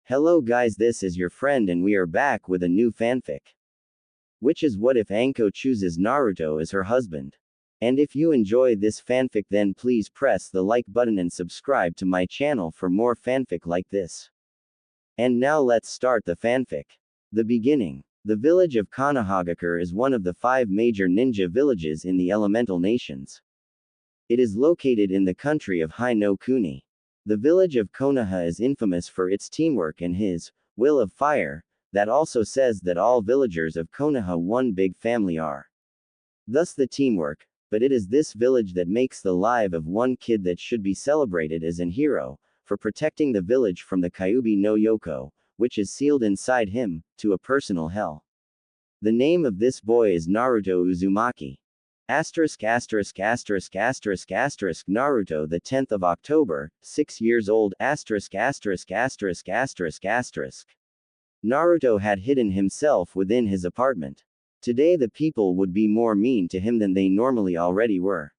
Hello guys, this is your friend and we are back with a new fanfic. Which is what if Anko chooses Naruto as her husband? And if you enjoy this fanfic then please press the like button and subscribe to my channel for more fanfic like this. And now let's start the fanfic. The beginning. The village of Konoha is one of the 5 major ninja villages in the elemental nations. It is located in the country of Hai no Kuni. The village of Konoha is infamous for its teamwork and his will of fire, that also says that all villagers of Konoha one big family are. Thus the teamwork, but it is this village that makes the life of one kid that should be celebrated as an hero, for protecting the village from the Kyuubi no Yoko, which is sealed inside him, to a personal hell. The name of this boy is Naruto Uzumaki. Naruto the 10th of October, 6 years old. Naruto had hidden himself within his apartment. Today the people would be more mean to him than they normally already were.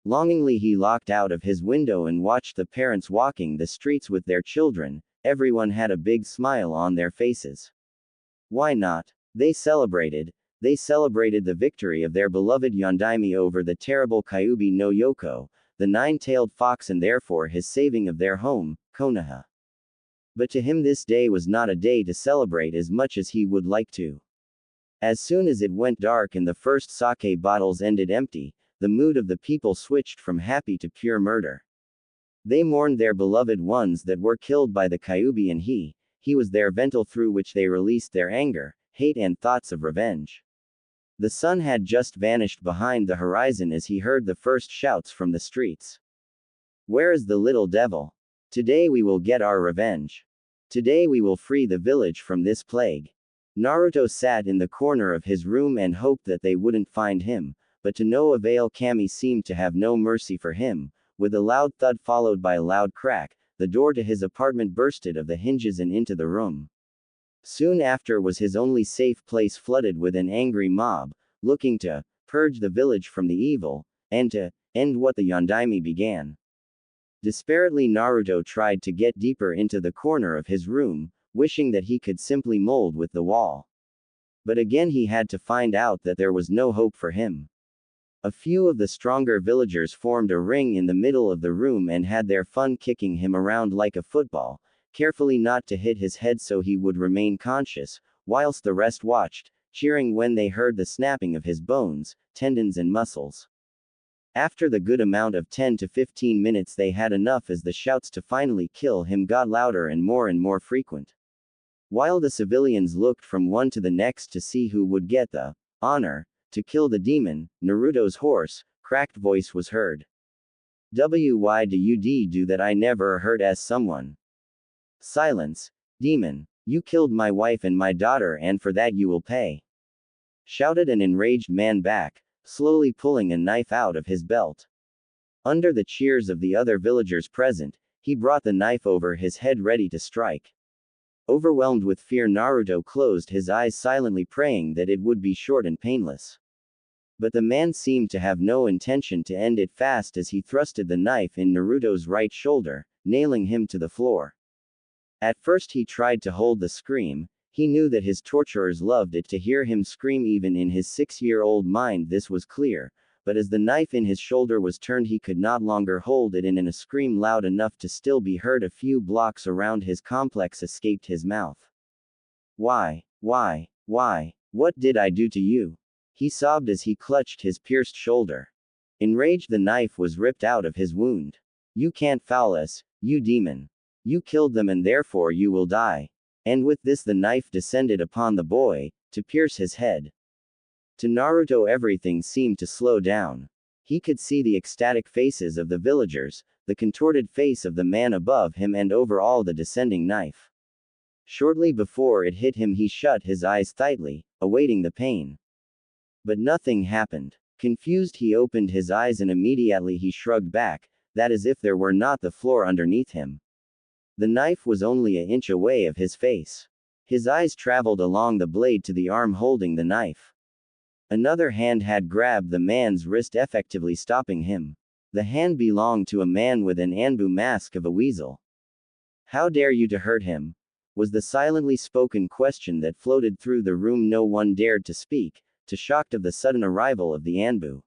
Longingly he looked out of his window and watched the parents walking the streets with their children. Everyone had a big smile on their faces. Why not? They celebrated the victory of their beloved Yondaime over the terrible Kyuubi no Yoko, the 9-tailed fox, and therefore his saving of their home, Konoha. But to him this day was not a day to celebrate as much as he would like to. As soon as it went dark and the first sake bottles ended empty, the mood of the people switched from happy to pure murder. They mourned their beloved ones that were killed by the Kyuubi, and he was their vessel through which they released their anger, hate and thoughts of revenge. The sun had just vanished behind the horizon as he heard the first shouts from the streets. Where is the little devil? Today we will get our revenge. Today we will free the village from this plague. Naruto sat in the corner of his room and hoped that they wouldn't find him, but to no avail. Kami seemed to have no mercy for him. With a loud thud followed by a loud crack, the door to his apartment bursted of the hinges and into the room. Soon after was his only safe place flooded with an angry mob, looking to purge the village from the evil, and to end what the Yondaime began. Desperately Naruto tried to get deeper into the corner of his room, wishing that he could simply mold with the wall. But again he had to find out that there was no hope for him. A few of the stronger villagers formed a ring in the middle of the room and had their fun kicking him around like a football, carefully not to hit his head so he would remain conscious, whilst the rest watched, cheering when they heard the snapping of his bones, tendons and muscles. After the good amount of 10 to 15 minutes they had enough as the shouts to finally kill him got louder and more frequent. While the civilians looked from one to the next to see who would get the honor to kill the demon, Naruto's hoarse, cracked voice was heard. Why do you do that? I never heard as someone. Silence, demon. You killed my wife and my daughter and for that you will pay. Shouted an enraged man back, slowly pulling a knife out of his belt. Under the cheers of the other villagers present, he brought the knife over his head ready to strike. Overwhelmed with fear Naruto closed his eyes silently praying that it would be short and painless. But the man seemed to have no intention to end it fast as he thrusted the knife in Naruto's right shoulder, nailing him to the floor. At first he tried to hold the scream. He knew that his torturers loved it to hear him scream even in his 6-year-old mind this was clear, but as the knife in his shoulder was turned he could not longer hold it in and a scream loud enough to still be heard a few blocks around his complex escaped his mouth. Why? What did I do to you? He sobbed as he clutched his pierced shoulder. Enraged the knife was ripped out of his wound. You can't foul us, you demon. You killed them and therefore you will die. And with this the knife descended upon the boy, to pierce his head. To Naruto everything seemed to slow down. He could see the ecstatic faces of the villagers, the contorted face of the man above him and over all the descending knife. Shortly before it hit him he shut his eyes tightly, awaiting the pain. But nothing happened. Confused he opened his eyes and immediately he shrugged back, that as if there were not the floor underneath him. The knife was only an inch away of his face. His eyes traveled along the blade to the arm holding the knife. Another hand had grabbed the man's wrist, effectively stopping him. The hand belonged to a man with an Anbu mask of a weasel. How dare you to hurt him? was the silently spoken question that floated through the room. No one dared to speak, too shocked of the sudden arrival of the Anbu.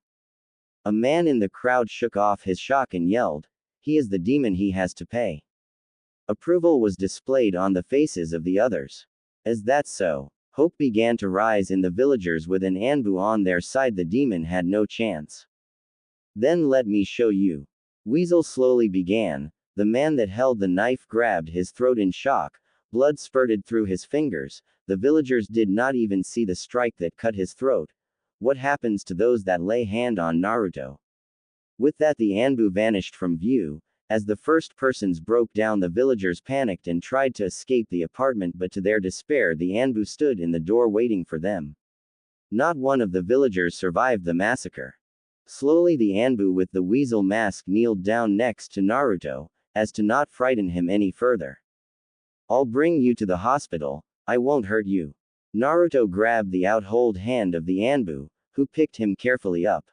A man in the crowd shook off his shock and yelled, "He is the demon, he has to pay." Approval was displayed on the faces of the others. As that so, hope began to rise in the villagers. With an Anbu on their side, the demon had no chance. "Then let me show you." Weasel slowly began. The man that held the knife grabbed his throat in shock, blood spurted through his fingers. The villagers did not even see the strike that cut his throat. What happens to those that lay hand on Naruto? With that, the Anbu vanished from view. As the first persons broke down, the villagers panicked and tried to escape the apartment, but to their despair, the Anbu stood in the door waiting for them. Not one of the villagers survived the massacre. Slowly, the Anbu with the weasel mask kneeled down next to Naruto, as to not frighten him any further. "I'll bring you to the hospital, I won't hurt you." Naruto grabbed the outhold hand of the Anbu, who picked him carefully up.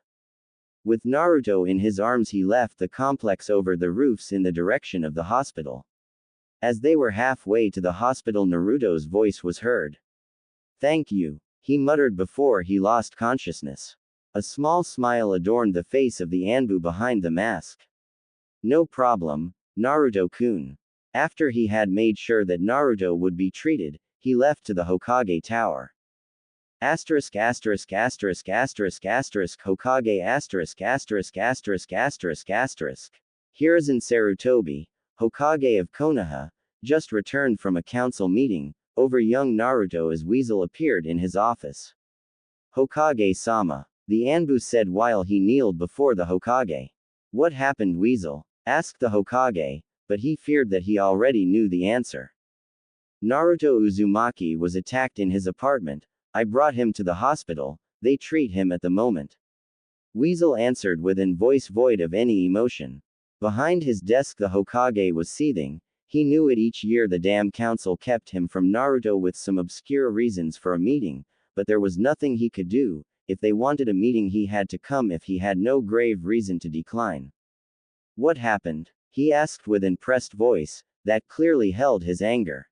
With Naruto in his arms, he left the complex over the roofs in the direction of the hospital. As they were halfway to the hospital, Naruto's voice was heard. "Thank you," he muttered before he lost consciousness. A small smile adorned the face of the Anbu behind the mask. "No problem, Naruto-kun." After he had made sure that Naruto would be treated, he left to the Hokage tower. Asterisk asterisk asterisk asterisk asterisk Hokage asterisk asterisk asterisk asterisk asterisk. Hiruzen Sarutobi, Hokage of Konoha, just returned from a council meeting over young Naruto as Weasel appeared in his office. "Hokage-sama," the Anbu said while he kneeled before the Hokage. "What happened, Weasel?" asked the Hokage, but he feared that he already knew the answer. "Naruto Uzumaki was attacked in his apartment. I brought him to the hospital, they treat him at the moment." Weasel answered with an voice void of any emotion. Behind his desk, the Hokage was seething. He knew it. Each year the damn council kept him from Naruto with some obscure reasons for a meeting, but there was nothing he could do. If they wanted a meeting, he had to come if he had no grave reason to decline. "What happened?" he asked with an impressed voice that clearly held his anger.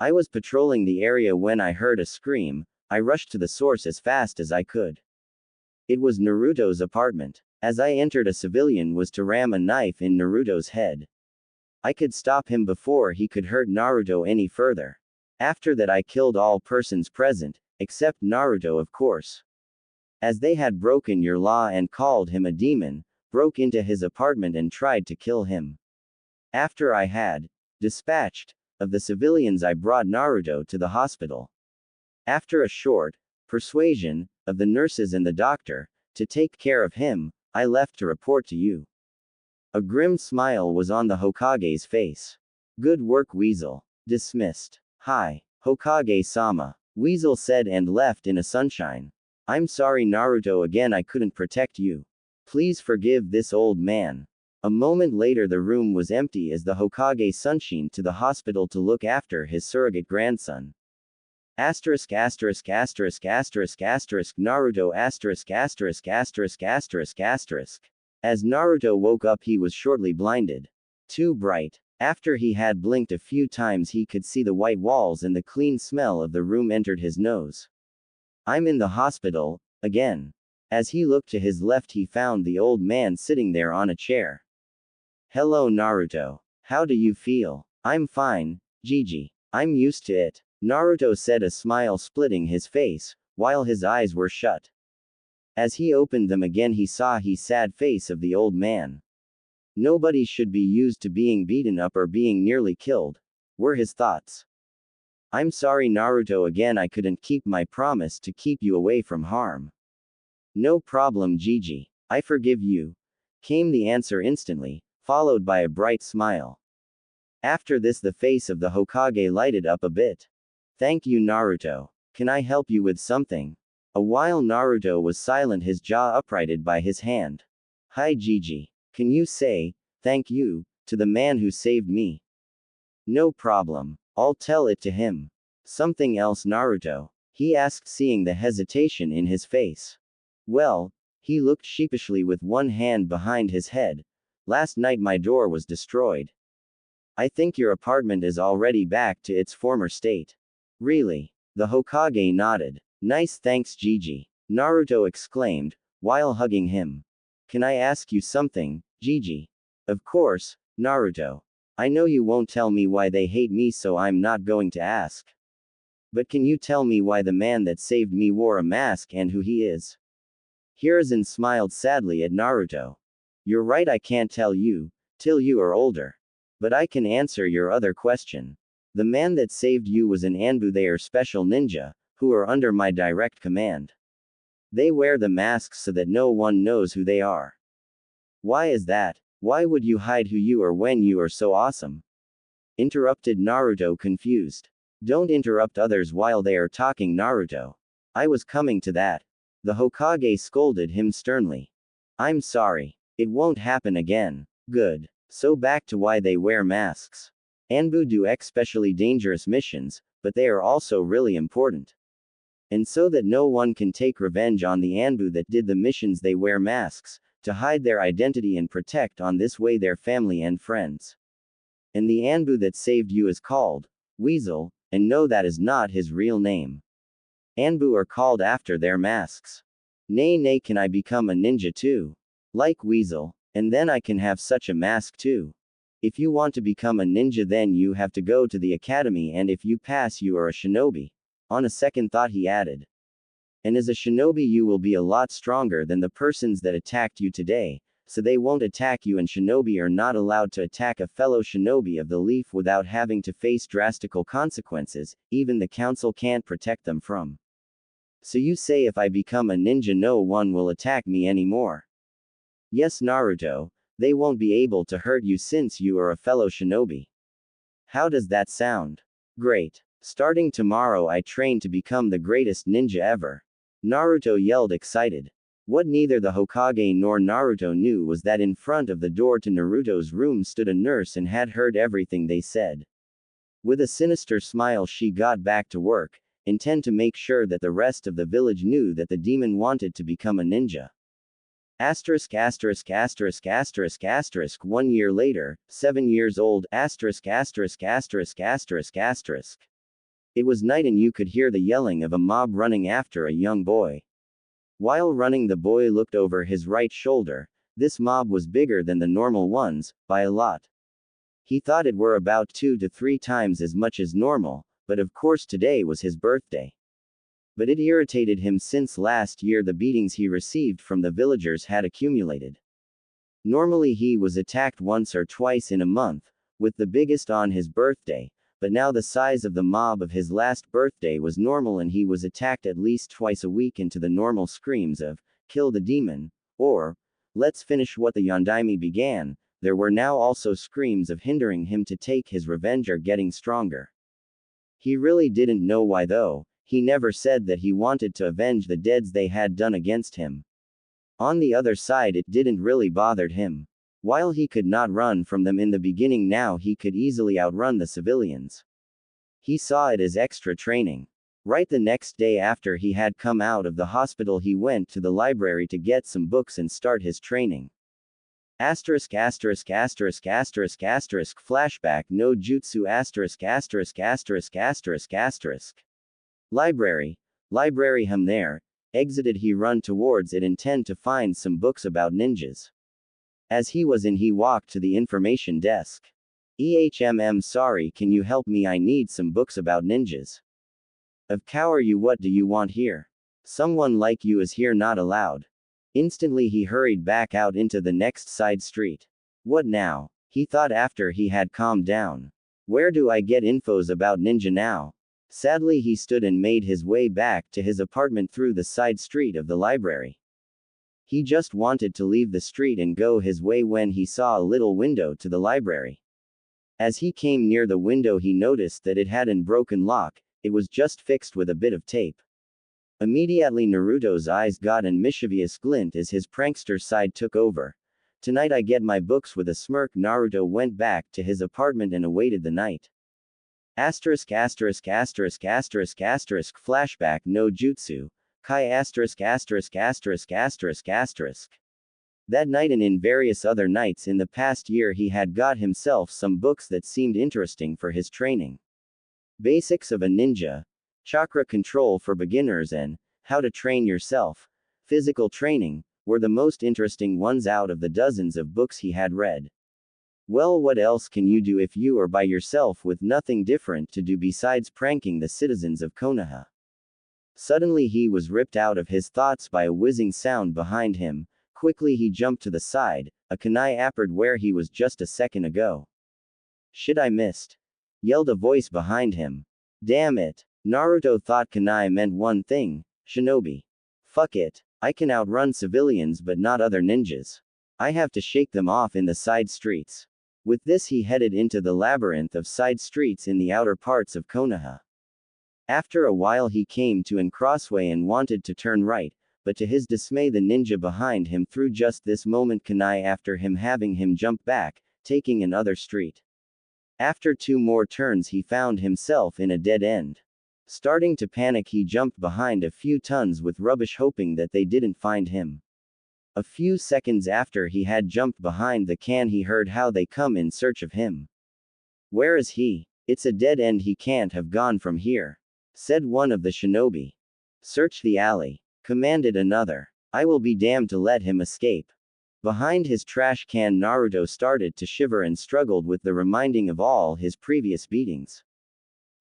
"I was patrolling the area when I heard a scream. I rushed to the source as fast as I could. It was Naruto's apartment. As I entered, a civilian was to ram a knife in Naruto's head. I could stop him before he could hurt Naruto any further. After that, I killed all persons present, except Naruto, of course. As they had broken your law and called him a demon, broke into his apartment and tried to kill him. After I had dispatched of the civilians, I brought Naruto to the hospital. After a short persuasion of the nurses and the doctor to take care of him, I left to report to you." A grim smile was on the Hokage's face. "Good work, Weasel." Dismissed. "Hi, Hokage-sama," Weasel said and left in a sunshine. "I'm sorry, Naruto, again I couldn't protect you. Please forgive this old man." A moment later, the room was empty as the Hokage sunshined to the hospital to look after his surrogate grandson. Asterisk asterisk asterisk asterisk asterisk Naruto asterisk asterisk asterisk asterisk asterisk. As Naruto woke up, he was shortly blinded. Too bright. After he had blinked a few times, he could see the white walls and the clean smell of the room entered his nose. "I'm in the hospital, again." As he looked to his left, he found the old man sitting there on a chair. "Hello, Naruto. How do you feel?" "I'm fine, Gigi. I'm used to it," Naruto said, a smile splitting his face, while his eyes were shut. As he opened them again, he saw the sad face of the old man. Nobody should be used to being beaten up or being nearly killed, were his thoughts. "I'm sorry, Naruto, again I couldn't keep my promise to keep you away from harm." "No problem, Gigi. I forgive you," came the answer instantly, followed by a bright smile. After this, the face of the Hokage lighted up a bit. "Thank you, Naruto. Can I help you with something?" A while Naruto was silent, his jaw uprighted by his hand. "Hi, Gigi. Can you say thank you to the man who saved me?" "No problem. I'll tell it to him." "Something else, Naruto?" he asked, seeing the hesitation in his face. "Well," he looked sheepishly with one hand behind his head. "Last night my door was destroyed." I think your apartment is already back to its former state. Really? The Hokage nodded. Nice, thanks, Gigi. Naruto exclaimed, while hugging him. Can I ask you something, Gigi? Of course, Naruto. I know you won't tell me why they hate me, so I'm not going to ask. But can you tell me why the man that saved me wore a mask and who he is? Hiruzen smiled sadly at Naruto. You're right, I can't tell you, till you are older. But I can answer your other question. The man that saved you was an Anbu. They are special ninja, who are under my direct command. They wear the masks so that no one knows who they are. Why is that? Why would you hide who you are when you are so awesome? Interrupted Naruto, confused. Don't interrupt others while they are talking, Naruto. I was coming to that. The Hokage scolded him sternly. I'm sorry. It won't happen again. Good. So back to why they wear masks. Anbu do especially dangerous missions, but they are also really important. And so that no one can take revenge on the Anbu that did the missions, they wear masks, to hide their identity and protect on this way their family and friends. And the Anbu that saved you is called Weasel, and no, that is not his real name. Anbu are called after their masks. Nay, can I become a ninja too? Like Weasel, and then I can have such a mask too. If you want to become a ninja, then you have to go to the academy, and if you pass, you are a shinobi. On a second thought, he added. And as a shinobi, you will be a lot stronger than the persons that attacked you today, so they won't attack you, and shinobi are not allowed to attack a fellow shinobi of the leaf without having to face drastical consequences, even the council can't protect them from. So you say if I become a ninja, no one will attack me anymore? Yes, Naruto, they won't be able to hurt you since you are a fellow shinobi. How does that sound? Great. Starting tomorrow I train to become the greatest ninja ever. Naruto yelled, excited. What neither the Hokage nor Naruto knew was that in front of the door to Naruto's room stood a nurse and had heard everything they said. With a sinister smile, she got back to work, intent to make sure that the rest of the village knew that the demon wanted to become a ninja. Asterisk, asterisk, asterisk, asterisk, asterisk. 1 year later, 7 years old, asterisk, asterisk, asterisk, asterisk, asterisk. It was night and you could hear the yelling of a mob running after a young boy. While running, the boy looked over his right shoulder. This mob was bigger than the normal ones, by a lot. He thought it were about 2 to 3 times as much as normal, but of course today was his birthday. But it irritated him since last year the beatings he received from the villagers had accumulated. Normally he was attacked once or twice in a month, with the biggest on his birthday, but now the size of the mob of his last birthday was normal and he was attacked at least twice a week, into the normal screams of, "Kill the demon," or, "Let's finish what the Yondaime began." There were now also screams of hindering him to take his revenge or getting stronger. He really didn't know why though. He never said that he wanted to avenge the deeds they had done against him. On the other side, it didn't really bothered him. While he could not run from them in the beginning, now he could easily outrun the civilians. He saw it as extra training. Right the next day after he had come out of the hospital, he went to the library to get some books and start his training. Asterisk, asterisk, asterisk, asterisk, asterisk, flashback no jutsu, asterisk, asterisk, asterisk, asterisk, asterisk. Library. Library there. Exited, he run towards it, intent to find some books about ninjas. As he was in, he walked to the information desk. Sorry, can you help me? I need some books about ninjas. Of cow are you? What do you want here? Someone like you is here not allowed. Instantly he hurried back out into the next side street. What now? He thought after he had calmed down. Where do I get infos about ninja now? Sadly he stood and made his way back to his apartment through the side street of the library. He just wanted to leave the street and go his way when he saw a little window to the library. As he came near the window, he noticed that it had an broken lock. It was just fixed with a bit of tape. Immediately Naruto's eyes got an mischievous glint as his prankster side took over. Tonight I get my books. With a smirk, Naruto went back to his apartment and awaited the night. Asterisk, asterisk, asterisk, asterisk, asterisk, flashback no jutsu. Kai asterisk, asterisk, asterisk, asterisk, asterisk. That night and in various other nights in the past year he had got himself some books that seemed interesting for his training. Basics of a Ninja, Chakra Control for Beginners and How to Train Yourself, Physical Training, were the most interesting ones out of the dozens of books he had read. Well, what else can you do if you are by yourself with nothing different to do besides pranking the citizens of Konoha? Suddenly he was ripped out of his thoughts by a whizzing sound behind him. Quickly he jumped to the side. A kunai appeared where he was just a second ago. Shit, I missed, yelled a voice behind him. Damn it. Naruto thought kunai meant one thing, shinobi. Fuck it. I can outrun civilians but not other ninjas. I have to shake them off in the side streets. With this he headed into the labyrinth of side streets in the outer parts of Konoha. After a while he came to an crossway and wanted to turn right, but to his dismay the ninja behind him threw just this moment kunai after him, having him jump back, taking another street. After 2 more turns he found himself in a dead end. Starting to panic he jumped behind a few tons with rubbish hoping that they didn't find him. A few seconds after he had jumped behind the can he heard how they come in search of him. Where is he? It's a dead end, he can't have gone from here, said one of the shinobi. Search the alley, commanded another. I will be damned to let him escape. Behind his trash can Naruto started to shiver and struggled with the reminding of all his previous beatings.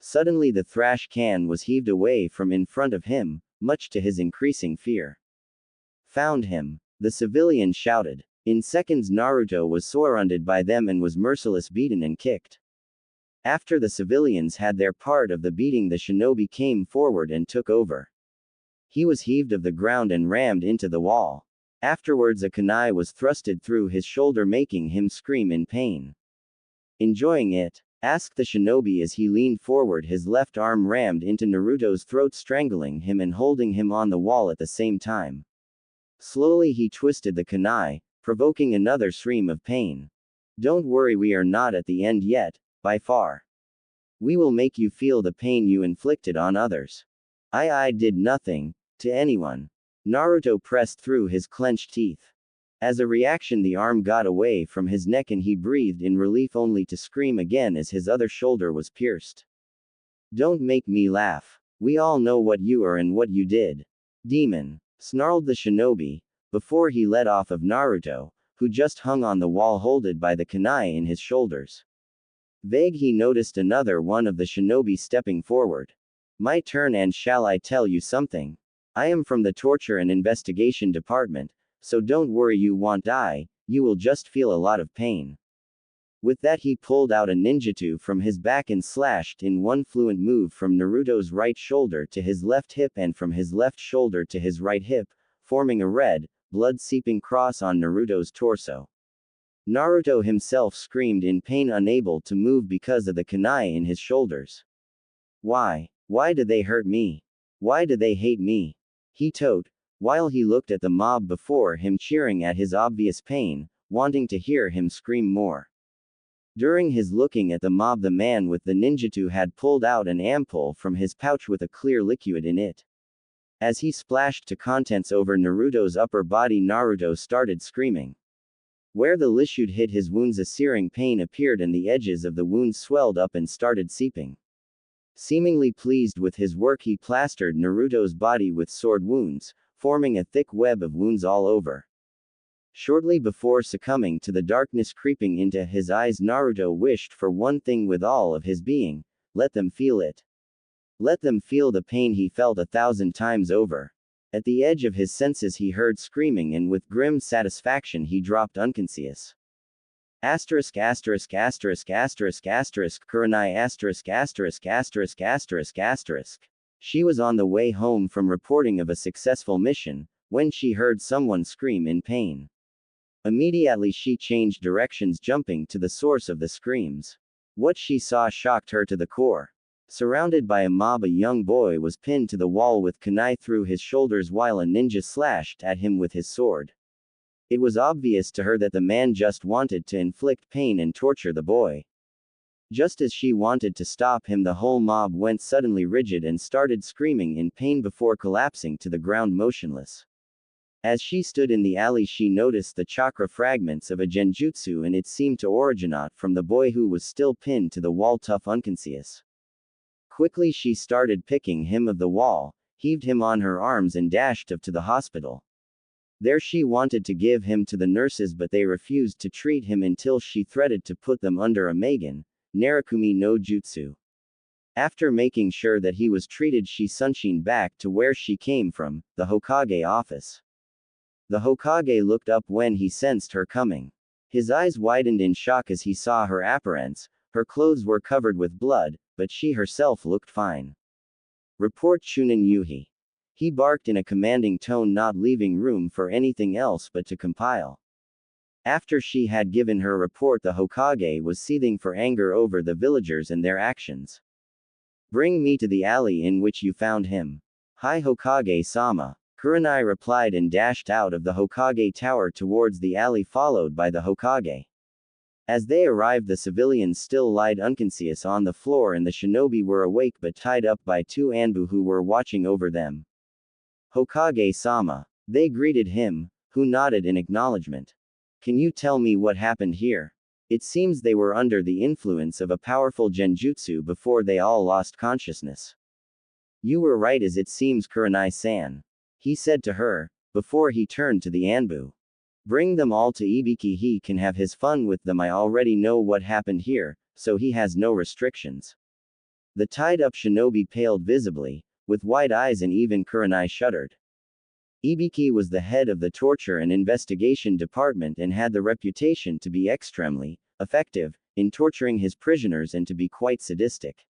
Suddenly the trash can was heaved away from in front of him, much to his increasing fear. Found him, the civilian shouted. In seconds Naruto was surrounded by them and was merciless beaten and kicked. After the civilians had their part of the beating the shinobi came forward and took over. He was heaved of the ground and rammed into the wall. Afterwards a kunai was thrusted through his shoulder making him scream in pain. Enjoying it? Asked the shinobi as he leaned forward, his left arm rammed into Naruto's throat, strangling him and holding him on the wall at the same time. Slowly he twisted the kunai, provoking another scream of pain. Don't worry, we are not at the end yet, by far. We will make you feel the pain you inflicted on others. I did nothing to anyone. Naruto pressed through his clenched teeth. As a reaction the arm got away from his neck and he breathed in relief only to scream again as his other shoulder was pierced. Don't make me laugh. We all know what you are and what you did. Demon, snarled the shinobi, before he let off of Naruto, who just hung on the wall holded by the kunai in his shoulders. Vague he noticed another one of the shinobi stepping forward. My turn, and shall I tell you something? I am from the Torture and Investigation Department, so don't worry, you won't die, you will just feel a lot of pain. With that he pulled out a ninjutsu from his back and slashed in one fluent move from Naruto's right shoulder to his left hip and from his left shoulder to his right hip, forming a red, blood-seeping cross on Naruto's torso. Naruto himself screamed in pain, unable to move because of the kunai in his shoulders. Why? Why did they hurt me? Why do they hate me? He taught, while he looked at the mob before him cheering at his obvious pain, wanting to hear him scream more. During his looking at the mob, the man with the ninjutsu had pulled out an ampoule from his pouch with a clear liquid in it. As he splashed the contents over Naruto's upper body, Naruto started screaming. Where the liquid hit his wounds, a searing pain appeared and the edges of the wounds swelled up and started seeping. Seemingly pleased with his work, he plastered Naruto's body with sword wounds, forming a thick web of wounds all over. Shortly before succumbing to the darkness creeping into his eyes, Naruto wished for one thing with all of his being: let them feel it. Let them feel the pain he felt 1,000 times over. At the edge of his senses he heard screaming, and with grim satisfaction he dropped unconscious. Asterisk asterisk asterisk asterisk asterisk Kurenai asterisk asterisk asterisk asterisk asterisk. She was on the way home from reporting of a successful mission, when she heard someone scream in pain. Immediately she changed directions, jumping to the source of the screams. What she saw shocked her to the core. Surrounded by a mob, a young boy was pinned to the wall with kunai through his shoulders while a ninja slashed at him with his sword. It was obvious to her that the man just wanted to inflict pain and torture the boy. Just as she wanted to stop him, the whole mob went suddenly rigid and started screaming in pain before collapsing to the ground motionless. As she stood in the alley, she noticed the chakra fragments of a genjutsu, and it seemed to originate from the boy who was still pinned to the wall, tough unconscious. Quickly she started picking him of the wall, heaved him on her arms and dashed off to the hospital. There she wanted to give him to the nurses, but they refused to treat him until she threatened to put them under a Magen, Narakumi no Jutsu. After making sure that he was treated, she sunshined back to where she came from, the Hokage office. The Hokage looked up when he sensed her coming. His eyes widened in shock as he saw her appearance. Her clothes were covered with blood, but she herself looked fine. Report Chunin Yuhi. He barked in a commanding tone, not leaving room for anything else but to compile. After she had given her report, the Hokage was seething for anger over the villagers and their actions. Bring me to the alley in which you found him. Hi Hokage-sama. Kurenai replied and dashed out of the Hokage tower towards the alley, followed by the Hokage. As they arrived, the civilians still lied unconscious on the floor, and the shinobi were awake but tied up by two Anbu who were watching over them. Hokage-sama. They greeted him, who nodded in acknowledgement. Can you tell me what happened here? It seems they were under the influence of a powerful genjutsu before they all lost consciousness. You were right, as it seems, Kurenai-san. He said to her, before he turned to the Anbu. Bring them all to Ibiki, he can have his fun with them. I already know what happened here, so he has no restrictions. The tied-up shinobi paled visibly, with wide eyes, and even Kurenai shuddered. Ibiki was the head of the torture and investigation department and had the reputation to be extremely effective in torturing his prisoners and to be quite sadistic.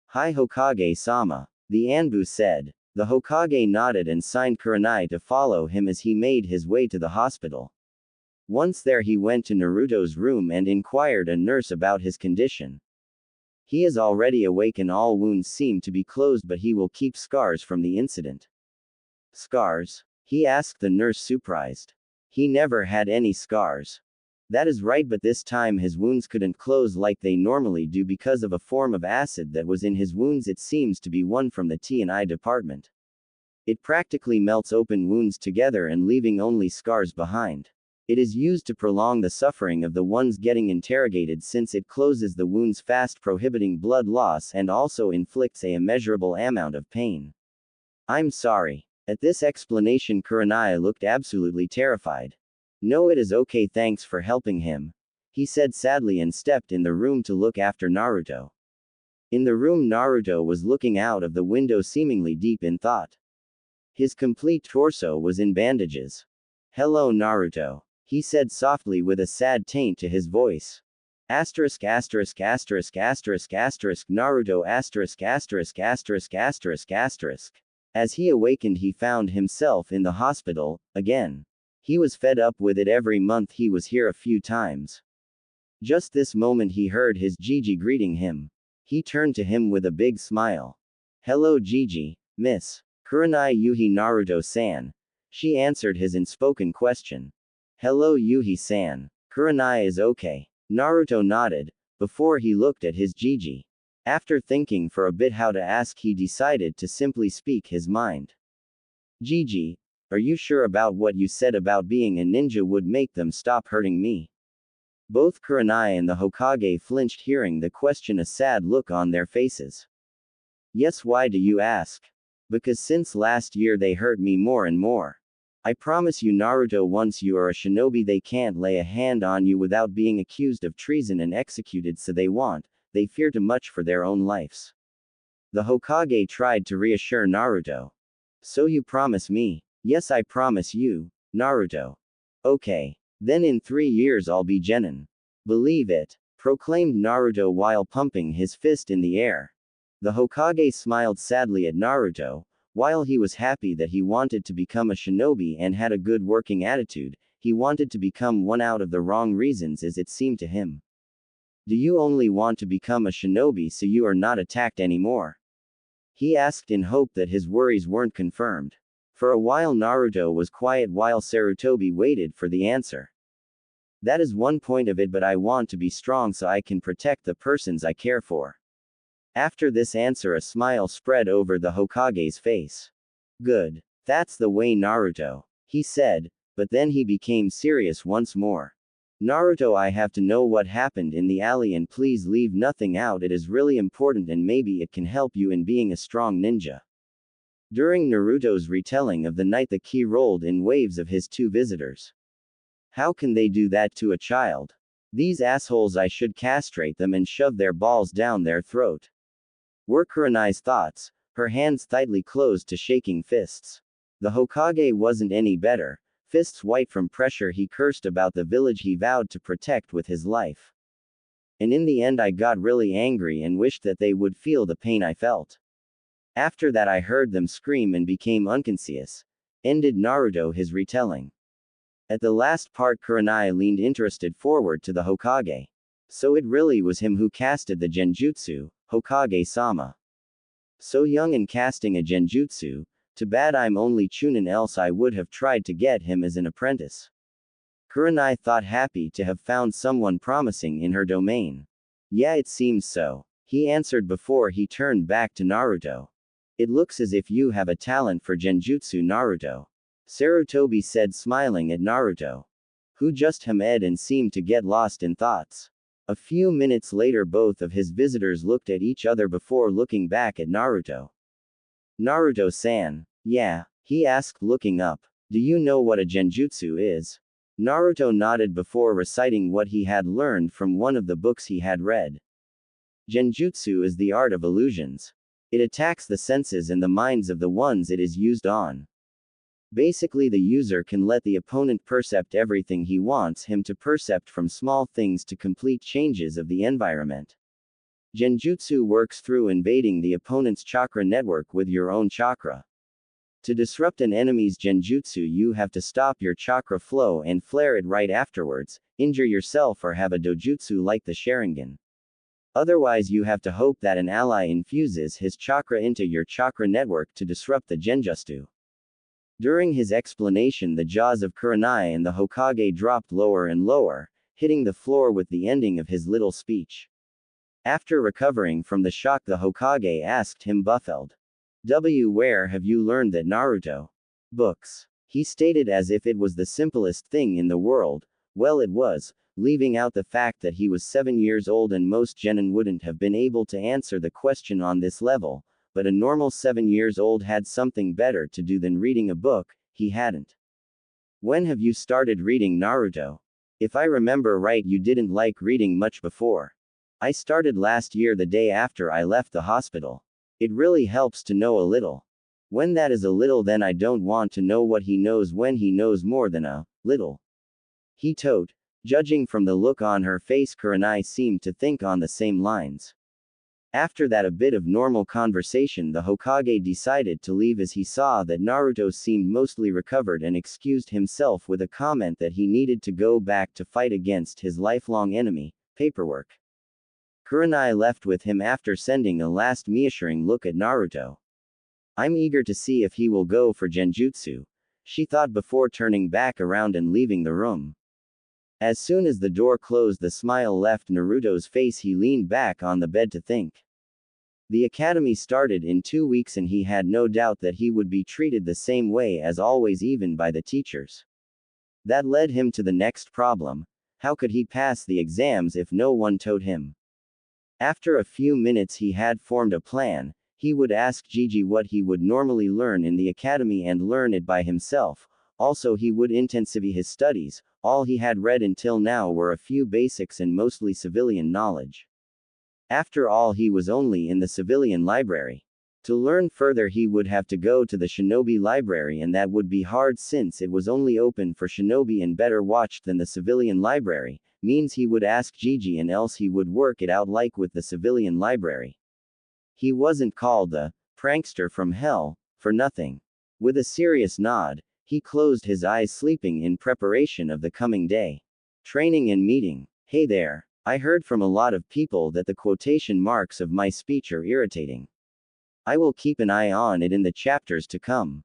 Hi Hokage-sama, the Anbu said. The Hokage nodded and signed Kurenai to follow him as he made his way to the hospital. Once there, he went to Naruto's room and inquired a nurse about his condition. He is already awake and all wounds seem to be closed, but he will keep scars from the incident. Scars? He asked the nurse, surprised. He never had any scars. That is right, but this time his wounds couldn't close like they normally do because of a form of acid that was in his wounds. It seems to be one from the T&I department. It practically melts open wounds together and leaving only scars behind. It is used to prolong the suffering of the ones getting interrogated, since it closes the wounds fast, prohibiting blood loss, and also inflicts a immeasurable amount of pain. I'm sorry. At this explanation, Kurenai looked absolutely terrified. No, it is okay, thanks for helping him, he said sadly and stepped in the room to look after Naruto. In the room, Naruto was looking out of the window, seemingly deep in thought. His complete torso was in bandages. Hello Naruto, he said softly with a sad taint to his voice. Asterisk asterisk asterisk asterisk asterisk Naruto asterisk asterisk asterisk asterisk asterisk. As he awakened, he found himself in the hospital again. He was fed up with it. Every month he was here a few times. Just this moment he heard his Gigi greeting him. He turned to him with a big smile. Hello Gigi, miss. Kurenai Yuhi Naruto-san. She answered his unspoken question. Hello Yuhi-san. Kurenai is okay. Naruto nodded, before he looked at his Gigi. After thinking for a bit how to ask, he decided to simply speak his mind. Gigi, are you sure about what you said about being a ninja would make them stop hurting me? Both Kurenai and the Hokage flinched hearing the question, a sad look on their faces. Yes, why do you ask? Because since last year they hurt me more and more. I promise you Naruto, once you are a shinobi they can't lay a hand on you without being accused of treason and executed, so they fear too much for their own lives. The Hokage tried to reassure Naruto. So you promise me? Yes, I promise you, Naruto. Okay. Then in 3 years I'll be genin. Believe it, proclaimed Naruto while pumping his fist in the air. The Hokage smiled sadly at Naruto. While he was happy that he wanted to become a shinobi and had a good working attitude, he wanted to become one out of the wrong reasons, as it seemed to him. Do you only want to become a shinobi so you are not attacked anymore? He asked in hope that his worries weren't confirmed. For a while Naruto was quiet while Sarutobi waited for the answer. That is one point of it, but I want to be strong so I can protect the persons I care for. After this answer, a smile spread over the Hokage's face. Good. That's the way, Naruto. he said, but then he became serious once more. Naruto, I have to know what happened in the alley and please leave nothing out. It is really important and maybe it can help you in being a strong ninja. During Naruto's retelling of the night, the ki rolled in waves of his two visitors. How can they do that to a child? These assholes, I should castrate them and shove their balls down their throat. Were Kurenai's thoughts, her hands tightly closed to shaking fists. The Hokage wasn't any better, fists white from pressure. He cursed about the village he vowed to protect with his life. And in the end I got really angry and wished that they would feel the pain I felt. After that I heard them scream and became unconscious. Ended Naruto his retelling. At the last part, Kurenai leaned interested forward to the Hokage. So it really was him who casted the Genjutsu, Hokage-sama. So young and casting a Genjutsu, too bad I'm only Chunin, else I would have tried to get him as an apprentice. Kurenai thought, happy to have found someone promising in her domain. Yeah, it seems so, he answered before he turned back to Naruto. It looks as if you have a talent for Genjutsu, Naruto. Sarutobi said, smiling at Naruto, who just hummed and seemed to get lost in thoughts. A few minutes later, both of his visitors looked at each other before looking back at Naruto. Naruto-san. Yeah, he asked, looking up. Do you know what a Genjutsu is? Naruto nodded before reciting what he had learned from one of the books he had read. Genjutsu is the art of illusions. It attacks the senses and the minds of the ones it is used on. Basically, the user can let the opponent percept everything he wants him to percept, from small things to complete changes of the environment. Genjutsu works through invading the opponent's chakra network with your own chakra. To disrupt an enemy's Genjutsu, you have to stop your chakra flow and flare it right afterwards, injure yourself, or have a dojutsu like the Sharingan. Otherwise, you have to hope that an ally infuses his chakra into your chakra network to disrupt the Genjutsu. During his explanation, the jaws of Kurenai and the Hokage dropped lower and lower, hitting the floor with the ending of his little speech. After recovering from the shock, the Hokage asked him, Buffeld, where have you learned that, Naruto? Books. He stated as if it was the simplest thing in the world. Well, it was, leaving out the fact that he was 7 years old and most genin wouldn't have been able to answer the question on this level. But a normal 7 years old had something better to do than reading a book. He hadn't. When have you started reading, Naruto? If I remember right, you didn't like reading much before. I started last year, the day after I left the hospital. It really helps to know a little. When that is a little, then I don't want to know what he knows when he knows more than a little. He told. Judging from the look on her face, Kurenai seemed to think on the same lines. After that, a bit of normal conversation, the Hokage decided to leave as he saw that Naruto seemed mostly recovered and excused himself with a comment that he needed to go back to fight against his lifelong enemy, paperwork. Kurenai left with him after sending a last reassuring look at Naruto. I'm eager to see if he will go for Genjutsu, she thought before turning back around and leaving the room. As soon as the door closed, the smile left Naruto's face. He leaned back on the bed to think. The academy started in 2 weeks and he had no doubt that he would be treated the same way as always, even by the teachers. That led him to the next problem. How could he pass the exams if no one taught him? After a few minutes he had formed a plan. He would ask Gigi what he would normally learn in the academy and learn it by himself. Also, he would intensify his studies. All he had read until now were a few basics and mostly civilian knowledge. After all, he was only in the civilian library. To learn further, he would have to go to the shinobi library, and that would be hard since it was only open for shinobi and better watched than the civilian library. Means he would ask Gigi and else he would work it out like with the civilian library. He wasn't called the prankster from hell for nothing. With a serious nod, he closed his eyes, sleeping in preparation of the coming day. Training and meeting. Hey there. I heard from a lot of people that the quotation marks of my speech are irritating. I will keep an eye on it in the chapters to come.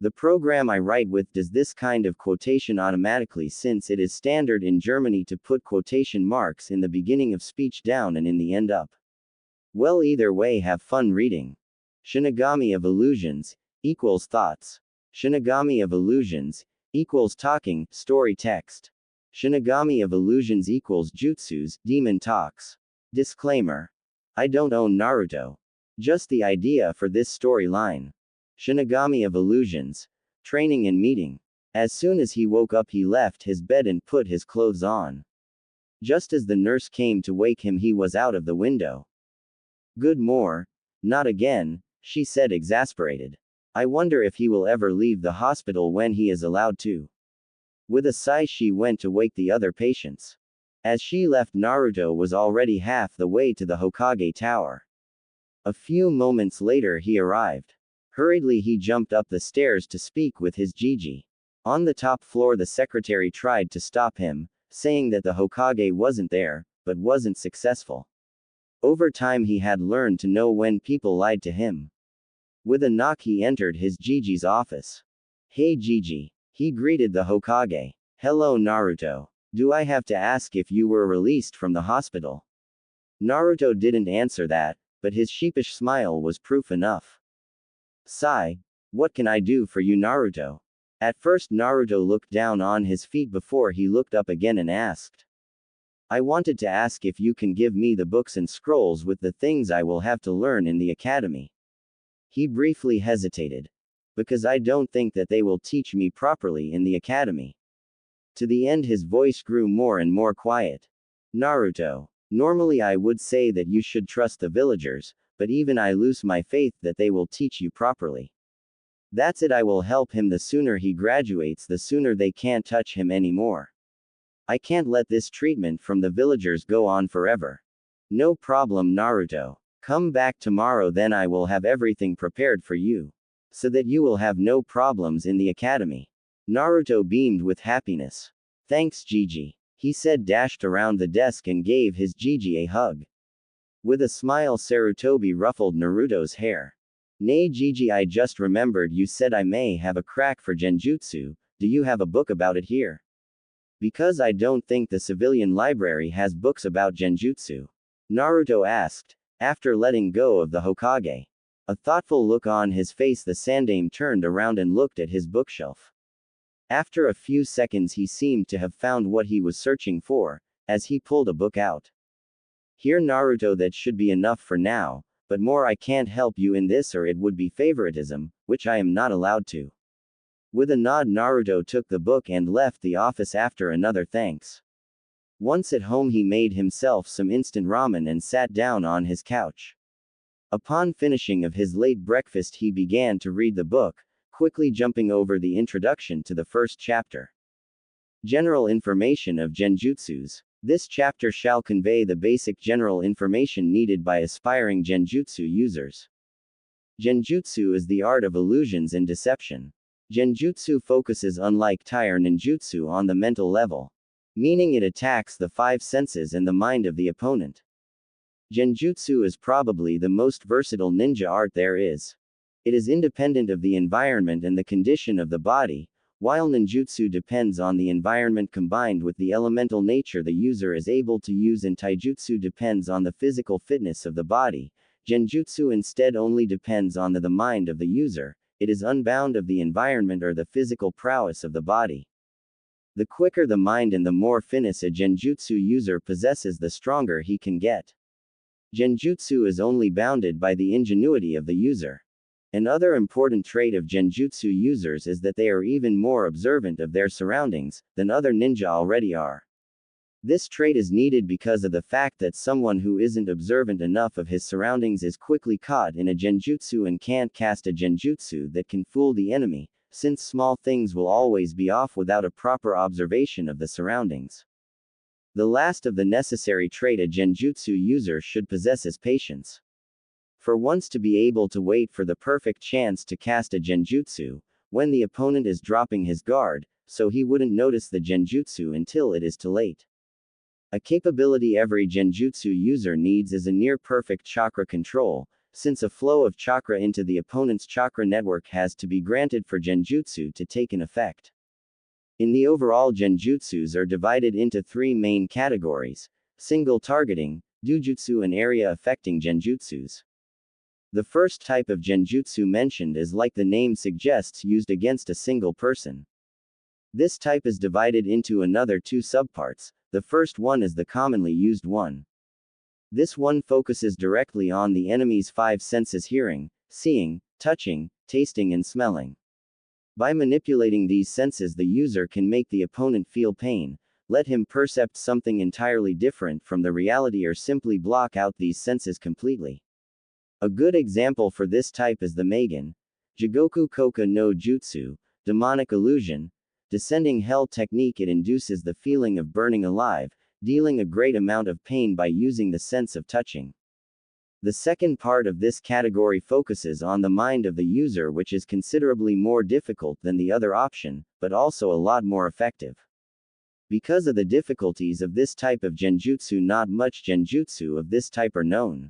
The program I write with does this kind of quotation automatically, since it is standard in Germany to put quotation marks in the beginning of speech down and in the end up. Well, either way, have fun reading. Shinigami of illusions equals thoughts. Shinigami of Illusions equals talking, story text. Shinigami of Illusions equals jutsus, demon talks. Disclaimer. I don't own Naruto. Just the idea for this storyline. Shinigami of Illusions. Training and meeting. As soon as he woke up, he left his bed and put his clothes on. Just as the nurse came to wake him, he was out of the window. Good more. Not again, she said, exasperated. I wonder if he will ever leave the hospital when he is allowed to. With a sigh, she went to wake the other patients. As she left, Naruto was already half the way to the Hokage tower. A few moments later, he arrived. Hurriedly, he jumped up the stairs to speak with his Gigi. On the top floor, the secretary tried to stop him, saying that the Hokage wasn't there, but wasn't successful. Over time, he had learned to know when people lied to him. With a knock, he entered his Gigi's office. Hey Gigi. He greeted the Hokage. Hello Naruto. Do I have to ask if you were released from the hospital? Naruto didn't answer that, but his sheepish smile was proof enough. Sigh. What can I do for you, Naruto? At first, Naruto looked down on his feet before he looked up again and asked. I wanted to ask if you can give me the books and scrolls with the things I will have to learn in the academy. He briefly hesitated. Because I don't think that they will teach me properly in the academy. To the end, his voice grew more and more quiet. Naruto. Normally I would say that you should trust the villagers, but even I lose my faith that they will teach you properly. That's it, I will help him. The sooner he graduates, the sooner they can't touch him anymore. I can't let this treatment from the villagers go on forever. No problem, Naruto. Come back tomorrow, then I will have everything prepared for you. So that you will have no problems in the academy. Naruto beamed with happiness. Thanks, Gigi. He said, dashed around the desk and gave his Gigi a hug. With a smile, Sarutobi ruffled Naruto's hair. Nay Gigi, I just remembered you said I may have a crack for Genjutsu. Do you have a book about it here? Because I don't think the civilian library has books about Genjutsu. Naruto asked, after letting go of the Hokage. A thoughtful look on his face, the Sandaime turned around and looked at his bookshelf. After a few seconds, he seemed to have found what he was searching for, as he pulled a book out. Here, Naruto, that should be enough for now, but more I can't help you in this, or it would be favoritism, which I am not allowed to. With a nod, Naruto took the book and left the office after another thanks. Once at home, he made himself some instant ramen and sat down on his couch. Upon finishing of his late breakfast, he began to read the book, quickly jumping over the introduction to the first chapter. General information of Genjutsus. This chapter shall convey the basic general information needed by aspiring Genjutsu users. Genjutsu is the art of illusions and deception. Genjutsu focuses, unlike Tire Ninjutsu, on the mental level. Meaning it attacks the five senses and the mind of the opponent. Genjutsu is probably the most versatile ninja art there is. It is independent of the environment and the condition of the body, while ninjutsu depends on the environment combined with the elemental nature the user is able to use, and taijutsu depends on the physical fitness of the body. Genjutsu instead only depends on the mind of the user. It is unbound of the environment or the physical prowess of the body. The quicker the mind and the more finesse a genjutsu user possesses, the stronger he can get. Genjutsu is only bounded by the ingenuity of the user. Another important trait of genjutsu users is that they are even more observant of their surroundings than other ninja already are. This trait is needed because of the fact that someone who isn't observant enough of his surroundings is quickly caught in a genjutsu and can't cast a genjutsu that can fool the enemy, since small things will always be off without a proper observation of the surroundings. The last of the necessary trait a genjutsu user should possess is patience. For once to be able to wait for the perfect chance to cast a genjutsu, when the opponent is dropping his guard, so he wouldn't notice the genjutsu until it is too late. A capability every genjutsu user needs is a near-perfect chakra control, since a flow of chakra into the opponent's chakra network has to be granted for genjutsu to take an effect. In the overall, genjutsus are divided into three main categories: single targeting, dojutsu, and area affecting genjutsus. The first type of genjutsu mentioned is, like the name suggests, used against a single person. This type is divided into another two subparts. The first one is the commonly used one. This one focuses directly on the enemy's five senses: hearing, seeing, touching, tasting, and smelling. By manipulating these senses, the user can make the opponent feel pain, let him perceive something entirely different from the reality, or simply block out these senses completely. A good example for this type is the Magen Jigoku Koka no Jutsu, demonic illusion, descending hell technique. It induces the feeling of burning alive, dealing a great amount of pain by using the sense of touching. The second part of this category focuses on the mind of the user, which is considerably more difficult than the other option, but also a lot more effective. Because of the difficulties of this type of genjutsu, not much genjutsu of this type are known.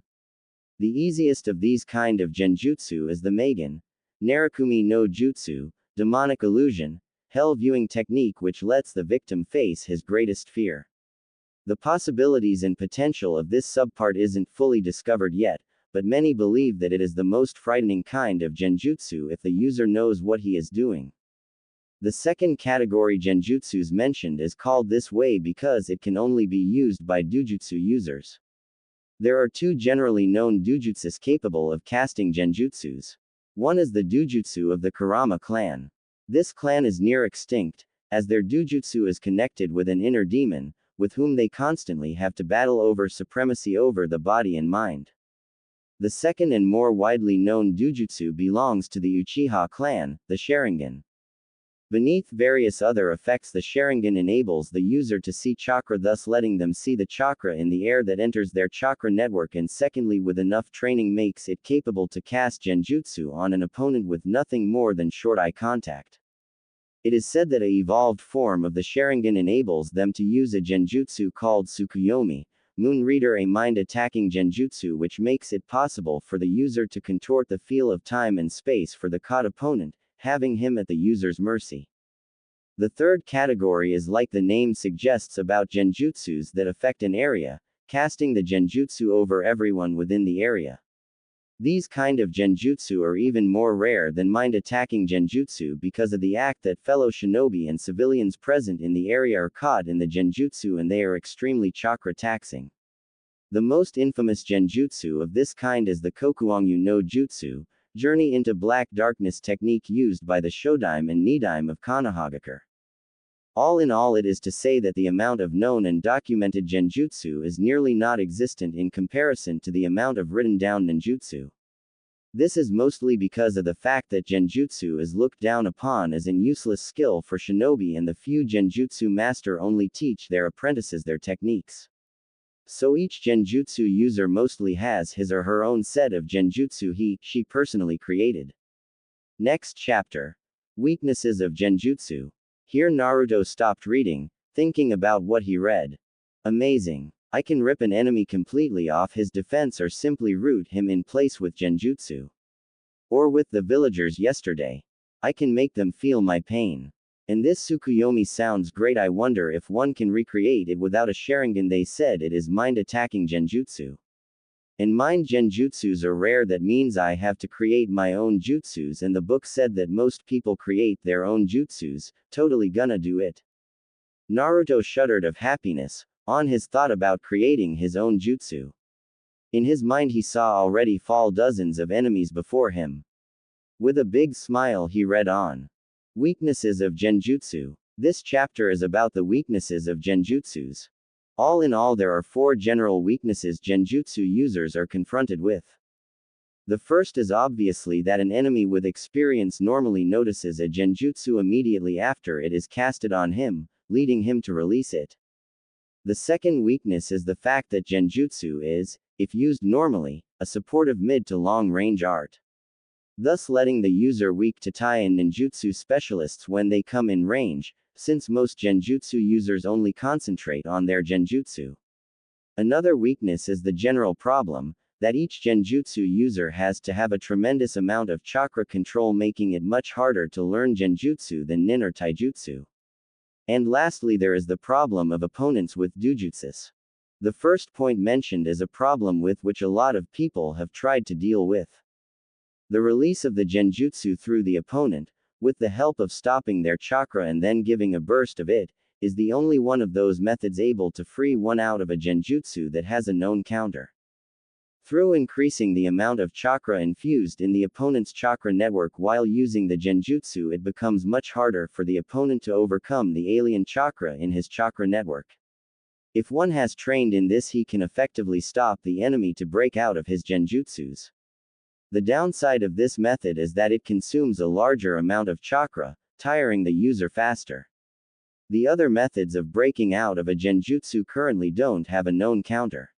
The easiest of these kind of genjutsu is the Magen Narakumi no Jutsu, demonic illusion, hell viewing technique, which lets the victim face his greatest fear. The possibilities and potential of this subpart isn't fully discovered yet, but many believe that it is the most frightening kind of genjutsu if the user knows what he is doing. The second category genjutsus mentioned is called this way because it can only be used by dojutsu users. There are two generally known dojutsus capable of casting genjutsus. One is the dojutsu of the Kurama clan. This clan is near extinct, as their dojutsu is connected with an inner demon, with whom they constantly have to battle over supremacy over the body and mind. The second and more widely known dojutsu belongs to the Uchiha clan, the Sharingan. Beneath various other effects, the Sharingan enables the user to see chakra, thus letting them see the chakra in the air that enters their chakra network, and secondly, with enough training, makes it capable to cast genjutsu on an opponent with nothing more than short eye contact. It is said that a evolved form of the Sharingan enables them to use a genjutsu called Tsukuyomi, Moon Reader, a mind-attacking genjutsu which makes it possible for the user to contort the feel of time and space for the caught opponent, having him at the user's mercy. The third category is, like the name suggests, about genjutsus that affect an area, casting the genjutsu over everyone within the area. These kind of genjutsu are even more rare than mind-attacking genjutsu because of the act that fellow shinobi and civilians present in the area are caught in the genjutsu, and they are extremely chakra taxing. The most infamous genjutsu of this kind is the Kokuangyu no Jutsu, Journey into Black Darkness technique used by the Shodaime and Nidaime of Konohagakure. All in all, it is to say that the amount of known and documented genjutsu is nearly not existent in comparison to the amount of written down ninjutsu. This is mostly because of the fact that genjutsu is looked down upon as an useless skill for shinobi, and the few genjutsu master only teach their apprentices their techniques. So each genjutsu user mostly has his or her own set of genjutsu she personally created. Next chapter. Weaknesses of genjutsu. Here Naruto stopped reading, thinking about what he read. Amazing. I can rip an enemy completely off his defense or simply root him in place with genjutsu. Or with the villagers yesterday. I can make them feel my pain. And this Tsukuyomi sounds great. I wonder if one can recreate it without a Sharingan. They said it is mind-attacking genjutsu. And mind genjutsus are rare, that means I have to create my own jutsus, and the book said that most people create their own jutsus, totally gonna do it. Naruto shuddered of happiness, on his thought about creating his own jutsu. In his mind he saw already fall dozens of enemies before him. With a big smile he read on. Weaknesses of genjutsu. This chapter is about the weaknesses of genjutsus. All in all, there are 4 general weaknesses genjutsu users are confronted with. The first is obviously that an enemy with experience normally notices a genjutsu immediately after it is casted on him, leading him to release it. The second weakness is the fact that genjutsu is, if used normally, a supportive mid to long range art. Thus letting the user weak to tie-in ninjutsu specialists when they come in range, since most genjutsu users only concentrate on their genjutsu. Another weakness is the general problem, that each genjutsu user has to have a tremendous amount of chakra control, making it much harder to learn genjutsu than nin or taijutsu. And lastly, there is the problem of opponents with dojutsus. The first point mentioned is a problem with which a lot of people have tried to deal with. The release of the Genjutsu through the opponent, with the help of stopping their chakra and then giving a burst of it, is the only one of those methods able to free one out of a Genjutsu that has a known counter. Through increasing the amount of chakra infused in the opponent's chakra network while using the Genjutsu, it becomes much harder for the opponent to overcome the alien chakra in his chakra network. If one has trained in this, he can effectively stop the enemy to break out of his Genjutsus. The downside of this method is that it consumes a larger amount of chakra, tiring the user faster. The other methods of breaking out of a Genjutsu currently don't have a known counter.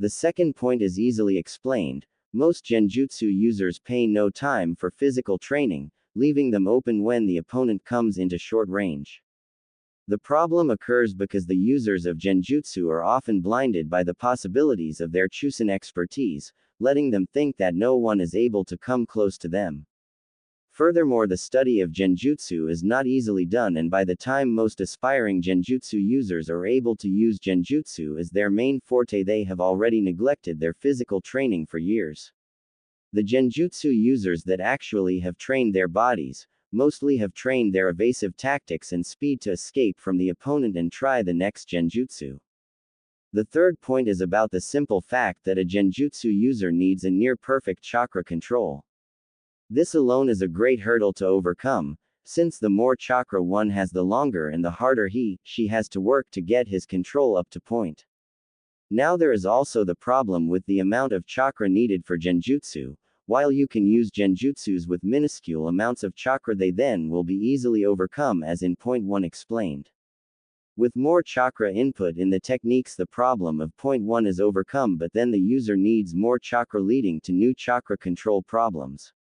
The second point is easily explained. Most Genjutsu users pay no time for physical training, leaving them open when the opponent comes into short range. The problem occurs because the users of Genjutsu are often blinded by the possibilities of their Chusen expertise, letting them think that no one is able to come close to them. Furthermore, the study of Genjutsu is not easily done, and by the time most aspiring Genjutsu users are able to use Genjutsu as their main forte, they have already neglected their physical training for years. The Genjutsu users that actually have trained their bodies, mostly have trained their evasive tactics and speed to escape from the opponent and try the next Genjutsu. The third point is about the simple fact that a Genjutsu user needs a near-perfect chakra control. This alone is a great hurdle to overcome, since the more chakra one has, the longer and the harder she has to work to get his control up to point. Now there is also the problem with the amount of chakra needed for Genjutsu. While you can use Genjutsus with minuscule amounts of chakra, they then will be easily overcome, as in point 1 explained. With more chakra input in the techniques, the problem of point 1 is overcome, but then the user needs more chakra, leading to new chakra control problems.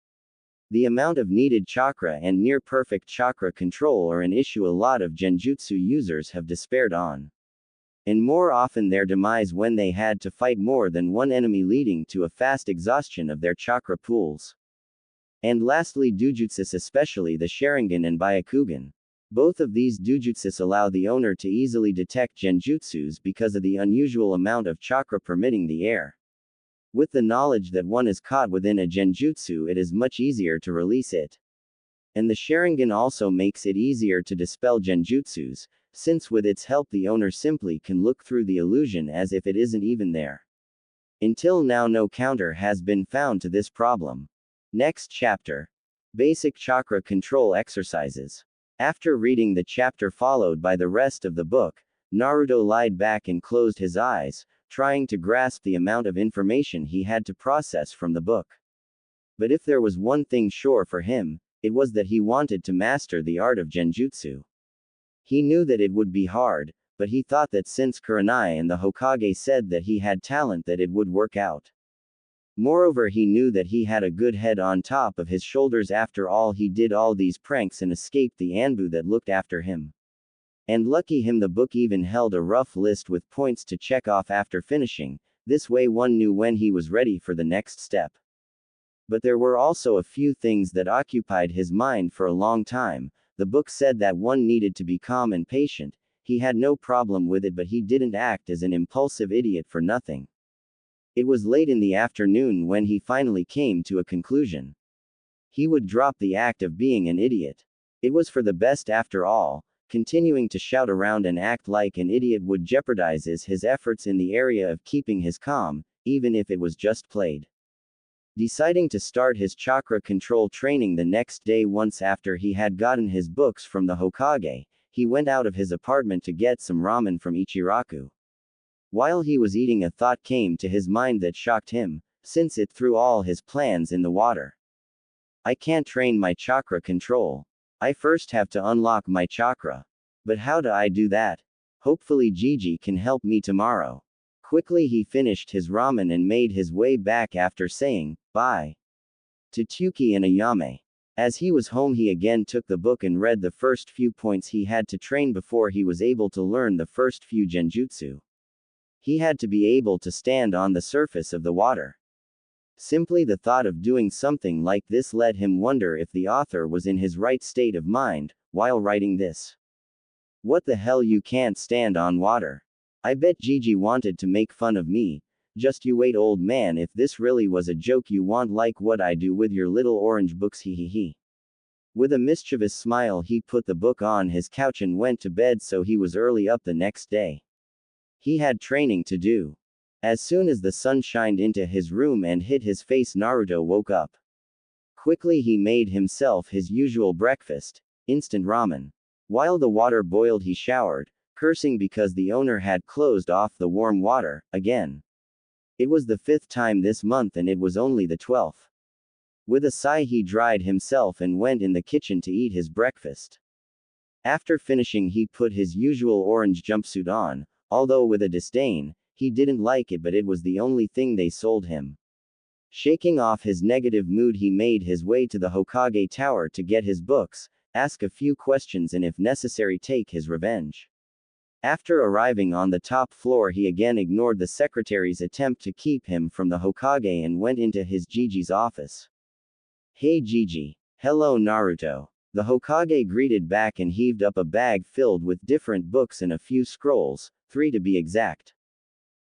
The amount of needed chakra and near-perfect chakra control are an issue a lot of Genjutsu users have despaired on. And more often their demise when they had to fight more than one enemy, leading to a fast exhaustion of their chakra pools. And lastly, Dujutsus, especially the Sharingan and Byakugan. Both of these Dujutsus allow the owner to easily detect Genjutsus because of the unusual amount of chakra permitting the air. With the knowledge that one is caught within a Genjutsu, it is much easier to release it. And the Sharingan also makes it easier to dispel Genjutsus, since with its help the owner simply can look through the illusion as if it isn't even there. Until now, no counter has been found to this problem. Next chapter. Basic chakra control exercises. After reading the chapter followed by the rest of the book, Naruto lied back and closed his eyes, trying to grasp the amount of information he had to process from the book. But if there was one thing sure for him, it was that he wanted to master the art of Genjutsu. He knew that it would be hard, but he thought that since Kurenai and the Hokage said that he had talent, that it would work out. Moreover, he knew that he had a good head on top of his shoulders. After all, he did all these pranks and escaped the Anbu that looked after him. And lucky him, the book even held a rough list with points to check off after finishing. This way one knew when he was ready for the next step. But there were also a few things that occupied his mind for a long time. The book said that one needed to be calm and patient. He had no problem with it, but he didn't act as an impulsive idiot for nothing. It was late in the afternoon when he finally came to a conclusion. He would drop the act of being an idiot. It was for the best after all. Continuing to shout around and act like an idiot would jeopardize his efforts in the area of keeping his calm, even if it was just played. Deciding to start his chakra control training the next day, once after he had gotten his books from the Hokage, he went out of his apartment to get some ramen from Ichiraku. While he was eating, a thought came to his mind that shocked him, since it threw all his plans in the water. I can't train my chakra control. I first have to unlock my chakra. But how do I do that? Hopefully Gigi can help me tomorrow. Quickly he finished his ramen and made his way back after saying bye to Tuki and Ayame. As he was home, he again took the book and read the first few points he had to train before he was able to learn the first few Genjutsu. He had to be able to stand on the surface of the water. Simply the thought of doing something like this led him wonder if the author was in his right state of mind while writing this. What the hell, you can't stand on water? I bet Gigi wanted to make fun of me. Just you wait, old man, if this really was a joke you want like what I do with your little orange books, he he he. With a mischievous smile he put the book on his couch and went to bed, so he was early up the next day. He had training to do. As soon as the sun shined into his room and hit his face, Naruto woke up. Quickly he made himself his usual breakfast, instant ramen. While the water boiled he showered, cursing because the owner had closed off the warm water, again. It was the 5th time this month and it was only the 12th. With a sigh he dried himself and went in the kitchen to eat his breakfast. After finishing he put his usual orange jumpsuit on, although with a disdain. He didn't like it, but it was the only thing they sold him. Shaking off his negative mood he made his way to the Hokage Tower to get his books, ask a few questions and if necessary take his revenge. After arriving on the top floor he again ignored the secretary's attempt to keep him from the Hokage and went into his Gigi's office. Hey Gigi. Hello Naruto. The Hokage greeted back and heaved up a bag filled with different books and a few scrolls, 3 to be exact.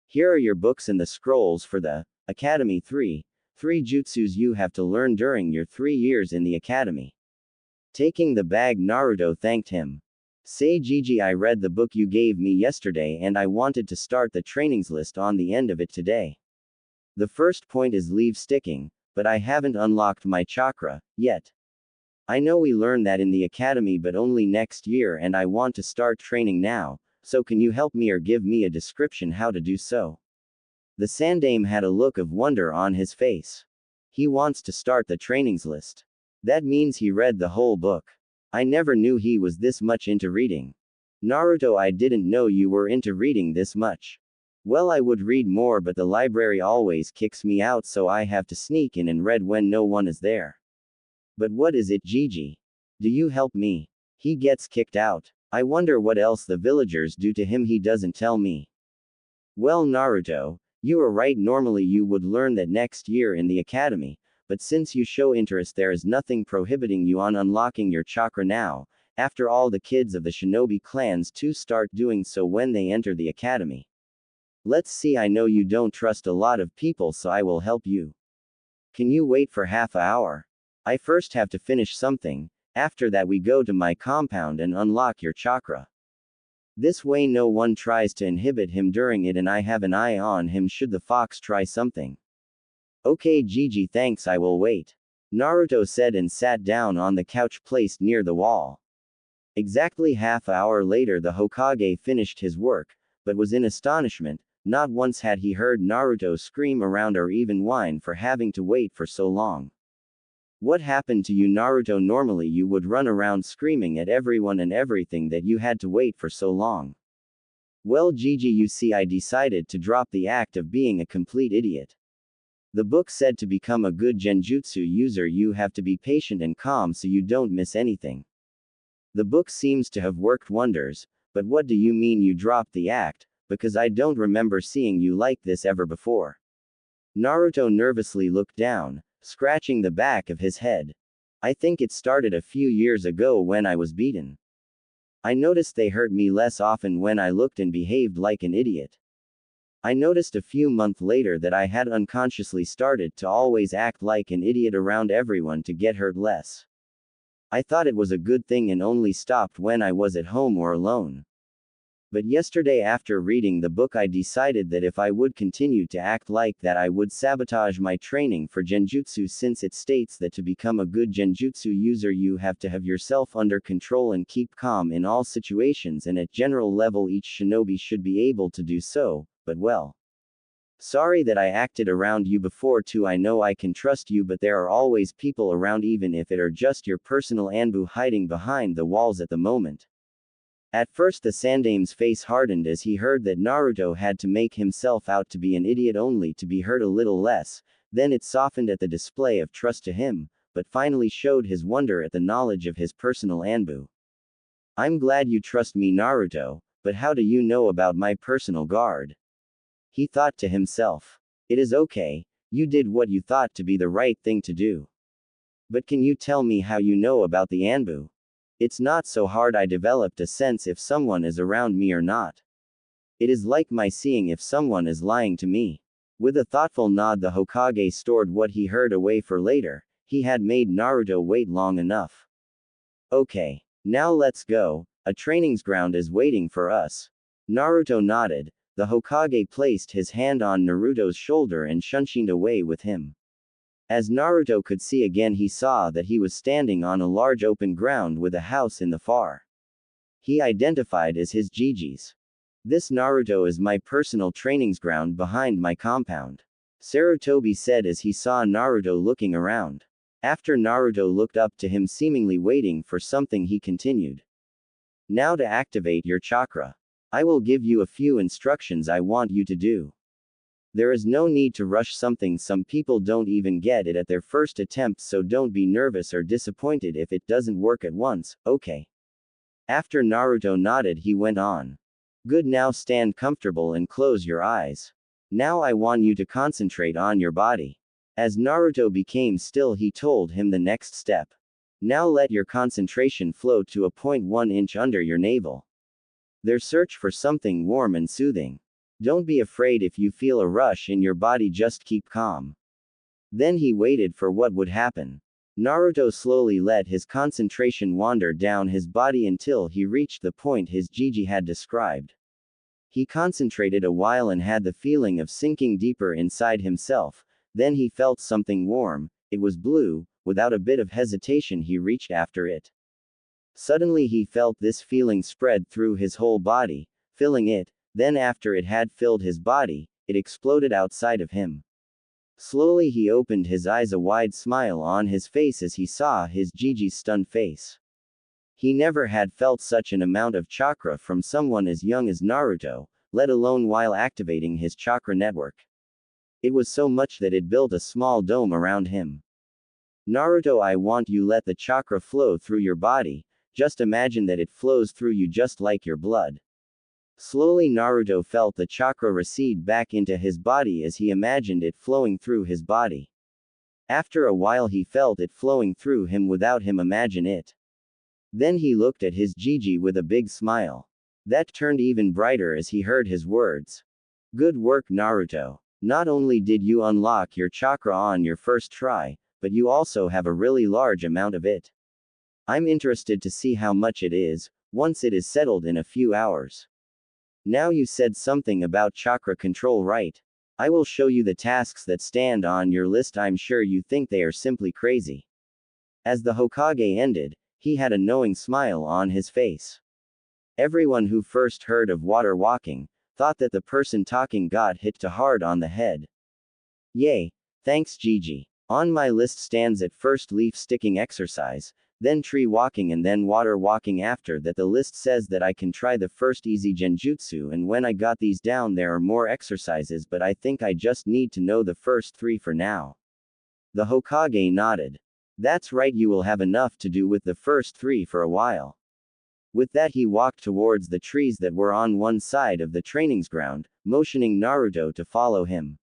Here are your books and the scrolls for the Academy 3 jutsus you have to learn during your 3 years in the academy. Taking the bag, Naruto thanked him. Say Gigi, I read the book you gave me yesterday and I wanted to start the trainings list on the end of it today. The first point is leave sticking, but I haven't unlocked my chakra yet. I know we learn that in the academy but only next year and I want to start training now. So can you help me or give me a description how to do so? The Sandaime had a look of wonder on his face. He wants to start the trainings list. That means he read the whole book. I never knew he was this much into reading. Naruto, I didn't know you were into reading this much. Well, I would read more but the library always kicks me out, so I have to sneak in and read when no one is there. But what is it, Gigi? Do you help me? He gets kicked out. I wonder what else the villagers do to him he doesn't tell me. Well Naruto, you are right, normally you would learn that next year in the academy, but since you show interest there is nothing prohibiting you on unlocking your chakra now. After all, the kids of the shinobi clans too start doing so when they enter the academy. Let's see, I know you don't trust a lot of people, so I will help you. Can you wait for half an hour? I first have to finish something. After that we go to my compound and unlock your chakra. This way no one tries to inhibit him during it and I have an eye on him should the fox try something. Okay Gigi, thanks, I will wait. Naruto said and sat down on the couch placed near the wall. Exactly half an hour later the Hokage finished his work, but was in astonishment. Not once had he heard Naruto scream around or even whine for having to wait for so long. What happened to you Naruto? Normally you would run around screaming at everyone and everything that you had to wait for so long. Well Gigi, you see, I decided to drop the act of being a complete idiot. The book said to become a good Genjutsu user you have to be patient and calm so you don't miss anything. The book seems to have worked wonders, but what do you mean you dropped the act, because I don't remember seeing you like this ever before. Naruto nervously looked down, scratching the back of his head. I think it started a few years ago when I was beaten. I noticed they hurt me less often when I looked and behaved like an idiot. I noticed a few months later that I had unconsciously started to always act like an idiot around everyone to get hurt less. I thought it was a good thing and only stopped when I was at home or alone. But yesterday after reading the book I decided that if I would continue to act like that I would sabotage my training for Genjutsu, since it states that to become a good Genjutsu user you have to have yourself under control and keep calm in all situations, and at general level each shinobi should be able to do so, but well. Sorry that I acted around you before too. I know I can trust you, but there are always people around even if it are just your personal Anbu hiding behind the walls at the moment. At first the Sandaime's face hardened as he heard that Naruto had to make himself out to be an idiot only to be hurt a little less, then it softened at the display of trust to him, but finally showed his wonder at the knowledge of his personal Anbu. I'm glad you trust me Naruto, but how do you know about my personal guard? He thought to himself. It is okay, you did what you thought to be the right thing to do. But can you tell me how you know about the Anbu? It's not so hard, I developed a sense if someone is around me or not. It is like my seeing if someone is lying to me. With a thoughtful nod, the Hokage stored what he heard away for later. He had made Naruto wait long enough. Okay. Now let's go. A trainings ground is waiting for us. Naruto nodded. The Hokage placed his hand on Naruto's shoulder and shunshined away with him. As Naruto could see again, he saw that he was standing on a large open ground with a house in the far. He identified as his Gigi's. This Naruto is my personal trainings ground behind my compound. Sarutobi said as he saw Naruto looking around. After Naruto looked up to him seemingly waiting for something, he continued. Now to activate your chakra. I will give you a few instructions I want you to do. There is no need to rush something. Some people don't even get it at their first attempt, so don't be nervous or disappointed if it doesn't work at once, okay? After Naruto nodded, he went on. Good, now stand comfortable and close your eyes. Now I want you to concentrate on your body. As Naruto became still, he told him the next step. Now let your concentration float to a point 1 inch under your navel. There search for something warm and soothing. Don't be afraid if you feel a rush in your body, just keep calm. Then he waited for what would happen. Naruto slowly let his concentration wander down his body until he reached the point his Gigi had described. He concentrated a while and had the feeling of sinking deeper inside himself. Then he felt something warm. It was blue. Without a bit of hesitation, he reached after it. Suddenly he felt this feeling spread through his whole body, filling it. Then after it had filled his body, it exploded outside of him. Slowly he opened his eyes, a wide smile on his face as he saw his Gigi's stunned face. He never had felt such an amount of chakra from someone as young as Naruto, let alone while activating his chakra network. It was so much that it built a small dome around him. Naruto, I want you let the chakra flow through your body. Just imagine that it flows through you just like your blood. Slowly Naruto felt the chakra recede back into his body as he imagined it flowing through his body. After a while he felt it flowing through him without him imagine it. Then he looked at his Gigi with a big smile. That turned even brighter as he heard his words. Good work, Naruto. Not only did you unlock your chakra on your first try, but you also have a really large amount of it. I'm interested to see how much it is, once it is settled in a few hours. Now you said something about chakra control, right? I will show you the tasks that stand on your list. I'm sure you think they are simply crazy. As the Hokage ended, he had a knowing smile on his face. Everyone who first heard of water walking, thought that the person talking got hit too hard on the head. Yay. Thanks, Gigi. On my list stands at first leaf sticking exercise, then tree walking, and then water walking. After that the list says that I can try the first easy Genjutsu, and when I got these down there are more exercises, but I think I just need to know the first 3 for now. The Hokage nodded. That's right, you will have enough to do with the first 3 for a while. With that he walked towards the trees that were on one side of the trainings ground, motioning Naruto to follow him.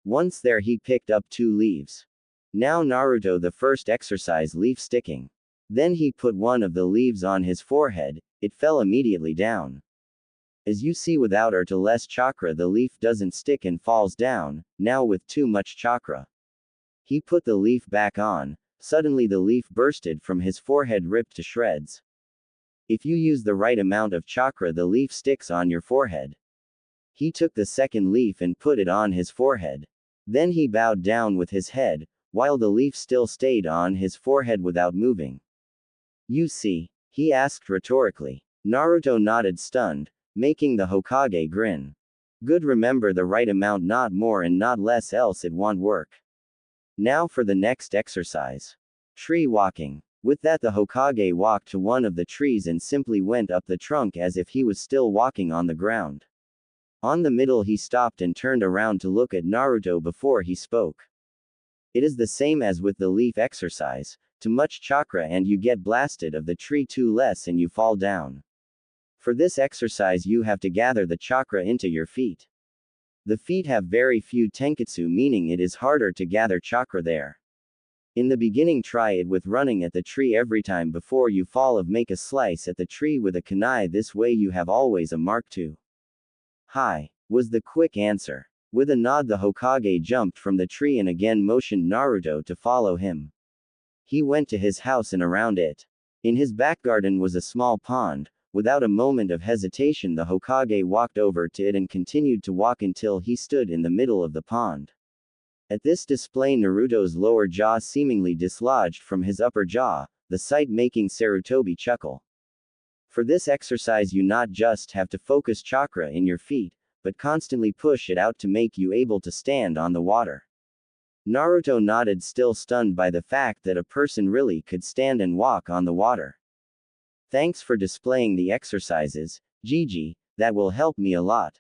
Once there he picked up 2 leaves. Now Naruto the first exercise leaf sticking. Then he put one of the leaves on his forehead, it fell immediately down. As you see, without or to less chakra the leaf doesn't stick and falls down, now with too much chakra. He put the leaf back on, suddenly the leaf bursted from his forehead, ripped to shreds. If you use the right amount of chakra the leaf sticks on your forehead. He took the second leaf and put it on his forehead. Then he bowed down with his head, while the leaf still stayed on his forehead without moving. You see? He asked rhetorically. Naruto nodded, stunned, making the Hokage grin. Good, remember the right amount, not more and not less, else it won't work. Now for the next exercise. Tree walking. With that the Hokage walked to one of the trees and simply went up the trunk as if he was still walking on the ground. On the middle he stopped and turned around to look at Naruto before he spoke. It is the same as with the leaf exercise. Too much chakra and you get blasted of the tree, too less and you fall down. For this exercise you have to gather the chakra into your feet. The feet have very few tenketsu, meaning it is harder to gather chakra there. In the beginning try it with running at the tree every time before you fall of make a slice at the tree with a kunai, this way you have always a mark to. Hi, was the quick answer. With a nod, the Hokage jumped from the tree and again motioned Naruto to follow him. He went to his house and around it. In his back garden was a small pond. Without a moment of hesitation, the Hokage walked over to it and continued to walk until he stood in the middle of the pond. At this display, Naruto's lower jaw seemingly dislodged from his upper jaw, the sight making Sarutobi chuckle. For this exercise, you not just have to focus chakra in your feet, but constantly push it out to make you able to stand on the water. Naruto nodded, still stunned by the fact that a person really could stand and walk on the water. Thanks for displaying the exercises, Gigi, that will help me a lot.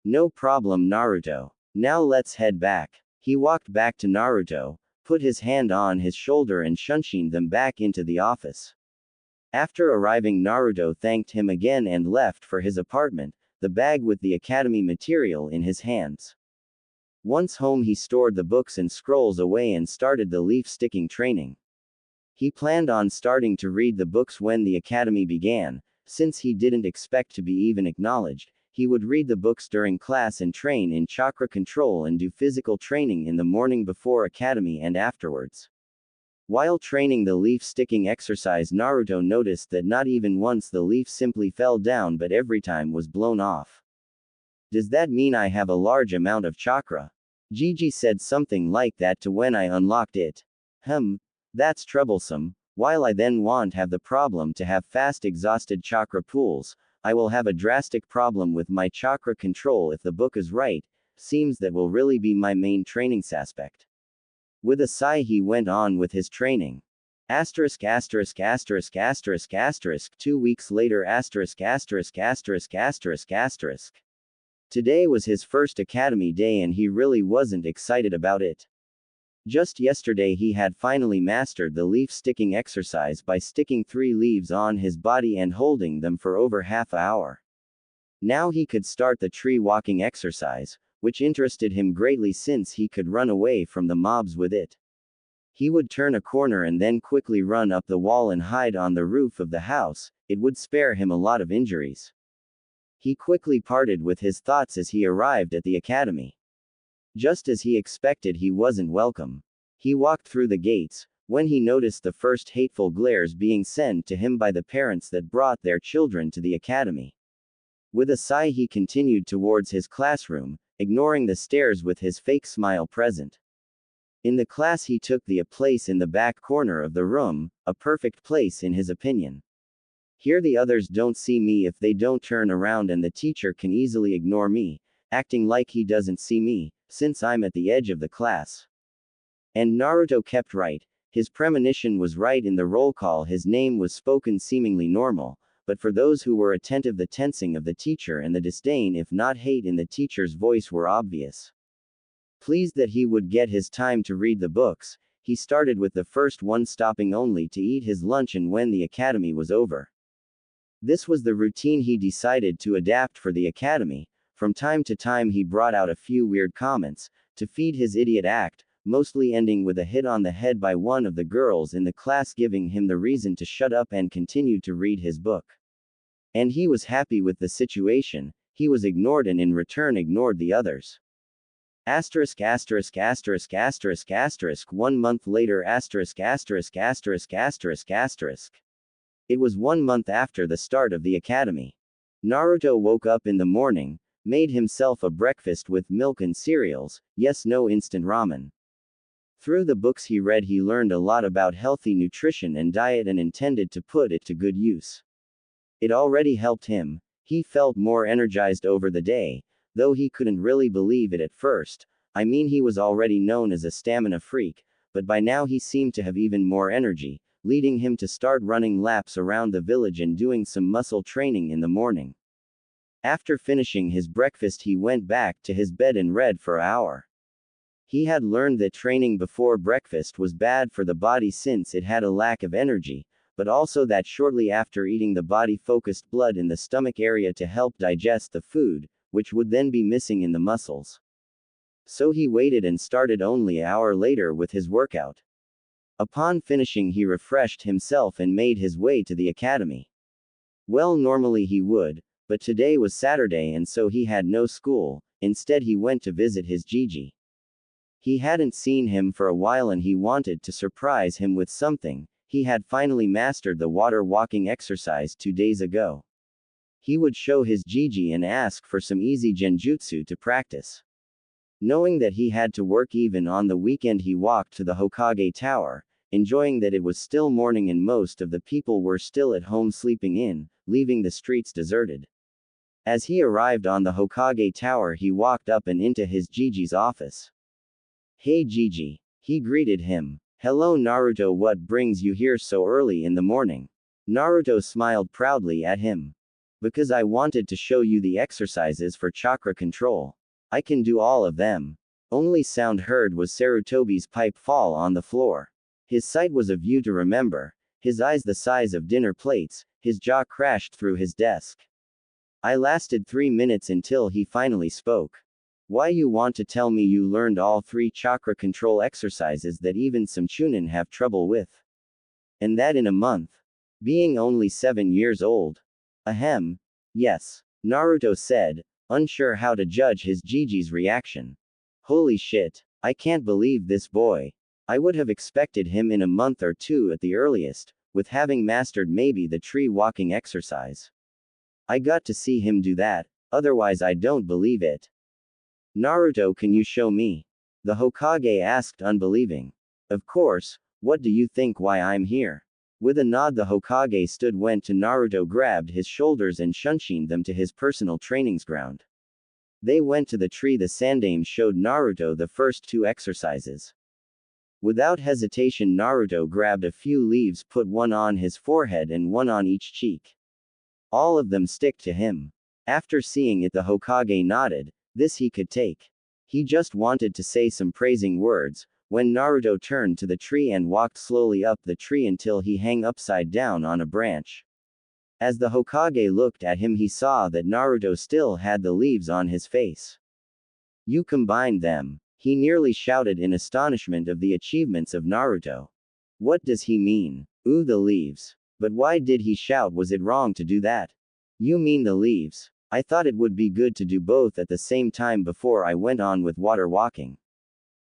No problem, Naruto. Now let's head back. He walked back to Naruto, put his hand on his shoulder and shunshined them back into the office. After arriving, Naruto thanked him again and left for his apartment, the bag with the academy material in his hands. Once home, he stored the books and scrolls away and started the leaf-sticking training. He planned on starting to read the books when the academy began. Since he didn't expect to be even acknowledged, he would read the books during class and train in chakra control and do physical training in the morning before academy and afterwards. While training the leaf-sticking exercise, Naruto noticed that not even once the leaf simply fell down, but every time was blown off. Does that mean I have a large amount of chakra? Gigi said something like that to when I unlocked it. That's troublesome. While I then won't have the problem to have fast exhausted chakra pools, I will have a drastic problem with my chakra control if the book is right. Seems that will really be my main training aspect. With a sigh, he went on with his training. 2 weeks later. Today was his first academy day and he really wasn't excited about it. Just yesterday he had finally mastered the leaf-sticking exercise by sticking 3 leaves on his body and holding them for over half an hour. Now he could start the tree-walking exercise, which interested him greatly since he could run away from the mobs with it. He would turn a corner and then quickly run up the wall and hide on the roof of the house. It would spare him a lot of injuries. He quickly parted with his thoughts as he arrived at the academy. Just as he expected, he wasn't welcome. He walked through the gates, when he noticed the first hateful glares being sent to him by the parents that brought their children to the academy. With a sigh, he continued towards his classroom, ignoring the stares with his fake smile present. In the class, he took the place in the back corner of the room, a perfect place in his opinion. Here the others don't see me if they don't turn around, and the teacher can easily ignore me, acting like he doesn't see me, since I'm at the edge of the class. And Naruto kept right. His premonition was right. In the roll call, his name was spoken seemingly normal, but for those who were attentive, the tensing of the teacher and the disdain, if not hate, in the teacher's voice were obvious. Pleased that he would get his time to read the books, he started with the first one, stopping only to eat his lunch and when the academy was over. This was the routine he decided to adapt for the academy. From time to time he brought out a few weird comments, to feed his idiot act, mostly ending with a hit on the head by one of the girls in the class, giving him the reason to shut up and continue to read his book. And he was happy with the situation. He was ignored and in return ignored the others. 1 month later. It was 1 month after the start of the academy. Naruto woke up in the morning, made himself a breakfast with milk and cereals, no instant ramen. Through the books he read, he learned a lot about healthy nutrition and diet and intended to put it to good use. It already helped him. He felt more energized over the day, though he couldn't really believe it at first. I mean, he was already known as a stamina freak, but by now he seemed to have even more energy, leading him to start running laps around the village and doing some muscle training in the morning. After finishing his breakfast, he went back to his bed and read for an hour. He had learned that training before breakfast was bad for the body since it had a lack of energy, but also that shortly after eating the body focused blood in the stomach area to help digest the food, which would then be missing in the muscles. So he waited and started only an hour later with his workout. Upon finishing, he refreshed himself and made his way to the academy. Well, normally he would, but today was Saturday and so he had no school. Instead he went to visit his Gigi. He hadn't seen him for a while and he wanted to surprise him with something. He had finally mastered the water walking exercise 2 days ago. He would show his Gigi and ask for some easy genjutsu to practice. Knowing that he had to work even on the weekend, he walked to the Hokage Tower, enjoying that it was still morning and most of the people were still at home sleeping in, leaving the streets deserted. As he arrived on the Hokage Tower, he walked up and into his Gigi's office. "Hey Gigi." He greeted him. "Hello Naruto, what brings you here so early in the morning?" Naruto smiled proudly at him. "Because I wanted to show you the exercises for chakra control. I can do all of them." Only sound heard was Sarutobi's pipe fall on the floor. His sight was a view to remember, his eyes the size of dinner plates, his jaw crashed through his desk. I lasted 3 minutes until he finally spoke. "Why you want to tell me you learned all 3 chakra control exercises that even some chunin have trouble with? And that in a month? Being only 7 years old." "Ahem. Yes," Naruto said, unsure how to judge his Gigi's reaction. "Holy shit. I can't believe this boy. I would have expected him in a month or 2 at the earliest, with having mastered maybe the tree walking exercise. I got to see him do that, otherwise I don't believe it." "Naruto, can you show me?" the Hokage asked, unbelieving. "Of course, what do you think why I'm here?" With a nod, the Hokage went to Naruto, grabbed his shoulders and shunshined them to his personal trainings ground. They went to the tree. The Sandaime showed Naruto the first 2 exercises. Without hesitation, Naruto grabbed a few leaves, put one on his forehead and one on each cheek. All of them stick to him. After seeing it, the Hokage nodded. This he could take. He just wanted to say some praising words, when Naruto turned to the tree and walked slowly up the tree until he hung upside down on a branch. As the Hokage looked at him, he saw that Naruto still had the leaves on his face. "You combined them," he nearly shouted in astonishment of the achievements of Naruto. "What does he mean? Ooh, the leaves. But why did he shout? Was it wrong to do that?" "You mean the leaves? I thought it would be good to do both at the same time before I went on with water walking.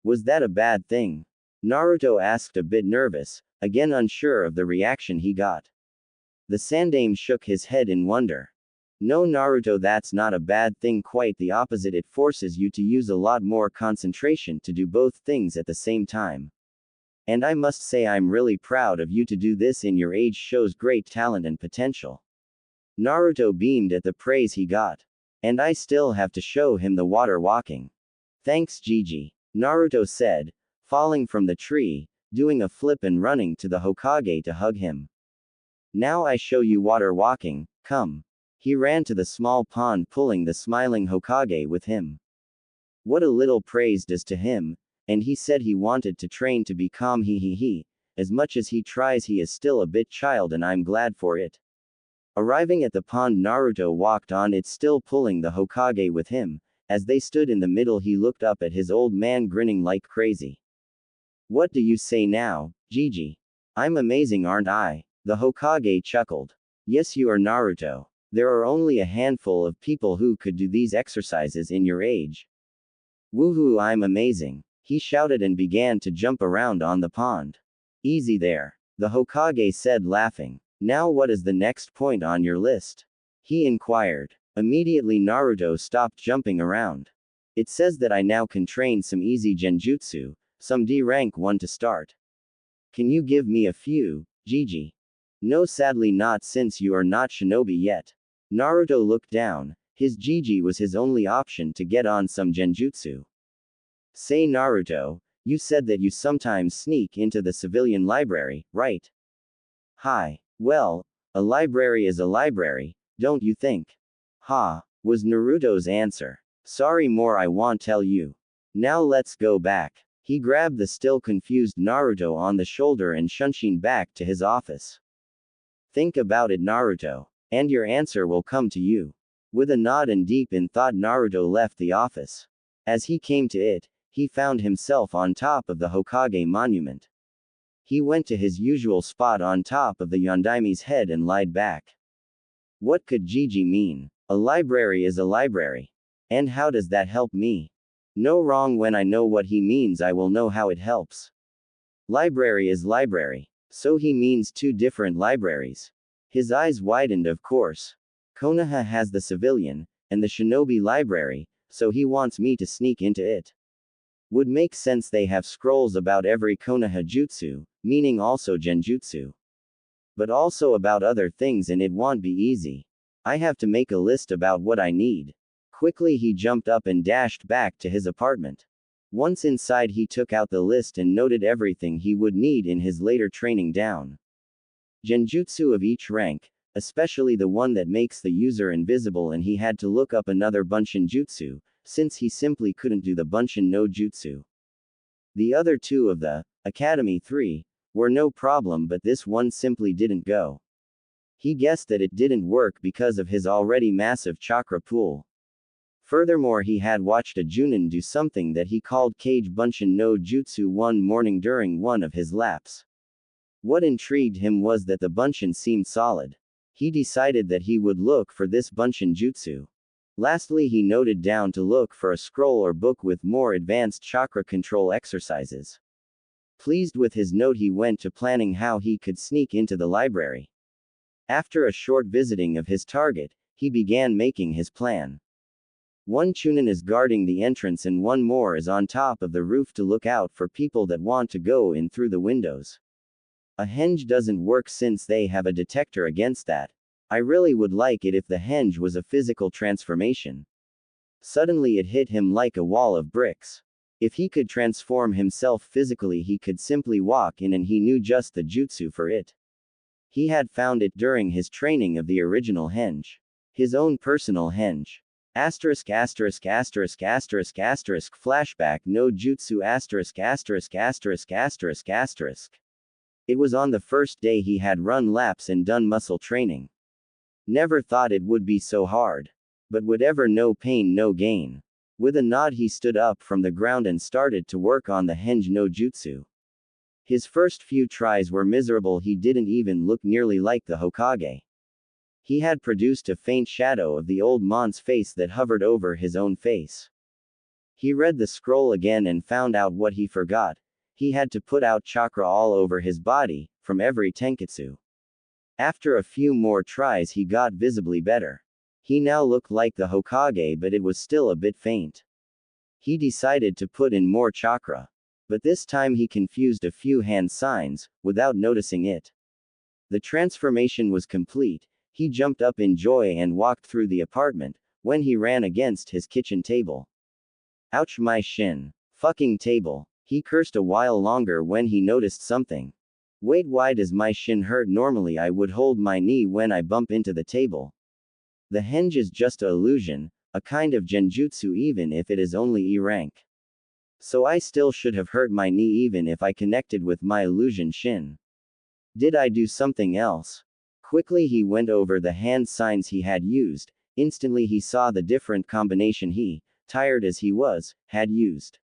Was that a bad thing?" Naruto asked, a bit nervous, again unsure of the reaction he got. The Sandaime shook his head in wonder. "No Naruto, that's not a bad thing, quite the opposite. It forces you to use a lot more concentration to do both things at the same time. And I must say I'm really proud of you to do this in your age, shows great talent and potential." Naruto beamed at the praise he got. "And I still have to show him the water walking." "Thanks Gigi," Naruto said, falling from the tree, doing a flip and running to the Hokage to hug him. "Now I show you water walking, come." He ran to the small pond, pulling the smiling Hokage with him. What a little praise does to him, and he said he wanted to train to be calm. As much as he tries, he is still a bit child, and I'm glad for it. Arriving at the pond, Naruto walked on it, still pulling the Hokage with him. As they stood in the middle, he looked up at his old man, grinning like crazy. "What do you say now, Gigi? I'm amazing, aren't I?" The Hokage chuckled. "Yes, you are, Naruto. There are only a handful of people who could do these exercises in your age." "Woohoo, I'm amazing," he shouted and began to jump around on the pond. "Easy there," the Hokage said, laughing. "Now what is the next point on your list?" he inquired. Immediately Naruto stopped jumping around. "It says that I now can train some easy genjutsu, some D rank 1 to start. Can you give me a few, Gigi?" "No, sadly not, since you are not shinobi yet." Naruto looked down. His Gigi was his only option to get on some genjutsu. "Say Naruto, you said that you sometimes sneak into the civilian library, right?" "Hi. Well, a library is a library, don't you think?" "Ha," was Naruto's answer. "Sorry, more I won't tell you. Now let's go back." He grabbed the still confused Naruto on the shoulder and shunshined back to his office. "Think about it, Naruto, and your answer will come to you." With a nod and deep in thought, Naruto left the office. As he came to it, he found himself on top of the Hokage monument. He went to his usual spot on top of the Yondaime's head and lied back. What could Gigi mean? A library is a library. And how does that help me? No wrong, when I know what he means I will know how it helps. Library is library. So he means two different libraries. His eyes widened, of course. Konoha has the civilian, and the shinobi library, so he wants me to sneak into it. Would make sense, they have scrolls about every Konoha jutsu, meaning also Genjutsu. But also about other things, and it won't be easy. I have to make a list about what I need. Quickly he jumped up and dashed back to his apartment. Once inside he took out the list and noted everything he would need in his later training down. Genjutsu of each rank, especially the one that makes the user invisible, and he had to look up another Bunshin Jutsu, since he simply couldn't do the Bunshin no Jutsu. The other two of the Academy 3 were no problem, but this one simply didn't go. He guessed that it didn't work because of his already massive chakra pool. Furthermore, he had watched a Junin do something that he called Kage Bunshin no Jutsu one morning during one of his laps. What intrigued him was that the Bunshin seemed solid. He decided that he would look for this Bunshin Jutsu. Lastly, he noted down to look for a scroll or book with more advanced chakra control exercises. Pleased with his note, he went to planning how he could sneak into the library. After a short visiting of his target, he began making his plan. One Chunin is guarding the entrance and one more is on top of the roof to look out for people that want to go in through the windows. A henge doesn't work since they have a detector against that. I really would like it if the henge was a physical transformation. Suddenly it hit him like a wall of bricks. If he could transform himself physically, he could simply walk in, and he knew just the jutsu for it. He had found it during his training of the original henge. His own personal henge. Asterisk asterisk asterisk asterisk asterisk flashback no jutsu asterisk asterisk asterisk asterisk asterisk. It was on the first day he had run laps and done muscle training. Never thought it would be so hard. But whatever, no pain no gain. With a nod he stood up from the ground and started to work on the henge no jutsu. His first few tries were miserable, he didn't even look nearly like the Hokage. He had produced a faint shadow of the old mon's face that hovered over his own face. He read the scroll again and found out what he forgot. He had to put out chakra all over his body, from every tenketsu. After a few more tries he got visibly better. He now looked like the Hokage, but it was still a bit faint. He decided to put in more chakra. But this time he confused a few hand signs, without noticing it. The transformation was complete. He jumped up in joy and walked through the apartment, when he ran against his kitchen table. Ouch, my shin. Fucking table. He cursed a while longer when he noticed something. Wait, why does my shin hurt? Normally I would hold my knee when I bump into the table. The henge is just an illusion, a kind of genjutsu, even if it is only E rank. So I still should have hurt my knee even if I connected with my illusion shin. Did I do something else? Quickly he went over the hand signs he had used. Instantly he saw the different combination he, tired as he was, had used.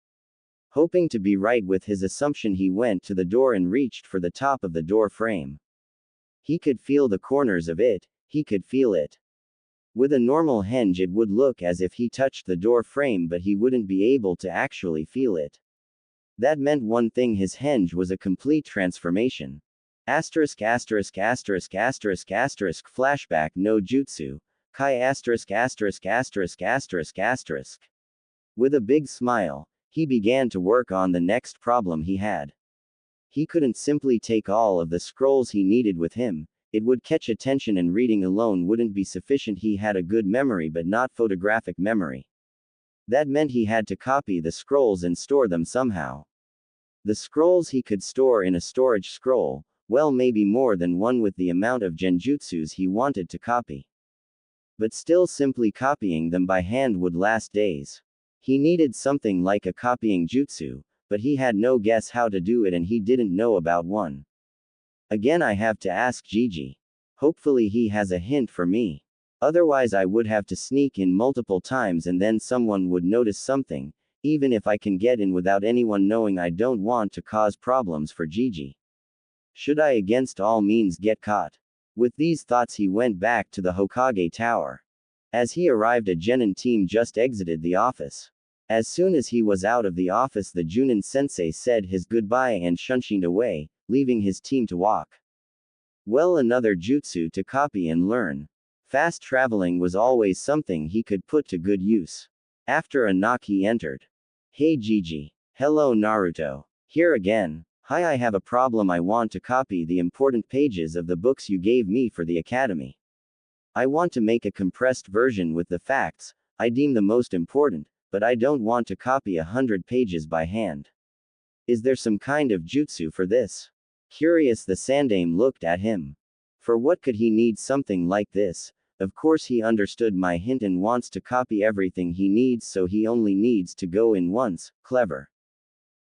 Hoping to be right with his assumption, he went to the door and reached for the top of the door frame. He could feel the corners of it, he could feel it. With a normal henge it would look as if he touched the door frame, but he wouldn't be able to actually feel it. That meant one thing: his henge was a complete transformation. Asterisk asterisk asterisk asterisk asterisk flashback no jutsu, kai asterisk asterisk asterisk asterisk asterisk. With a big smile, he began to work on the next problem he had. He couldn't simply take all of the scrolls he needed with him. It would catch attention and reading alone wouldn't be sufficient. He had a good memory but not photographic memory. That meant he had to copy the scrolls and store them somehow. The scrolls he could store in a storage scroll, well, maybe more than one with the amount of genjutsus he wanted to copy. But still, simply copying them by hand would last days. He needed something like a copying jutsu, but he had no guess how to do it and he didn't know about one. Again, I have to ask Gigi. Hopefully he has a hint for me. Otherwise I would have to sneak in multiple times and then someone would notice something. Even if I can get in without anyone knowing, I don't want to cause problems for Gigi. Should I against all means get caught? With these thoughts he went back to the Hokage Tower. As he arrived, a Genin team just exited the office. As soon as he was out of the office, the Junin sensei said his goodbye and shunshined away, leaving his team to walk. Well, another jutsu to copy and learn. Fast traveling was always something he could put to good use. After a knock, he entered. Hey Gigi. Hello Naruto. Here again. Hi, I have a problem. I want to copy the important pages of the books you gave me for the academy. I want to make a compressed version with the facts I deem the most important, but I don't want to copy 100 pages by hand. Is there some kind of jutsu for this? Curious, the Sandame looked at him. For what could he need something like this? Of course he understood my hint and wants to copy everything he needs, so he only needs to go in once. Clever.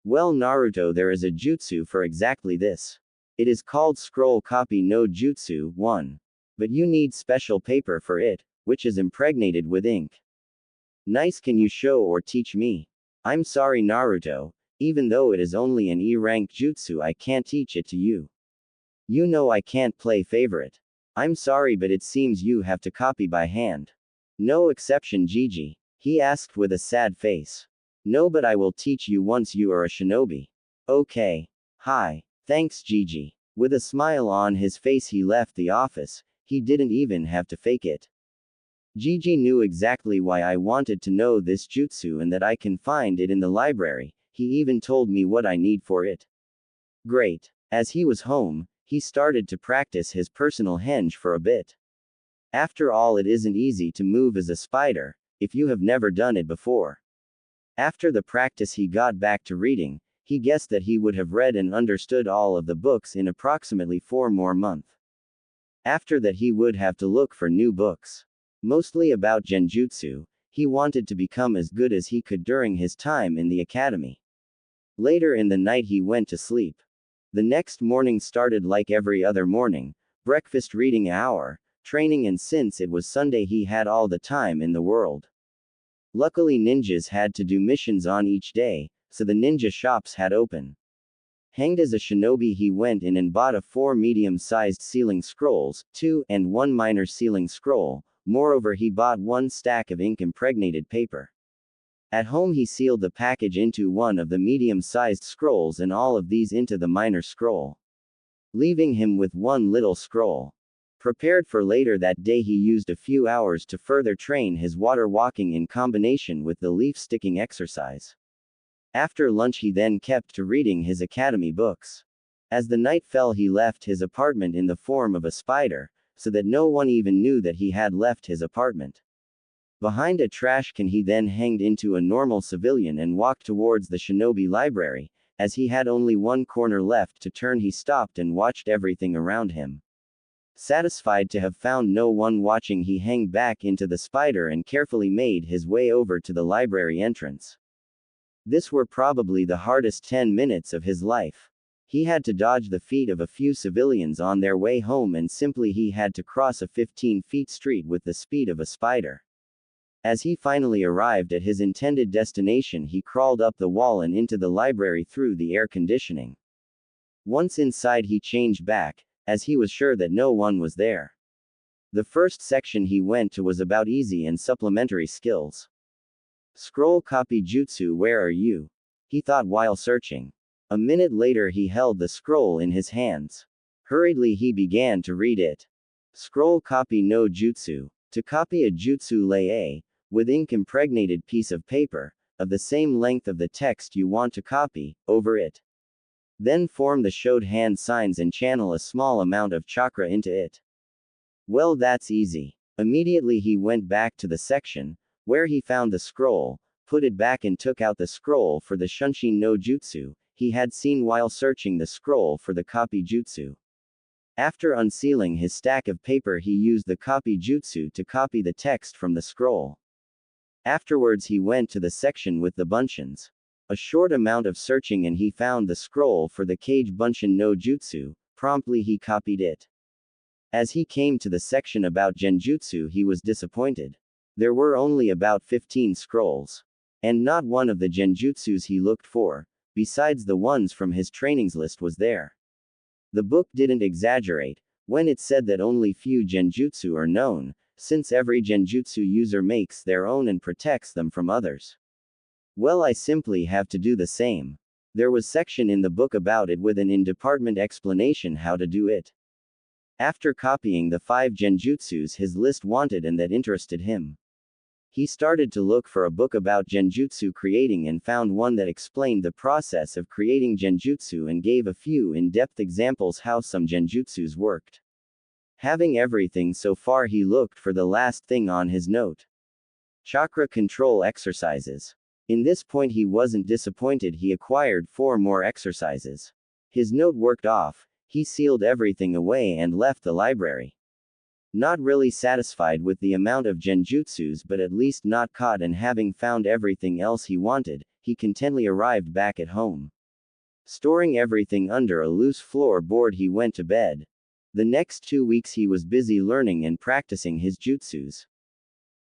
Well Naruto, there is a jutsu for exactly this. It is called scroll copy no jutsu 1. But you need special paper for it, which is impregnated with ink. Nice, can you show or teach me? I'm sorry Naruto, even though it is only an E-rank jutsu, I can't teach it to you. You know I can't play favorite. I'm sorry, but it seems you have to copy by hand. No exception Gigi, he asked with a sad face. No, but I will teach you once you are a shinobi. Okay. Hi. Thanks Gigi. With a smile on his face he left the office. He didn't even have to fake it. Gigi knew exactly why I wanted to know this jutsu and that I can find it in the library. He even told me what I need for it. Great. As he was home, he started to practice his personal henge for a bit. After all, it isn't easy to move as a spider, if you have never done it before. After the practice he got back to reading. He guessed that he would have read and understood all of the books in approximately 4 more months. After that he would have to look for new books. Mostly about Genjutsu. He wanted to become as good as he could during his time in the academy. Later in the night he went to sleep. The next morning started like every other morning. Breakfast, reading hour, training, and since it was Sunday he had all the time in the world. Luckily ninjas had to do missions on each day, so the ninja shops had open. Hanged as a shinobi he went in and bought 4 medium-sized sealing scrolls, 2 and 1 minor sealing scroll. Moreover, he bought 1 stack of ink-impregnated paper. At home he sealed the package into one of the medium-sized scrolls and all of these into the minor scroll, leaving him with 1 little scroll. Prepared for later that day, he used a few hours to further train his water walking in combination with the leaf sticking exercise. After lunch he then kept to reading his academy books. As the night fell he left his apartment in the form of a spider, so that no one even knew that he had left his apartment. Behind a trash can he then hanged into a normal civilian and walked towards the shinobi library. As he had only 1 corner left to turn he stopped and watched everything around him. Satisfied to have found no one watching he hanged back into the spider and carefully made his way over to the library entrance. This were probably the hardest 10 minutes of his life. He had to dodge the feet of a few civilians on their way home, and simply he had to cross a 15-feet street with the speed of a spider. As he finally arrived at his intended destination he crawled up the wall and into the library through the air conditioning. Once inside he changed back, as he was sure that no one was there. The first section he went to was about easy and supplementary skills. Scroll copy jutsu, where are you? He thought while searching. A minute later he held the scroll in his hands. Hurriedly he began to read it. Scroll copy no jutsu. To copy a jutsu lay a, with ink impregnated piece of paper, of the same length of the text you want to copy, over it. Then form the showed hand signs and channel a small amount of chakra into it. Well, that's easy. Immediately he went back to the section, where he found the scroll, put it back and took out the scroll for the shunshin no jutsu he had seen while searching the scroll for the copy jutsu. After unsealing his stack of paper he used the copy jutsu to copy the text from the scroll. Afterwards he went to the section with the bunshins. A short amount of searching and he found the scroll for the kage bunshin no jutsu. Promptly he copied it. As he came to the section about genjutsu he was disappointed. There were only about 15 scrolls. And not one of the genjutsus he looked for, besides the ones from his trainings list, was there. The book didn't exaggerate when it said that only few genjutsu are known, since every Genjutsu user makes their own and protects them from others. Well, I simply have to do the same. There was section in the book about it with an in-department explanation how to do it. After copying the 5 Genjutsus his list wanted and that interested him, he started to look for a book about Genjutsu creating and found one that explained the process of creating Genjutsu and gave a few in-depth examples how some Genjutsus worked. Having everything so far, he looked for the last thing on his note. Chakra control exercises. In this point he wasn't disappointed. He acquired 4 more exercises. His note worked off, he sealed everything away and left the library. Not really satisfied with the amount of Genjutsus but at least not caught, and having found everything else he wanted, he contentedly arrived back at home. Storing everything under a loose floorboard, he went to bed. The next 2 weeks he was busy learning and practicing his jutsus.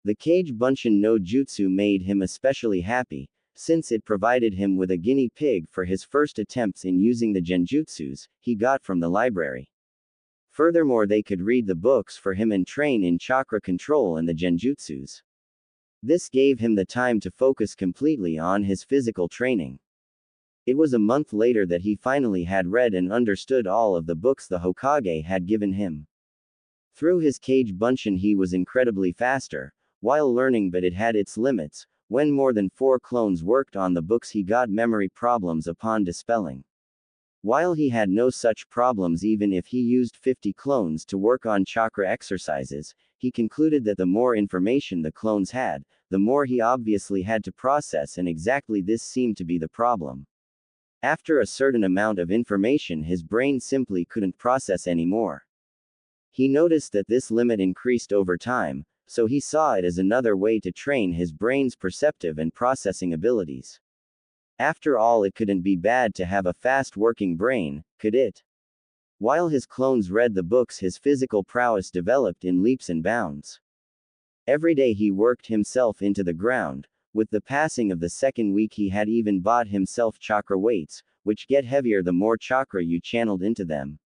The Kage Bunshin no Jutsu made him especially happy, since it provided him with a guinea pig for his first attempts in using the Genjutsus he got from the library. Furthermore, they could read the books for him and train in chakra control and the Genjutsus. This gave him the time to focus completely on his physical training. It was a month later that he finally had read and understood all of the books the Hokage had given him. Through his Kage Bunshin he was incredibly faster while learning, but it had its limits. When more than 4 clones worked on the books, he got memory problems upon dispelling. While he had no such problems even if he used 50 clones to work on chakra exercises, he concluded that the more information the clones had, the more he obviously had to process, and exactly this seemed to be the problem. After a certain amount of information his brain simply couldn't process anymore. He noticed that this limit increased over time, so he saw it as another way to train his brain's perceptive and processing abilities. After all, it couldn't be bad to have a fast-working brain, could it? While his clones read the books, his physical prowess developed in leaps and bounds. Every day he worked himself into the ground. With the passing of the second week he had even bought himself chakra weights, which get heavier the more chakra you channeled into them.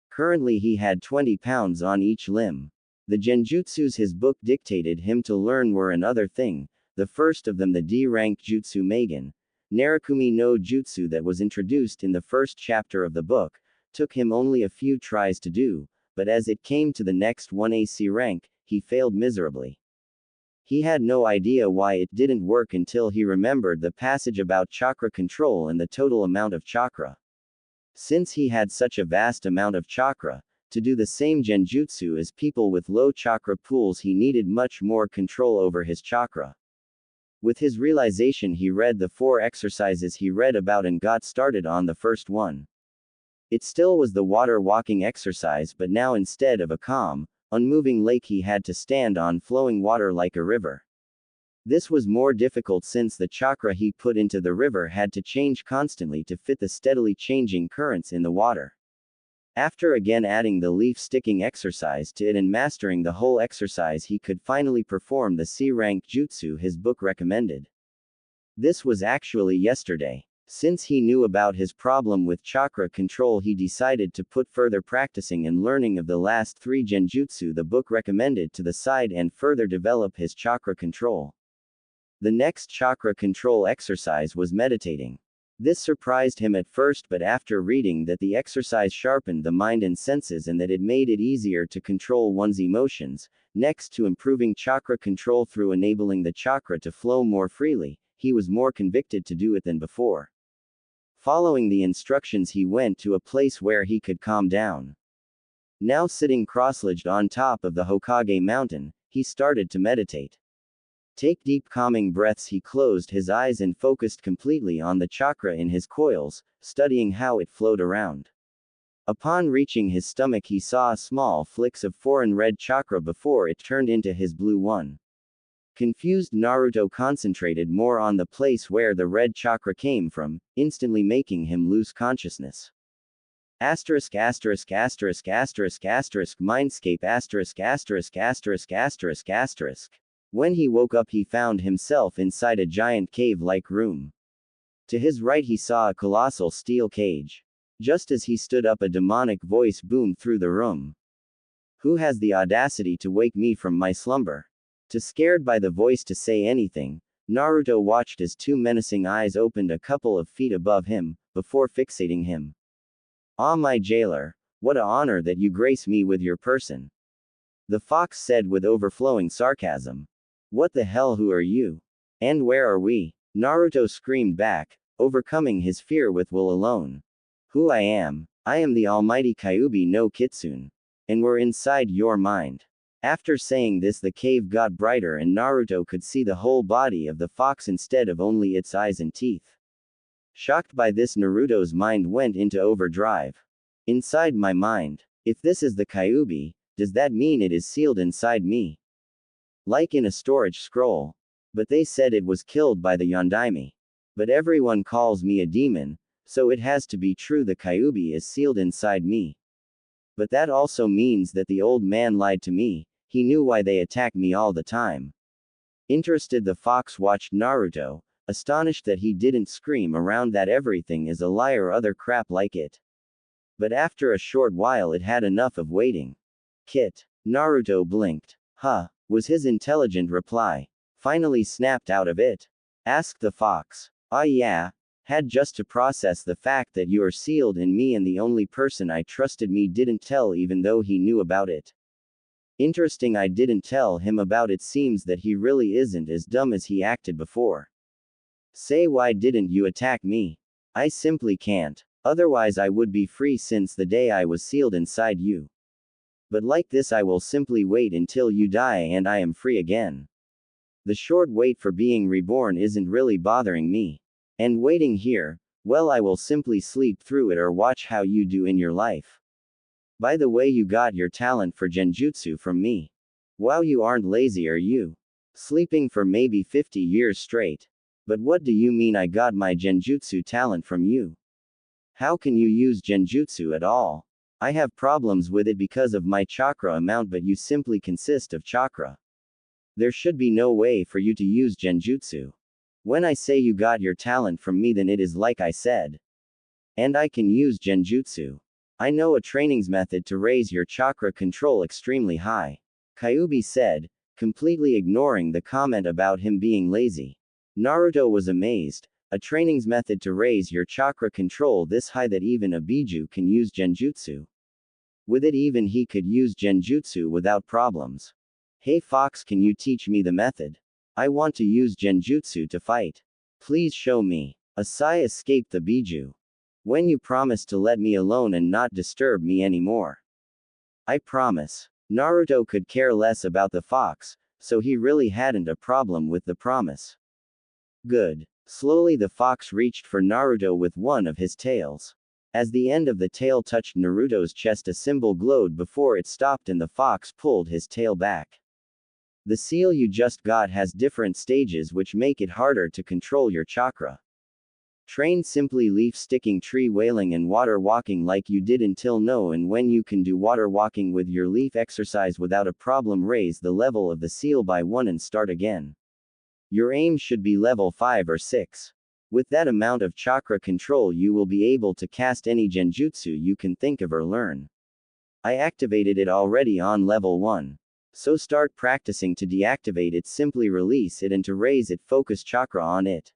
Currently he had 20 pounds on each limb. The Genjutsus his book dictated him to learn were another thing, the first of them the D-rank Jutsu Magen, Narakumi no Jutsu, that was introduced in the first chapter of the book, took him only a few tries to do, but as it came to the next 1 AC rank, he failed miserably. He had no idea why it didn't work until he remembered the passage about chakra control and the total amount of chakra. Since he had such a vast amount of chakra, to do the same genjutsu as people with low chakra pools, he needed much more control over his chakra. With his realization he read the 4 exercises he read about and got started on the first one. It still was the water walking exercise, but now instead of a calm, unmoving lake he had to stand on flowing water like a river. This was more difficult since the chakra he put into the river had to change constantly to fit the steadily changing currents in the water. After again adding the leaf sticking exercise to it and mastering the whole exercise, he could finally perform the C-rank jutsu his book recommended. This was actually yesterday. Since he knew about his problem with chakra control, he decided to put further practicing and learning of the last 3 genjutsu the book recommended to the side and further develop his chakra control. The next chakra control exercise was meditating. This surprised him at first, but after reading that the exercise sharpened the mind and senses and that it made it easier to control one's emotions, next to improving chakra control through enabling the chakra to flow more freely, he was more convicted to do it than before. Following the instructions, he went to a place where he could calm down. Now sitting cross-legged on top of the Hokage mountain, he started to meditate. Take deep calming breaths. He closed his eyes and focused completely on the chakra in his coils, studying how it flowed around. Upon reaching his stomach he saw small flicks of foreign red chakra before it turned into his blue one. Confused, Naruto concentrated more on the place where the red chakra came from, instantly making him lose consciousness. Asterisk asterisk asterisk asterisk asterisk mindscape asterisk asterisk asterisk asterisk asterisk. When he woke up he found himself inside a giant cave-like room. To his right he saw a colossal steel cage. Just as he stood up a demonic voice boomed through the room. Who has the audacity to wake me from my slumber? Too scared by the voice to say anything, Naruto watched as two menacing eyes opened a couple of feet above him, before fixating him. Ah, my jailer, what a honor that you grace me with your person. The fox said with overflowing sarcasm. What the hell, who are you? And where are we? Naruto screamed back, overcoming his fear with will alone. Who I am the almighty Kyuubi no Kitsune. And we're inside your mind. After saying this, the cave got brighter and Naruto could see the whole body of the fox instead of only its eyes and teeth. Shocked by this, Naruto's mind went into overdrive. Inside my mind. If this is the Kyuubi, does that mean it is sealed inside me? Like in a storage scroll. But they said it was killed by the Yondaime. But everyone calls me a demon, so it has to be true, the Kyuubi is sealed inside me. But that also means that the old man lied to me, he knew why they attack me all the time. Interested, the fox watched Naruto, astonished that he didn't scream around that everything is a lie or other crap like it. But after a short while it had enough of waiting. Kit. Naruto blinked. Huh, was his intelligent reply. Finally snapped out of it. Asked the fox. Ah yeah, had just to process the fact that you are sealed in me and the only person I trusted me didn't tell even though he knew about it. Interesting, I didn't tell him about it. Seems that he really isn't as dumb as he acted before. Say, why didn't you attack me? I simply can't. Otherwise I would be free since the day I was sealed inside you. But like this I will simply wait until you die and I am free again. The short wait for being reborn isn't really bothering me. And waiting here, well, I will simply sleep through it or watch how you do in your life. By the way, you got your talent for Genjutsu from me. Wow, you aren't lazy, are you? Sleeping for maybe 50 years straight. But what do you mean I got my Genjutsu talent from you? How can you use Genjutsu at all? I have problems with it because of my chakra amount, but you simply consist of chakra. There should be no way for you to use Genjutsu. When I say you got your talent from me, then it is like I said. And I can use Genjutsu. I know a training's method to raise your chakra control extremely high. Kyuubi said, completely ignoring the comment about him being lazy. Naruto was amazed. A training's method to raise your chakra control this high that even a Biju can use Genjutsu. With it, even he could use Genjutsu without problems. Hey fox, can you teach me the method? I want to use Genjutsu to fight. Please show me. A sigh escaped the Biju. When you promise to let me alone and not disturb me anymore. I promise. Naruto could care less about the fox, so he really hadn't a problem with the promise. Good. Slowly the fox reached for Naruto with one of his tails. As the end of the tail touched Naruto's chest, a symbol glowed before it stopped and the fox pulled his tail back. The seal you just got has different stages which make it harder to control your chakra. Train simply leaf sticking, tree wailing and water walking like you did until no, and when you can do water walking with your leaf exercise without a problem, raise the level of the seal by 1 and start again. Your aim should be level 5 or 6. With that amount of chakra control you will be able to cast any genjutsu you can think of or learn. I activated it already on level 1. So start practicing to deactivate it, simply release it and to raise it, focus chakra on it.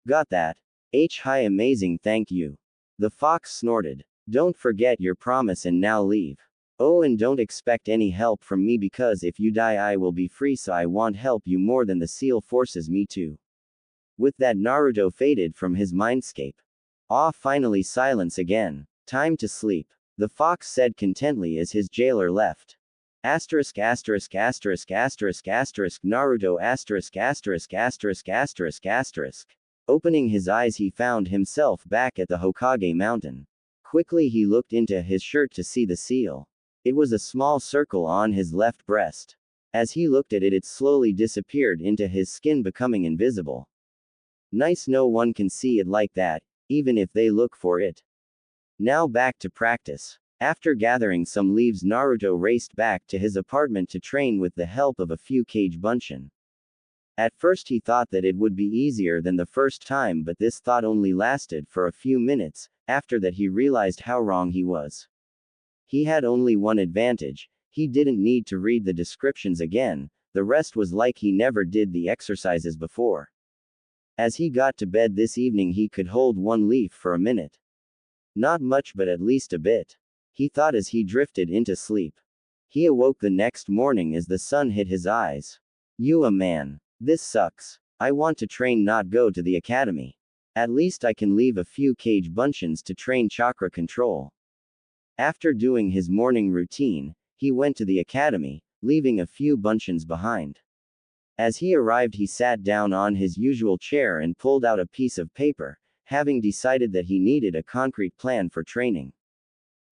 Got that? Hi, amazing, thank you. The fox snorted. Don't forget your promise and now leave. Oh, and don't expect any help from me because if you die I will be free, so I won't help you more than the seal forces me to. With that Naruto faded from his mindscape. Ah, finally silence again. Time to sleep. The fox said contentedly as his jailer left. Asterisk asterisk asterisk asterisk asterisk Naruto asterisk asterisk asterisk asterisk asterisk. Opening his eyes he found himself back at the Hokage mountain. Quickly he looked into his shirt to see the seal. It was a small circle on his left breast. As he looked at it, it slowly disappeared into his skin, becoming invisible. Nice, no one can see it like that, even if they look for it. Now back to practice. After gathering some leaves, Naruto raced back to his apartment to train with the help of a few kage bunshin. At first he thought that it would be easier than the first time, but this thought only lasted for a few minutes. After that he realized how wrong he was. He had only one advantage. He didn't need to read the descriptions again, the rest was like he never did the exercises before. As he got to bed this evening, he could hold one leaf for a minute. Not much, but at least a bit. He thought as he drifted into sleep. He awoke the next morning as the sun hit his eyes. You a man. This sucks. I want to train, not go to the academy. At least I can leave a few cage bunchins to train chakra control. After doing his morning routine, he went to the academy, leaving a few bunchins behind. As he arrived, he sat down on his usual chair and pulled out a piece of paper, having decided that he needed a concrete plan for training.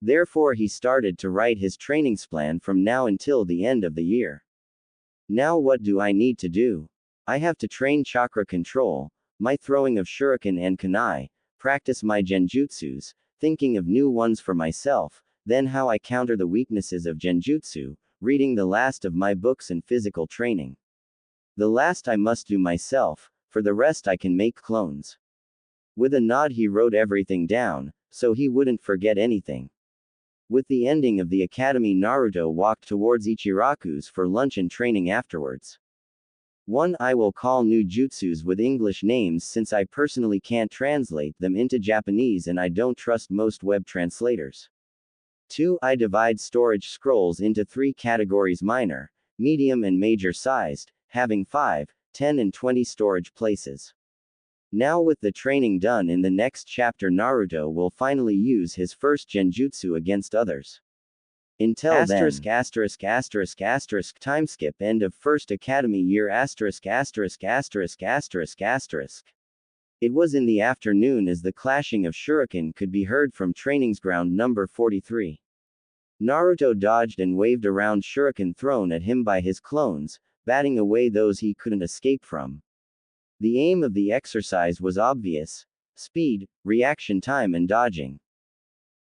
Therefore, he started to write his trainings plan from now until the end of the year. Now what do I need to do? I have to train chakra control, my throwing of shuriken and kunai, practice my genjutsus, thinking of new ones for myself, then how I counter the weaknesses of genjutsu, reading the last of my books and physical training. The last I must do myself, for the rest I can make clones. With a nod he wrote everything down, so he wouldn't forget anything. With the ending of the academy, Naruto walked towards Ichiraku's for lunch and training afterwards. 1. I will call new jutsus with English names since I personally can't translate them into Japanese and I don't trust most web translators. 2. I divide storage scrolls into 3 categories: minor, medium and major sized, having 5, 10 and 20 storage places. Now with the training done, in the next chapter Naruto will finally use his first genjutsu against others. Until Asterisk, then. Asterisk, asterisk, asterisk, timeskip, end of first academy year, asterisk, asterisk, asterisk, asterisk, asterisk. It was in the afternoon as the clashing of shuriken could be heard from trainings ground number 43. Naruto dodged and waved around shuriken thrown at him by his clones, batting away those he couldn't escape from. The aim of the exercise was obvious: speed, reaction time and dodging.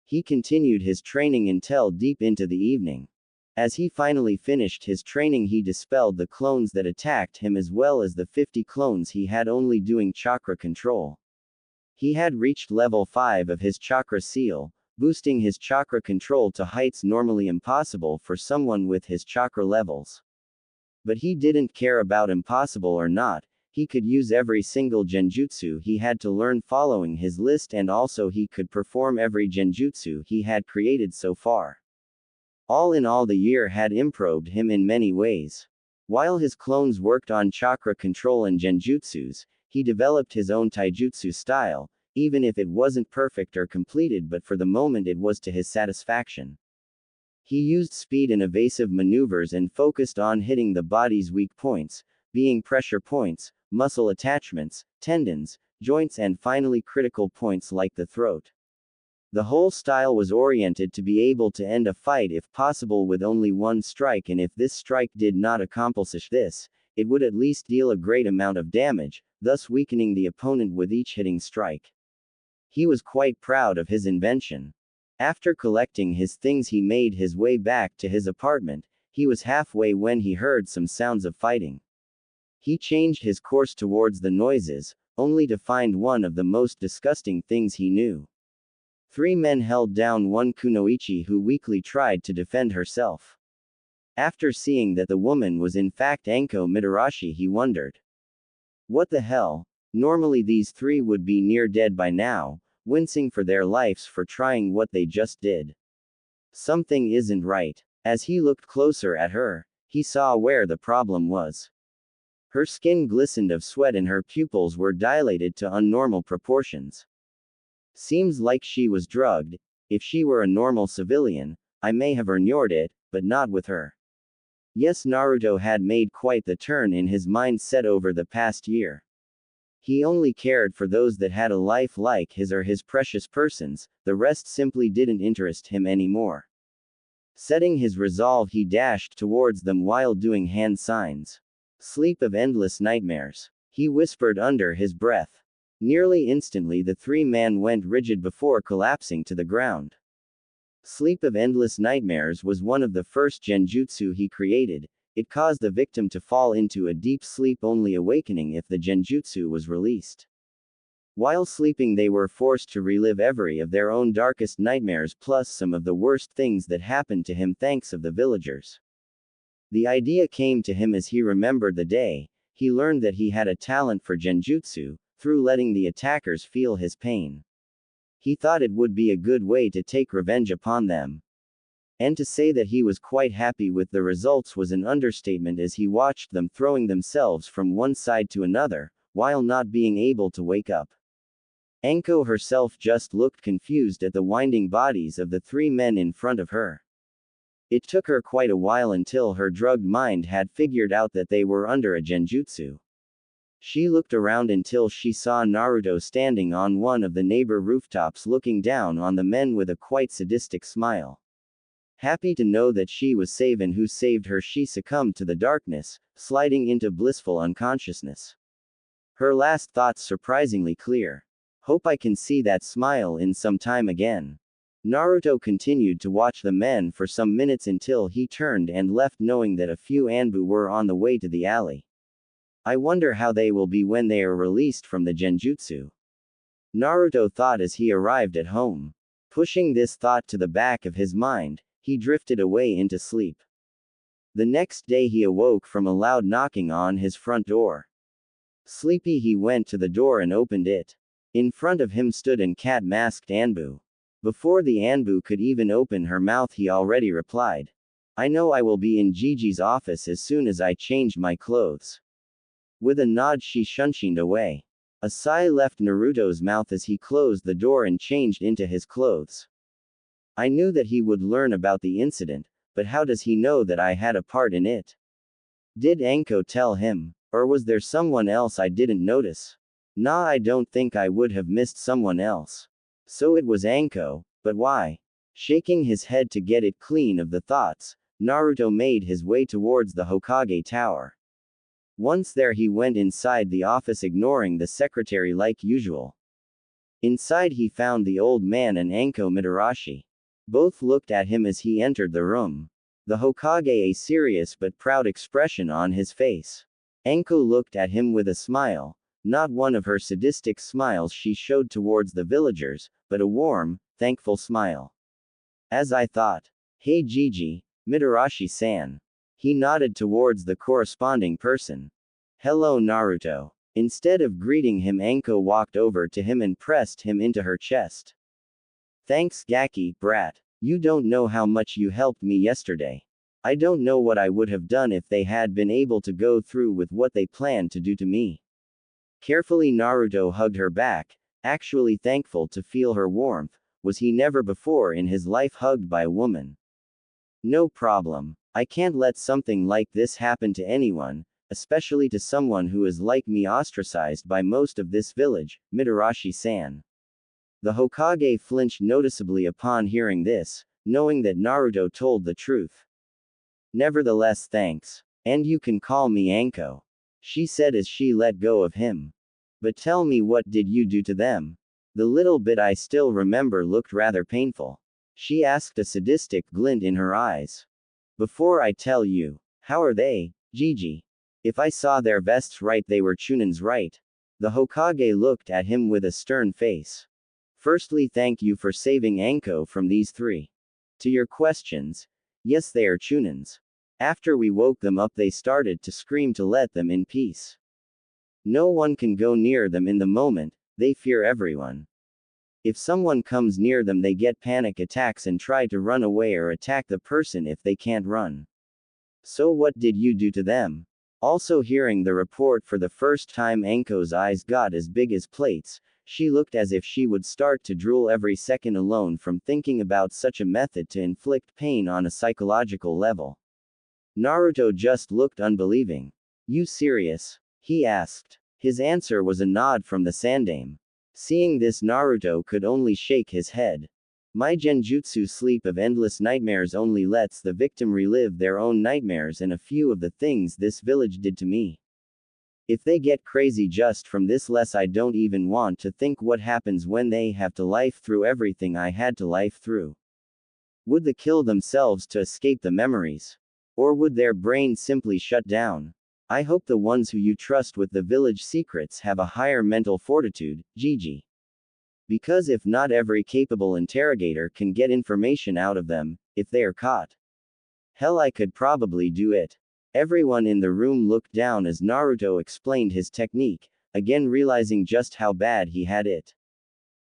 He continued his training until deep into the evening. As he finally finished his training, he dispelled the clones that attacked him as well as the 50 clones he had only doing chakra control. He had reached level 5 of his chakra seal, boosting his chakra control to heights normally impossible for someone with his chakra levels. But he didn't care about impossible or not. He could use every single genjutsu he had to learn following his list, and also he could perform every genjutsu he had created so far. All in all, the year had improved him in many ways. While his clones worked on chakra control and genjutsus, he developed his own taijutsu style, even if it wasn't perfect or completed, but for the moment it was to his satisfaction. He used speed and evasive maneuvers and focused on hitting the body's weak points, being pressure points, muscle attachments, tendons, joints and finally critical points like the throat. The whole style was oriented to be able to end a fight if possible with only one strike, and if this strike did not accomplish this, it would at least deal a great amount of damage, thus weakening the opponent with each hitting strike. He was quite proud of his invention. After collecting his things, he made his way back to his apartment. He was halfway when he heard some sounds of fighting. He changed his course towards the noises, only to find one of the most disgusting things he knew. 3 men held down one kunoichi who weakly tried to defend herself. After seeing that the woman was in fact Anko Mitarashi, he wondered, what the hell? Normally these 3 would be near dead by now, wincing for their lives for trying what they just did. Something isn't right. As he looked closer at her, he saw where the problem was. Her skin glistened of sweat and her pupils were dilated to unnormal proportions. Seems like she was drugged. If she were a normal civilian, I may have ignored it, but not with her. Yes, Naruto had made quite the turn in his mindset over the past year. He only cared for those that had a life like his or his precious persons, the rest simply didn't interest him anymore. Setting his resolve, he dashed towards them while doing hand signs. Sleep of endless nightmares, he whispered under his breath. Nearly instantly the 3 men went rigid before collapsing to the ground. Sleep of endless nightmares was one of the first genjutsu he created. It caused the victim to fall into a deep sleep, only awakening if the genjutsu was released. While sleeping, they were forced to relive every of their own darkest nightmares plus some of the worst things that happened to him thanks of the villagers. The idea came to him as he remembered the day he learned that he had a talent for Genjutsu, through letting the attackers feel his pain. He thought it would be a good way to take revenge upon them. And to say that he was quite happy with the results was an understatement as he watched them throwing themselves from one side to another, while not being able to wake up. Anko herself just looked confused at the winding bodies of the three men in front of her. It took her quite a while until her drugged mind had figured out that they were under a genjutsu. She looked around until she saw Naruto standing on one of the neighbor rooftops looking down on the men with a quite sadistic smile. Happy to know that she was safe and who saved her, she succumbed to the darkness, sliding into blissful unconsciousness. Her last thoughts surprisingly clear. Hope I can see that smile in some time again. Naruto continued to watch the men for some minutes until he turned and left, knowing that a few Anbu were on the way to the alley. I wonder how they will be when they are released from the genjutsu. Naruto thought as he arrived at home. Pushing this thought to the back of his mind, he drifted away into sleep. The next day he awoke from a loud knocking on his front door. Sleepy, he went to the door and opened it. In front of him stood an cat-masked Anbu. Before the Anbu could even open her mouth, he already replied. I know I will be in Gigi's office as soon as I change my clothes. With a nod, she shunshined away. A sigh left Naruto's mouth as he closed the door and changed into his clothes. I knew that he would learn about the incident, but how does he know that I had a part in it? Did Anko tell him? Or was there someone else I didn't notice? Nah, I don't think I would have missed someone else. So it was Anko, but why? Shaking his head to get it clean of the thoughts, Naruto made his way towards the Hokage Tower. Once there, he went inside the office, ignoring the secretary like usual. Inside he found the old man and Anko Mitarashi. Both looked at him as he entered the room. The Hokage a serious but proud expression on his face. Anko looked at him with a smile. Not one of her sadistic smiles she showed towards the villagers, but a warm, thankful smile. As I thought. Hey Gigi, Mitarashi-san. He nodded towards the corresponding person. Hello Naruto. Instead of greeting him, Anko walked over to him and pressed him into her chest. Thanks Gaki, brat. You don't know how much you helped me yesterday. I don't know what I would have done if they had been able to go through with what they planned to do to me. Carefully Naruto hugged her back, actually thankful to feel her warmth. Was he never before in his life hugged by a woman? No problem. I can't let something like this happen to anyone, especially to someone who is like me, ostracized by most of this village, Mitarashi-san. The Hokage flinched noticeably upon hearing this, knowing that Naruto told the truth. Nevertheless, thanks. And you can call me Anko, she said as she let go of him. But tell me, what did you do to them? The little bit I still remember looked rather painful. She asked, a sadistic glint in her eyes. Before I tell you, how are they, Gigi? If I saw their vests right, they were Chunins, right? The Hokage looked at him with a stern face. Firstly, thank you for saving Anko from these three. To your questions, yes, they are Chunins. After we woke them up, they started to scream to let them in peace. No one can go near them in the moment, they fear everyone. If someone comes near them, they get panic attacks and try to run away or attack the person if they can't run. So what did you do to them? Also hearing the report for the first time, Anko's eyes got as big as plates. She looked as if she would start to drool every second alone from thinking about such a method to inflict pain on a psychological level. Naruto just looked unbelieving. You serious? He asked. His answer was a nod from the Sandame. Seeing this, Naruto could only shake his head. My genjutsu sleep of endless nightmares only lets the victim relive their own nightmares and a few of the things this village did to me. If they get crazy just from this less, I don't even want to think what happens when they have to life through everything I had to life through. Would they kill themselves to escape the memories? Or would their brain simply shut down? I hope the ones who you trust with the village secrets have a higher mental fortitude, Gigi. Because if not every capable interrogator can get information out of them, if they are caught. Hell, I could probably do it. Everyone in the room looked down as Naruto explained his technique, again realizing just how bad he had it.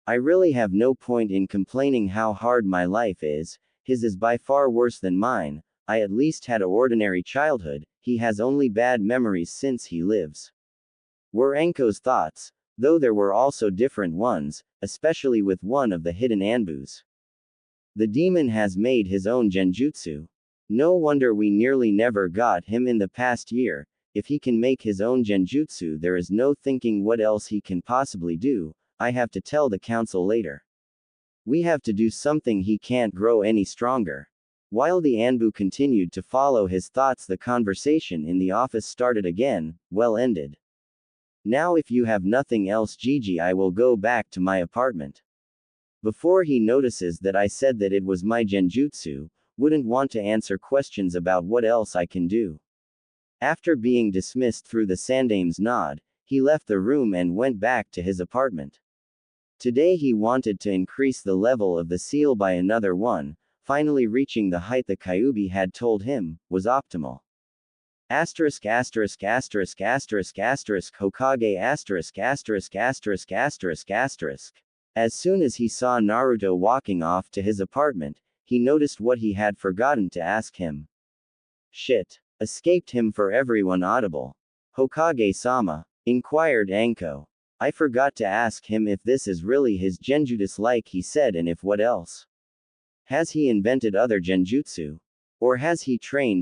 I really have no point in complaining how hard my life is, his is by far worse than mine. I at least had an ordinary childhood, he has only bad memories since he lives. Were Anko's thoughts, though there were also different ones, especially with one of the hidden Anbus. The demon has made his own Genjutsu. No wonder we nearly never got him in the past year. If he can make his own Genjutsu, there is no thinking what else he can possibly do. I have to tell the council later. We have to do something, he can't grow any stronger. While the Anbu continued to follow his thoughts, the conversation in the office started again, well ended. Now if you have nothing else, Gigi, I will go back to my apartment. Before he notices that I said that it was my Genjutsu, wouldn't want to answer questions about what else I can do. After being dismissed through the Sandame's nod, he left the room and went back to his apartment. Today he wanted to increase the level of the seal by another one, finally reaching the height the Kyuubi had told him was optimal. Asterisk asterisk asterisk asterisk asterisk Hokage asterisk asterisk asterisk asterisk asterisk. As soon as he saw Naruto walking off to his apartment, he noticed what he had forgotten to ask him. Shit. Escaped him for everyone audible. Hokage-sama, inquired Anko. I forgot to ask him if this is really his genjutsu like he said, and if what else. Has he invented other genjutsu? Or has he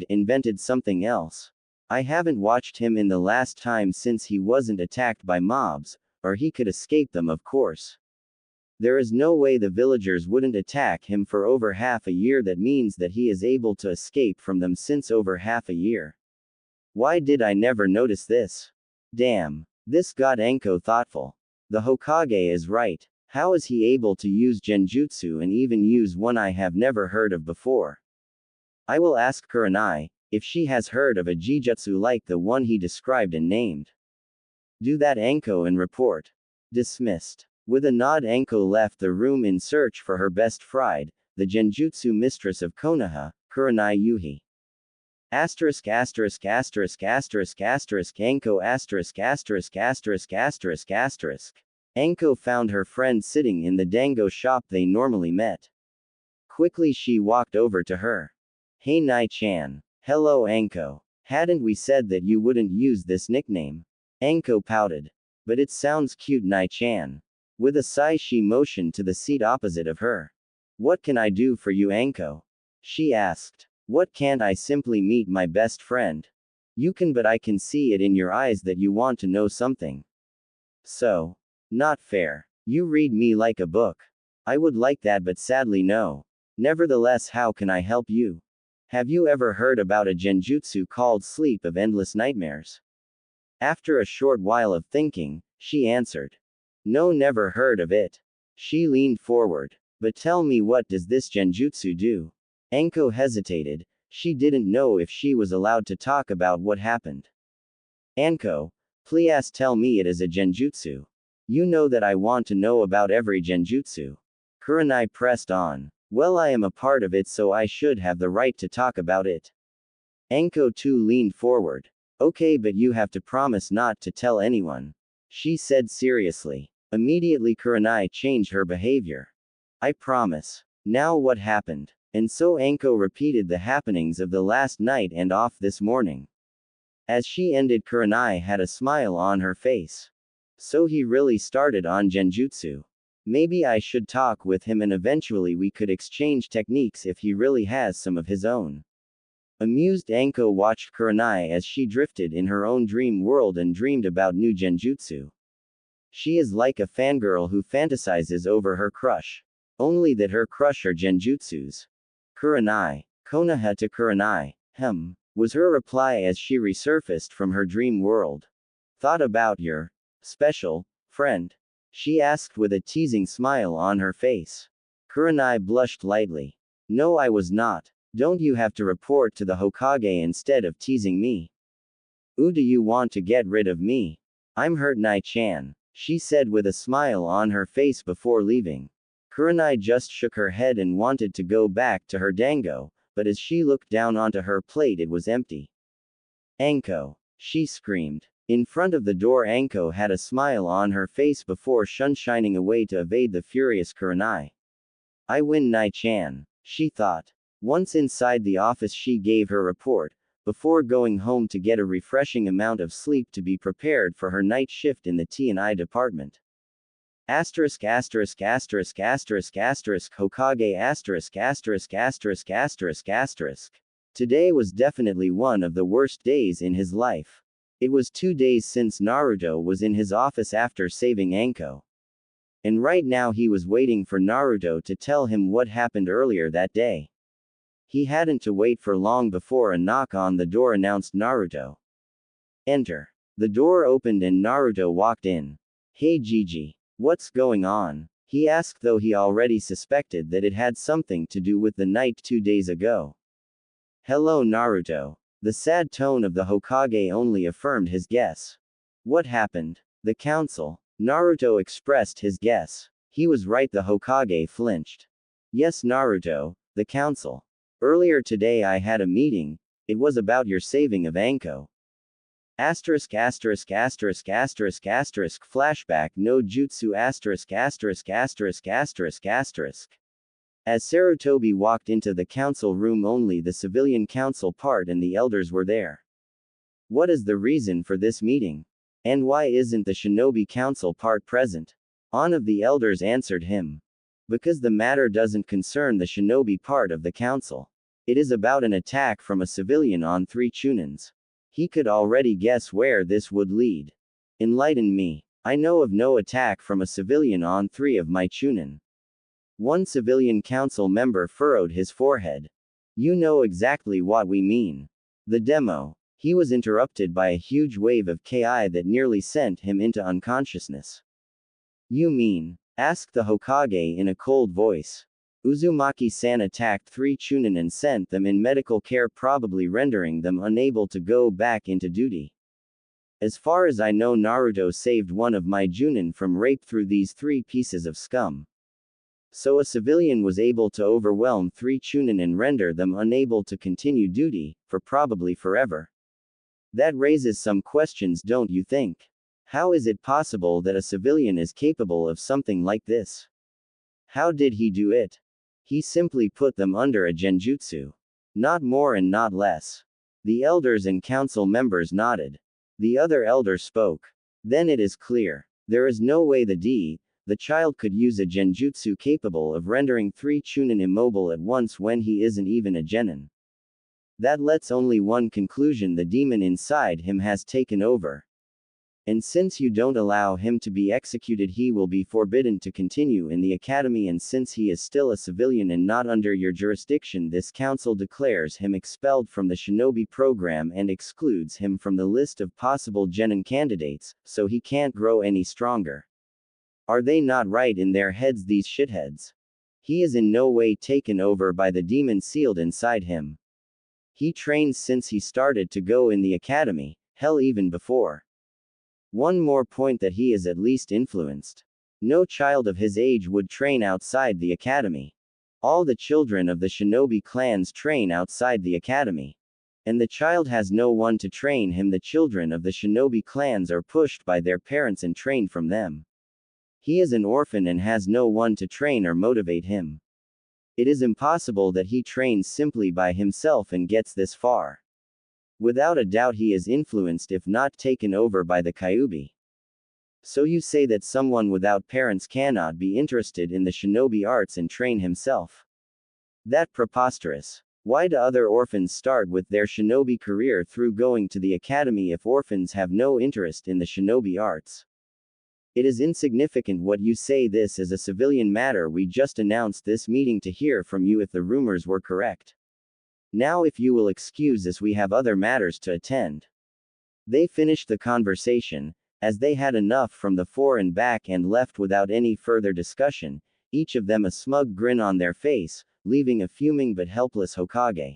invented something else? I haven't watched him in the last time since he wasn't attacked by mobs, or he could escape them, of course. There is no way the villagers wouldn't attack him for over half a year. That means that he is able to escape from them since over half a year. Why did I never notice this? Damn. This got Anko thoughtful. The Hokage is right. How is he able to use genjutsu and even use one I have never heard of before? I will ask Kurenai if she has heard of a Genjutsu like the one he described and named. Do that, Anko, and report. Dismissed. With a nod, Anko left the room in search for her best friend, the Genjutsu mistress of Konoha, Kurenai Yuhi. Asterisk asterisk asterisk asterisk asterisk Anko asterisk asterisk asterisk asterisk asterisk. Anko found her friend sitting in the dango shop they normally met. Quickly she walked over to her. Hey Nai-chan. Hello Anko. Hadn't we said that you wouldn't use this nickname? Anko pouted. But it sounds cute, Nai-chan. With a sigh she motioned to the seat opposite of her. What can I do for you, Anko? She asked. What can't I simply meet my best friend? You can, but I can see it in your eyes that you want to know something. So? Not fair. You read me like a book. I would like that, but sadly no. Nevertheless, how can I help you? Have you ever heard about a genjutsu called Sleep of Endless Nightmares? After a short while of thinking, she answered. No, never heard of it. She leaned forward. But tell me, what does this genjutsu do? Anko hesitated. She didn't know if she was allowed to talk about what happened. Anko, please tell me it is a genjutsu. You know that I want to know about every genjutsu. Kurenai pressed on. Well, I am a part of it, so I should have the right to talk about it. Anko too leaned forward. Okay, but you have to promise not to tell anyone. She said seriously. Immediately Kurenai changed her behavior. I promise. Now what happened? And so Anko repeated the happenings of the last night and off this morning. As she ended, Kurenai had a smile on her face. So he really started on genjutsu. Maybe I should talk with him and eventually we could exchange techniques if he really has some of his own. Amused, Anko watched Kurenai as she drifted in her own dream world and dreamed about new genjutsu. She is like a fangirl who fantasizes over her crush. Only that her crush are genjutsus. Kurenai. Konoha to Kurenai. Was her reply as she resurfaced from her dream world. Thought about your special friend? She asked with a teasing smile on her face. Kurenai blushed lightly. No, I was not. Don't you have to report to the Hokage instead of teasing me? Ooh, do you want to get rid of me? I'm hurt, Nai-chan, she said with a smile on her face before leaving. Kurenai just shook her head and wanted to go back to her dango, but as she looked down onto her plate it was empty. Anko, she screamed. In front of the door, Anko had a smile on her face before shining away to evade the furious Kurenai. I win, Nai-chan, she thought. Once inside the office she gave her report, before going home to get a refreshing amount of sleep to be prepared for her night shift in the T&I department. Asterisk asterisk asterisk asterisk asterisk Hokage asterisk asterisk asterisk asterisk asterisk. Today was definitely one of the worst days in his life. It was 2 days since Naruto was in his office after saving Anko. And right now he was waiting for Naruto to tell him what happened earlier that day. He hadn't to wait for long before a knock on the door announced Naruto. Enter. The door opened and Naruto walked in. Hey Gigi. What's going on? He asked, though he already suspected that it had something to do with the night 2 days ago. Hello Naruto. The sad tone of the Hokage only affirmed his guess. What happened? The council. Naruto expressed his guess. He was right, the Hokage flinched. Yes Naruto, the council. Earlier today I had a meeting, it was about your saving of Anko. Asterisk asterisk asterisk asterisk asterisk flashback no jutsu asterisk asterisk asterisk asterisk asterisk. As Sarutobi walked into the council room, only the civilian council part and the elders were there. What is the reason for this meeting? And why isn't the shinobi council part present? One of the elders answered him. Because the matter doesn't concern the shinobi part of the council. It is about an attack from a civilian on 3 chunins. He could already guess where this would lead. Enlighten me. I know of no attack from a civilian on 3 of my chunin. One civilian council member furrowed his forehead. You know exactly what we mean. The demo. He was interrupted by a huge wave of ki that nearly sent him into unconsciousness. You mean? Asked the Hokage in a cold voice. Uzumaki-san attacked 3 chunin and sent them in medical care, probably rendering them unable to go back into duty. As far as I know, Naruto saved one of my junin from rape through these 3 pieces of scum. So a civilian was able to overwhelm 3 chunin and render them unable to continue duty, for probably forever. That raises some questions, don't you think? How is it possible that a civilian is capable of something like this? How did he do it? He simply put them under a genjutsu. Not more and not less. The elders and council members nodded. The other elder spoke. Then it is clear. There is no way the child could use a genjutsu capable of rendering 3 chunin immobile at once when he isn't even a genin. That lets only one conclusion: the demon inside him has taken over. And since you don't allow him to be executed, he will be forbidden to continue in the academy, and since he is still a civilian and not under your jurisdiction, this council declares him expelled from the shinobi program and excludes him from the list of possible genin candidates, so he can't grow any stronger. Are they not right in their heads, these shitheads? He is in no way taken over by the demon sealed inside him. He trains since he started to go in the academy, hell, even before. One more point: that he is at least influenced. No child of his age would train outside the academy. All the children of the shinobi clans train outside the academy. And the child has no one to train him. The children of the shinobi clans are pushed by their parents and trained from them. He is an orphan and has no one to train or motivate him. It is impossible that he trains simply by himself and gets this far. Without a doubt he is influenced, if not taken over, by the Kyuubi. So you say that someone without parents cannot be interested in the shinobi arts and train himself? That preposterous. Why do other orphans start with their shinobi career through going to the academy if orphans have no interest in the shinobi arts? It is insignificant what you say. This is a civilian matter. We just announced this meeting to hear from you if the rumors were correct. Now if you will excuse us, we have other matters to attend. They finished the conversation, as they had enough from the fore and back, and left without any further discussion, each of them a smug grin on their face, leaving a fuming but helpless Hokage.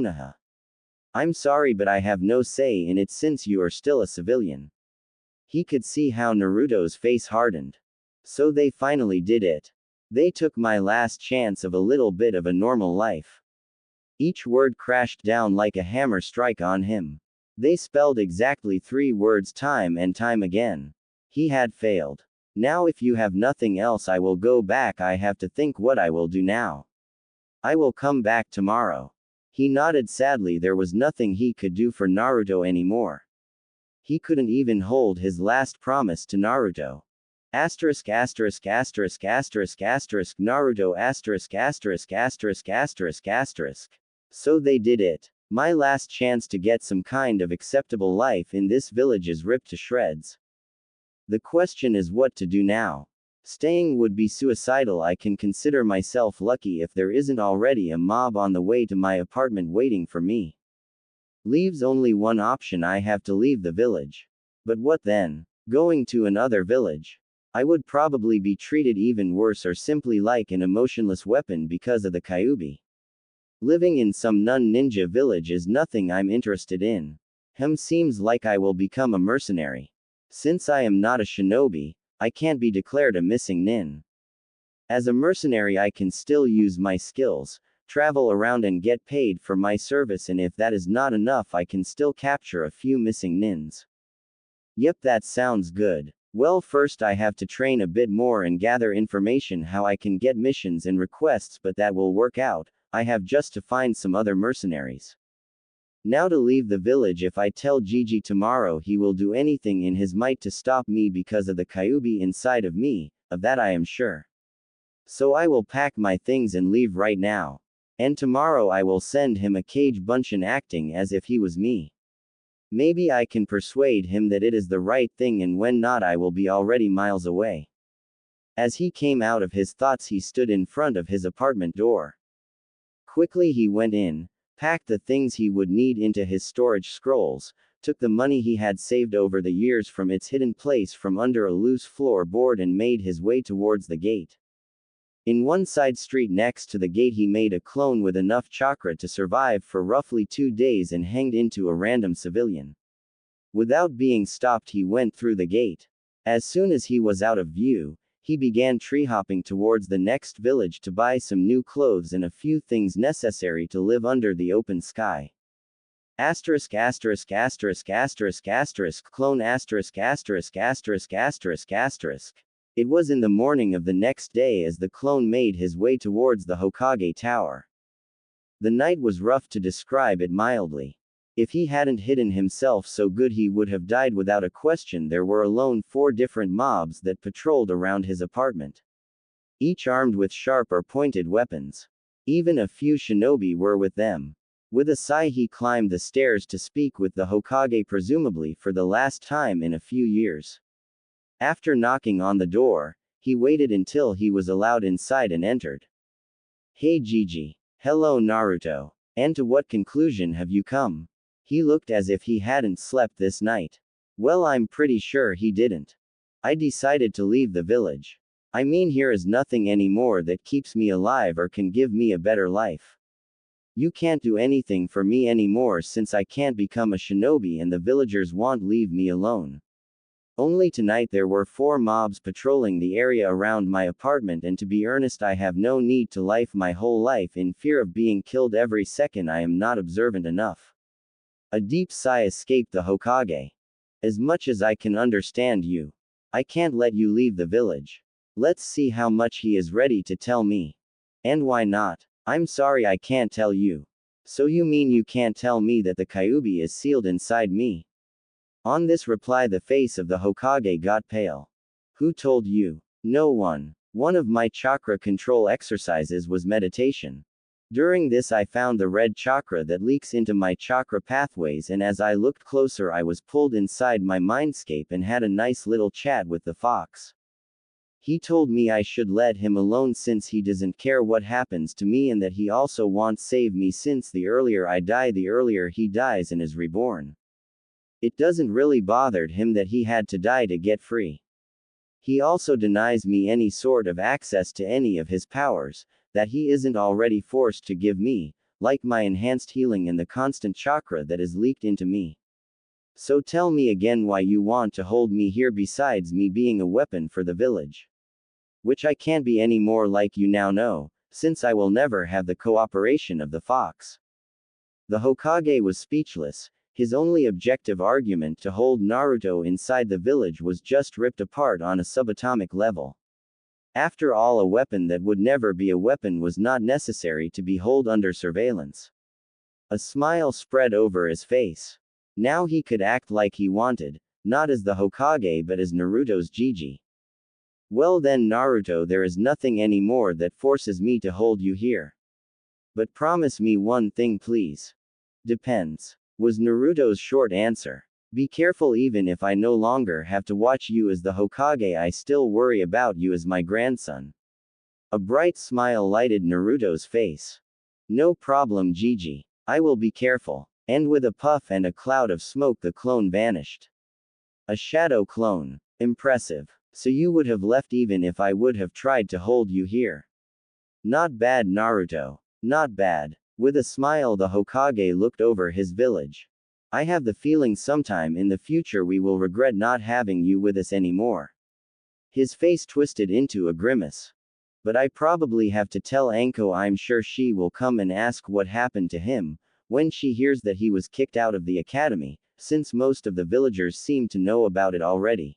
Konoha. I'm sorry, but I have no say in it since you are still a civilian. He could see how Naruto's face hardened. So they finally did it. They took my last chance of a little bit of a normal life. Each word crashed down like a hammer strike on him. They spelled exactly 3 words time and time again. He had failed. Now if you have nothing else, I will go back. I have to think what I will do now. I will come back tomorrow. He nodded sadly. There was nothing he could do for Naruto anymore. He couldn't even hold his last promise to Naruto. Asterisk asterisk asterisk asterisk asterisk Naruto asterisk asterisk asterisk asterisk asterisk. So they did it. My last chance to get some kind of acceptable life in this village is ripped to shreds. The question is what to do now. Staying would be suicidal. I can consider myself lucky if there isn't already a mob on the way to my apartment waiting for me. Leaves only one option. I have to leave the village. But what then? Going to another village? I would probably be treated even worse or simply like an emotionless weapon because of the Kyuubi. Living in some ninja village is nothing I'm interested in. Seems like I will become a mercenary. Since I am not a shinobi, I can't be declared a missing nin. As a mercenary I can still use my skills, travel around and get paid for my service, and if that is not enough I can still capture a few missing nins. Yep, that sounds good. Well, first I have to train a bit more and gather information how I can get missions and requests, but that will work out. I have just to find some other mercenaries. Now to leave the village. If I tell Gigi tomorrow, he will do anything in his might to stop me because of the Kyuubi inside of me, of that I am sure. So I will pack my things and leave right now. And tomorrow I will send him a cage bunshin acting as if he was me. Maybe I can persuade him that it is the right thing, and when not I will be already miles away. As he came out of his thoughts he stood in front of his apartment door. Quickly he went in, packed the things he would need into his storage scrolls, took the money he had saved over the years from its hidden place from under a loose floorboard and made his way towards the gate. In one side street next to the gate he made a clone with enough chakra to survive for roughly 2 days and hanged into a random civilian. Without being stopped he went through the gate. As soon as he was out of view, he began tree-hopping towards the next village to buy some new clothes and a few things necessary to live under the open sky. Asterisk asterisk asterisk asterisk asterisk clone asterisk asterisk asterisk asterisk asterisk. It was in the morning of the next day as the clone made his way towards the Hokage Tower. The night was rough, to describe it mildly. If he hadn't hidden himself so good he would have died without a question. There were alone 4 different mobs that patrolled around his apartment. Each armed with sharp or pointed weapons. Even a few shinobi were with them. With a sigh he climbed the stairs to speak with the Hokage, presumably for the last time in a few years. After knocking on the door, he waited until he was allowed inside and entered. Hey Gigi. Hello Naruto. And to what conclusion have you come? He looked as if he hadn't slept this night. Well, I'm pretty sure he didn't. I decided to leave the village. I mean, here is nothing anymore that keeps me alive or can give me a better life. You can't do anything for me anymore since I can't become a shinobi and the villagers won't leave me alone. Only tonight there were 4 mobs patrolling the area around my apartment, and to be earnest I have no need to life my whole life in fear of being killed every second. I am not observant enough. A deep sigh escaped the Hokage. As much as I can understand you, I can't let you leave the village. Let's see how much he is ready to tell me. And why not? I'm sorry I can't tell you. So you mean you can't tell me that the Kyuubi is sealed inside me? On this reply the face of the Hokage got pale. Who told you? No one. One of my chakra control exercises was meditation. During this I found the red chakra that leaks into my chakra pathways, and as I looked closer I was pulled inside my mindscape and had a nice little chat with the fox. He told me I should let him alone since he doesn't care what happens to me and that he also wants save me since the earlier I die the earlier he dies and is reborn. It doesn't really bothered him that he had to die to get free. He also denies me any sort of access to any of his powers, that he isn't already forced to give me, like my enhanced healing and the constant chakra that is leaked into me. So tell me again why you want to hold me here besides me being a weapon for the village. Which I can't be any more like you now know, since I will never have the cooperation of the fox. The Hokage was speechless. His only objective argument to hold Naruto inside the village was just ripped apart on a subatomic level. After all, a weapon that would never be a weapon was not necessary to be held under surveillance. A smile spread over his face. Now he could act like he wanted, not as the Hokage but as Naruto's Gigi. Well then Naruto, there is nothing anymore that forces me to hold you here. But promise me one thing please. Depends, was Naruto's short answer. Be careful, even if I no longer have to watch you as the Hokage, I still worry about you as my grandson. A bright smile lighted Naruto's face. No problem Gigi. I will be careful. And with a puff and a cloud of smoke the clone vanished. A shadow clone. Impressive. So you would have left even if I would have tried to hold you here. Not bad Naruto. Not bad. With a smile the Hokage looked over his village. I have the feeling sometime in the future we will regret not having you with us anymore. His face twisted into a grimace. But I probably have to tell Anko. I'm sure she will come and ask what happened to him, when she hears that he was kicked out of the academy, since most of the villagers seem to know about it already.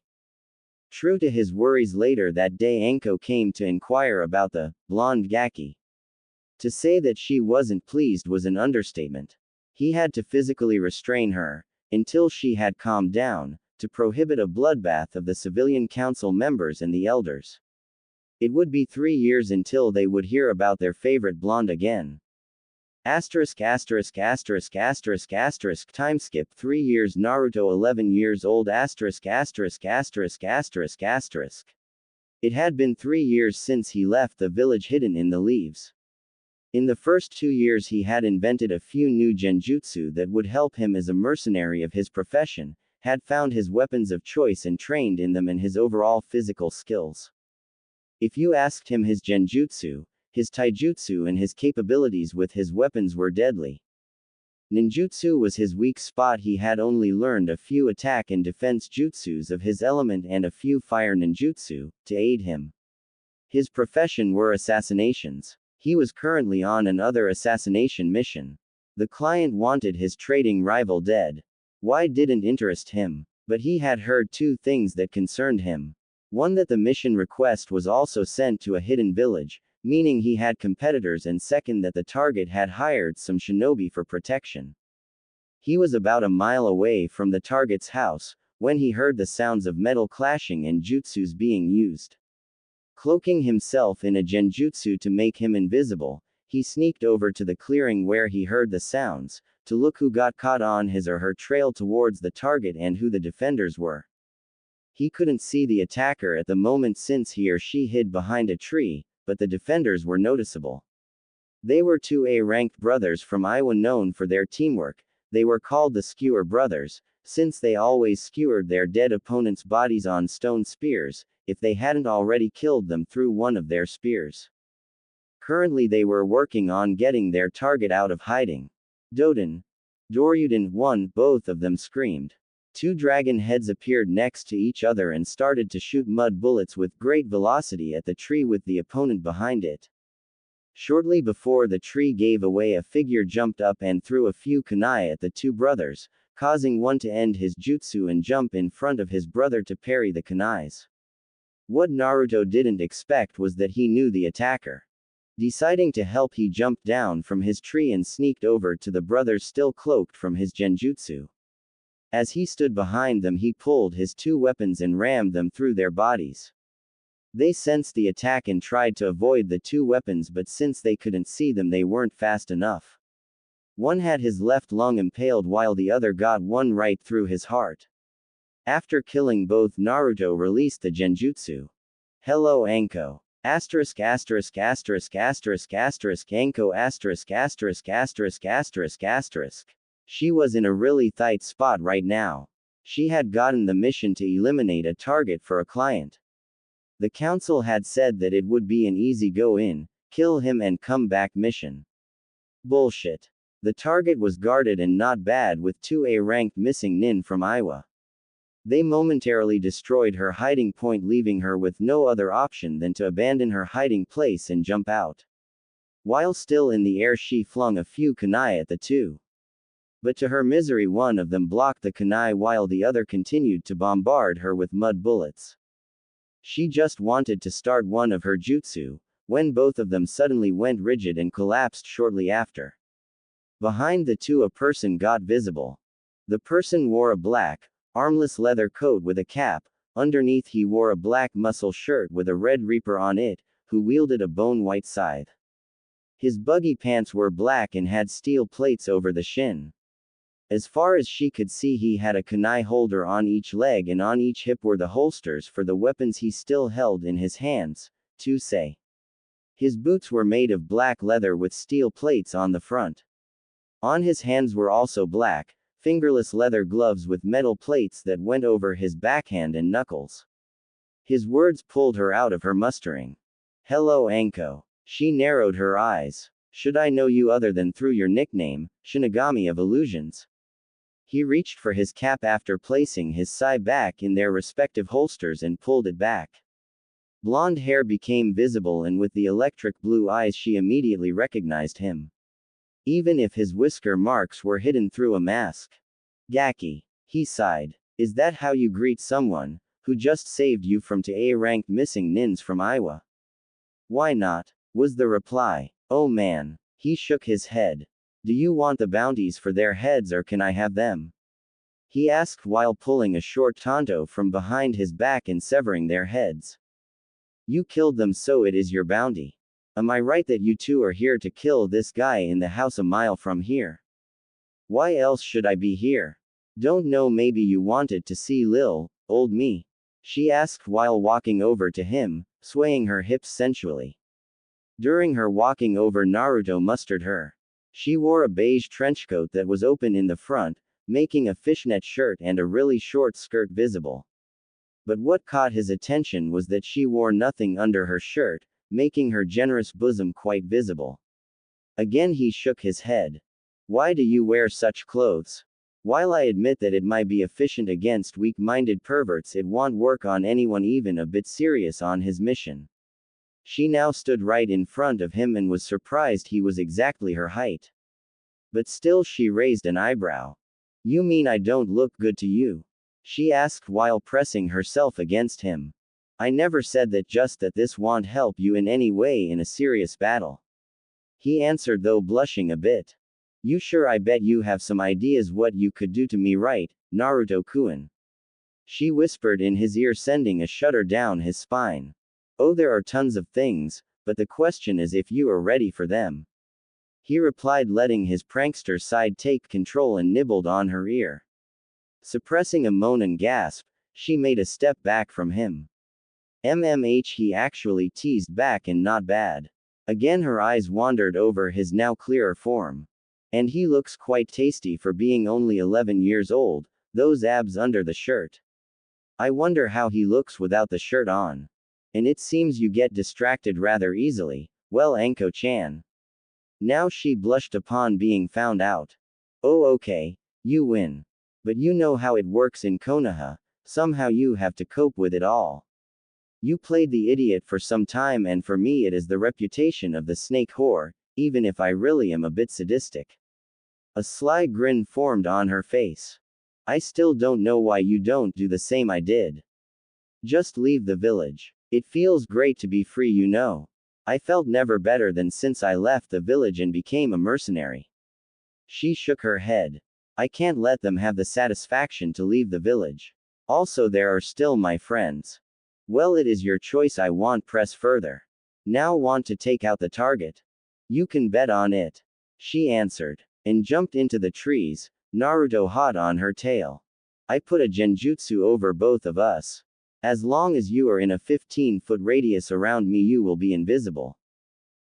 True to his worries, later that day Anko came to inquire about the blonde Gaki. To say that she wasn't pleased was an understatement. He had to physically restrain her, until she had calmed down, to prohibit a bloodbath of the civilian council members and the elders. It would be 3 years until they would hear about their favorite blonde again. Asterisk asterisk asterisk asterisk asterisk time skip 3 years Naruto 11 years old asterisk asterisk asterisk asterisk asterisk. It had been 3 years since he left the village hidden in the leaves. In the first 2 years he had invented a few new genjutsu that would help him as a mercenary of his profession, had found his weapons of choice and trained in them, and his overall physical skills. If you asked him his genjutsu, his taijutsu and his capabilities with his weapons were deadly. Ninjutsu was his weak spot. He had only learned a few attack and defense jutsus of his element and a few fire ninjutsu, to aid him. His profession were assassinations. He was currently on another assassination mission. The client wanted his trading rival dead. Why didn't interest him? But he had heard 2 things that concerned him. One, that the mission request was also sent to a hidden village, meaning he had competitors, and second, that the target had hired some shinobi for protection. He was about a mile away from the target's house, when he heard the sounds of metal clashing and jutsus being used. Cloaking himself in a genjutsu to make him invisible, he sneaked over to the clearing where he heard the sounds, to look who got caught on his or her trail towards the target and who the defenders were. He couldn't see the attacker at the moment since he or she hid behind a tree, but the defenders were noticeable. They were 2 A-ranked brothers from Iowa known for their teamwork. They were called the Skewer Brothers, since they always skewered their dead opponents' bodies on stone spears, if they hadn't already killed them through one of their spears. Currently they were working on getting their target out of hiding. Doden. Doryuden won, both of them screamed. 2 dragon heads appeared next to each other and started to shoot mud bullets with great velocity at the tree with the opponent behind it. Shortly before the tree gave away, a figure jumped up and threw a few kunai at the 2 brothers, causing one to end his jutsu and jump in front of his brother to parry the kunais. What Naruto didn't expect was that he knew the attacker. Deciding to help, he jumped down from his tree and sneaked over to the brothers still cloaked from his genjutsu. As he stood behind them, he pulled his 2 weapons and rammed them through their bodies. They sensed the attack and tried to avoid the 2 weapons, but since they couldn't see them, they weren't fast enough. One had his left lung impaled while the other got one right through his heart. After killing both, Naruto released the genjutsu. Hello Anko. Asterisk asterisk asterisk asterisk asterisk Anko asterisk asterisk asterisk asterisk asterisk. She was in a really tight spot right now. She had gotten the mission to eliminate a target for a client. The council had said that it would be an easy go in, kill him and come back mission. Bullshit. The target was guarded and not bad with 2A ranked missing nin from Iowa. They momentarily destroyed her hiding point, leaving her with no other option than to abandon her hiding place and jump out. While still in the air, she flung a few kunai at the two. But to her misery, one of them blocked the kunai while the other continued to bombard her with mud bullets. She just wanted to start one of her jutsu, when both of them suddenly went rigid and collapsed shortly after. Behind the two, a person got visible. The person wore a black, armless leather coat with a cap. Underneath he wore a black muscle shirt with a red reaper on it, who wielded a bone-white scythe. His buggy pants were black and had steel plates over the shin. As far as she could see, he had a kunai holder on each leg, and on each hip were the holsters for the weapons he still held in his hands, to say. His boots were made of black leather with steel plates on the front. On his hands were also black, fingerless leather gloves with metal plates that went over his backhand and knuckles. His words pulled her out of her mustering. Hello Anko. She narrowed her eyes. Should I know you other than through your nickname, Shinigami of Illusions? He reached for his cap after placing his sai back in their respective holsters and pulled it back. Blonde hair became visible, and with the electric blue eyes she immediately recognized him. Even if his whisker marks were hidden through a mask. Gaki. He sighed. Is that how you greet someone who just saved you from 2A ranked missing nins from Iowa? Why not? Was the reply. Oh man. He shook his head. Do you want the bounties for their heads, or can I have them? He asked while pulling a short tanto from behind his back and severing their heads. You killed them, so it is your bounty. Am I right that you two are here to kill this guy in the house a mile from here? Why else should I be here? Don't know, maybe you wanted to see Lil, old me? She asked while walking over to him, swaying her hips sensually. During her walking over, Naruto mustered her. She wore a beige trenchcoat that was open in the front, making a fishnet shirt and a really short skirt visible. But what caught his attention was that she wore nothing under her shirt, making her generous bosom quite visible. Again he shook his head. Why do you wear such clothes? While I admit that it might be efficient against weak-minded perverts, it won't work on anyone even a bit serious on his mission. She now stood right in front of him and was surprised he was exactly her height. But still she raised an eyebrow. You mean I don't look good to you? She asked while pressing herself against him. I never said that, just that this won't help you in any way in a serious battle. He answered, though blushing a bit. You sure? I bet you have some ideas what you could do to me, right, Naruto-kun? She whispered in his ear, sending a shudder down his spine. Oh, there are tons of things, but the question is if you are ready for them. He replied, letting his prankster side take control, and nibbled on her ear. Suppressing a moan and gasp, she made a step back from him. He actually teased back, and not bad. Again her eyes wandered over his now clearer form. And he looks quite tasty for being only 11 years old, those abs under the shirt. I wonder how he looks without the shirt on. And it seems you get distracted rather easily, well, Anko-chan. Now she blushed upon being found out. Oh okay, you win. But you know how it works in Konoha, somehow you have to cope with it all. You played the idiot for some time, and for me it is the reputation of the snake whore, even if I really am a bit sadistic. A sly grin formed on her face. I still don't know why you don't do the same I did. Just leave the village. It feels great to be free, you know. I felt never better than since I left the village and became a mercenary. She shook her head. I can't let them have the satisfaction to leave the village. Also, there are still my friends. Well, it is your choice. I won't press further. Now want to take out the target? You can bet on it. She answered. And jumped into the trees, Naruto hot on her tail. I put a genjutsu over both of us. As long as you are in a 15-foot radius around me, you will be invisible.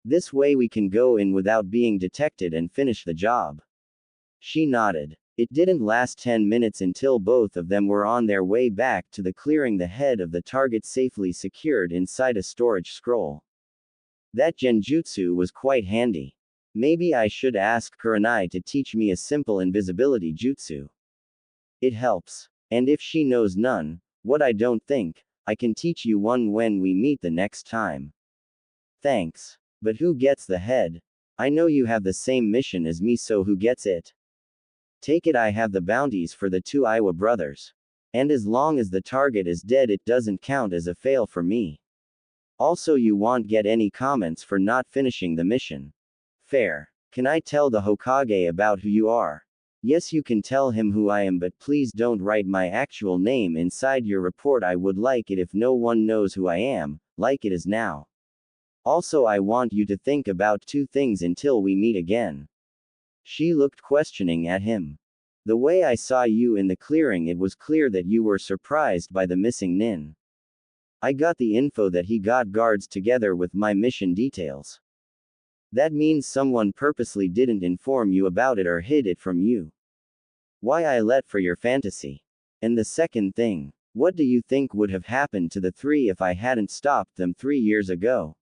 This way we can go in without being detected and finish the job." She nodded. It didn't last 10 minutes until both of them were on their way back to the clearing, the head of the target safely secured inside a storage scroll. That genjutsu was quite handy. Maybe I should ask Kurenai to teach me a simple invisibility jutsu. It helps. And if she knows none, what I don't think, I can teach you one when we meet the next time. Thanks. But who gets the head? I know you have the same mission as me, so who gets it? Take it, I have the bounties for the 2 Iwa brothers. And as long as the target is dead, it doesn't count as a fail for me. Also, you won't get any comments for not finishing the mission. Fair. Can I tell the Hokage about who you are? Yes, you can tell him who I am, but please don't write my actual name inside your report. I would like it if no one knows who I am, like it is now. Also, I want you to think about 2 things until we meet again. She looked questioning at him. The way I saw you in the clearing, it was clear that you were surprised by the missing nin. I got the info that he got guards together with my mission details. That means someone purposely didn't inform you about it or hid it from you. Why I let for your fantasy. And the second thing, what do you think would have happened to the 3 if I hadn't stopped them 3 years ago?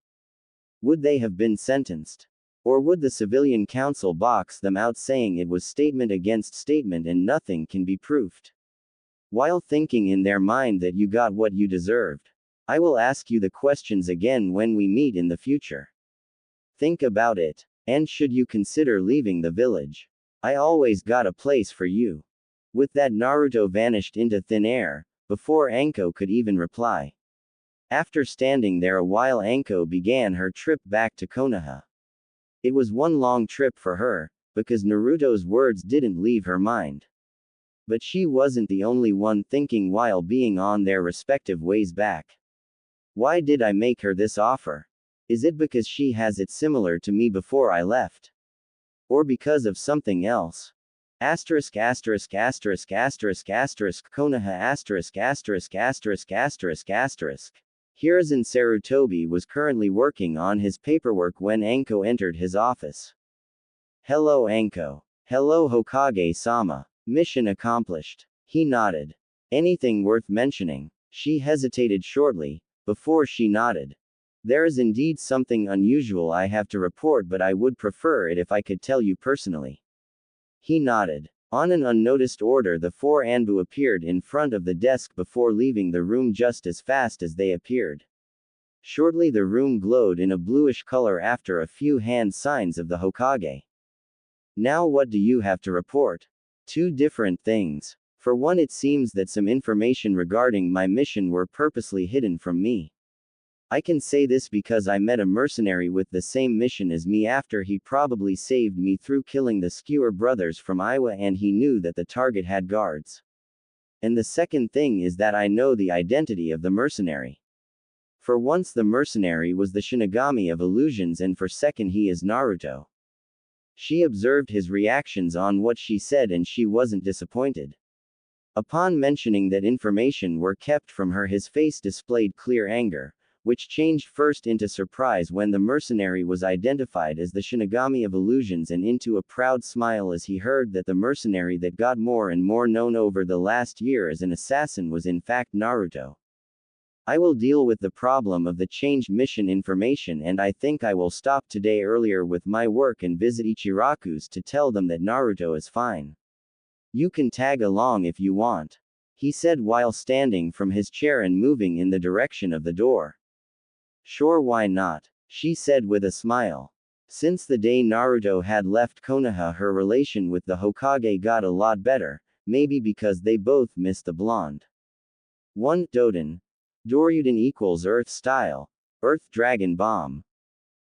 Would they have been sentenced? Or would the civilian council box them out saying it was statement against statement and nothing can be proved? While thinking in their mind that you got what you deserved. I will ask you the questions again when we meet in the future. Think about it. And should you consider leaving the village? I always got a place for you. With that, Naruto vanished into thin air, before Anko could even reply. After standing there a while, Anko began her trip back to Konoha. It was one long trip for her, because Naruto's words didn't leave her mind. But she wasn't the only one thinking while being on their respective ways back. Why did I make her this offer? Is it because she has it similar to me before I left? Or because of something else? Asterisk asterisk asterisk asterisk asterisk Konoha asterisk asterisk asterisk asterisk asterisk. Hiruzen Sarutobi was currently working on his paperwork when Anko entered his office. Hello Anko. Hello Hokage-sama. Mission accomplished. He nodded. Anything worth mentioning? She hesitated shortly, before she nodded. There is indeed something unusual I have to report, but I would prefer it if I could tell you personally. He nodded. On an unnoticed order, the 4 Anbu appeared in front of the desk before leaving the room just as fast as they appeared. Shortly the room glowed in a bluish color after a few hand signs of the Hokage. Now what do you have to report? 2 different things. For one, it seems that some information regarding my mission were purposely hidden from me. I can say this because I met a mercenary with the same mission as me after he probably saved me through killing the Skewer brothers from Iowa, and he knew that the target had guards. And the second thing is that I know the identity of the mercenary. For once, the mercenary was the Shinigami of illusions, and for second, he is Naruto. She observed his reactions on what she said and she wasn't disappointed. Upon mentioning that information were kept from her, his face displayed clear anger, which changed first into surprise when the mercenary was identified as the Shinigami of illusions, and into a proud smile as he heard that the mercenary that got more and more known over the last year as an assassin was in fact Naruto. I will deal with the problem of the changed mission information, and I think I will stop today earlier with my work and visit Ichiraku's to tell them that Naruto is fine. You can tag along if you want, he said while standing from his chair and moving in the direction of the door. Sure, why not? She said with a smile. Since the day Naruto had left Konoha, her relation with the Hokage got a lot better, maybe because they both missed the blonde. 1. Doden. Doryuden equals Earth style. Earth Dragon Bomb.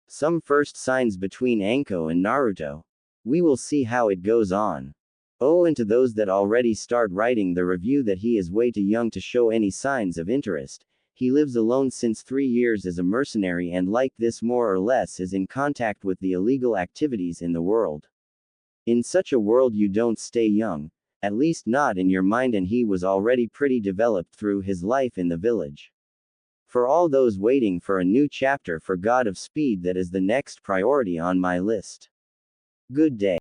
Some first signs between Anko and Naruto. We will see how it goes on. Oh, and to those that already start writing the review that he is way too young to show any signs of interest. He lives alone since 3 years as a mercenary, and like this more or less is in contact with the illegal activities in the world. In such a world you don't stay young, At least not in your mind, and he was already pretty developed through his life in the village. For all those waiting for a new chapter for God of Speed, that is the next priority on my list. Good day.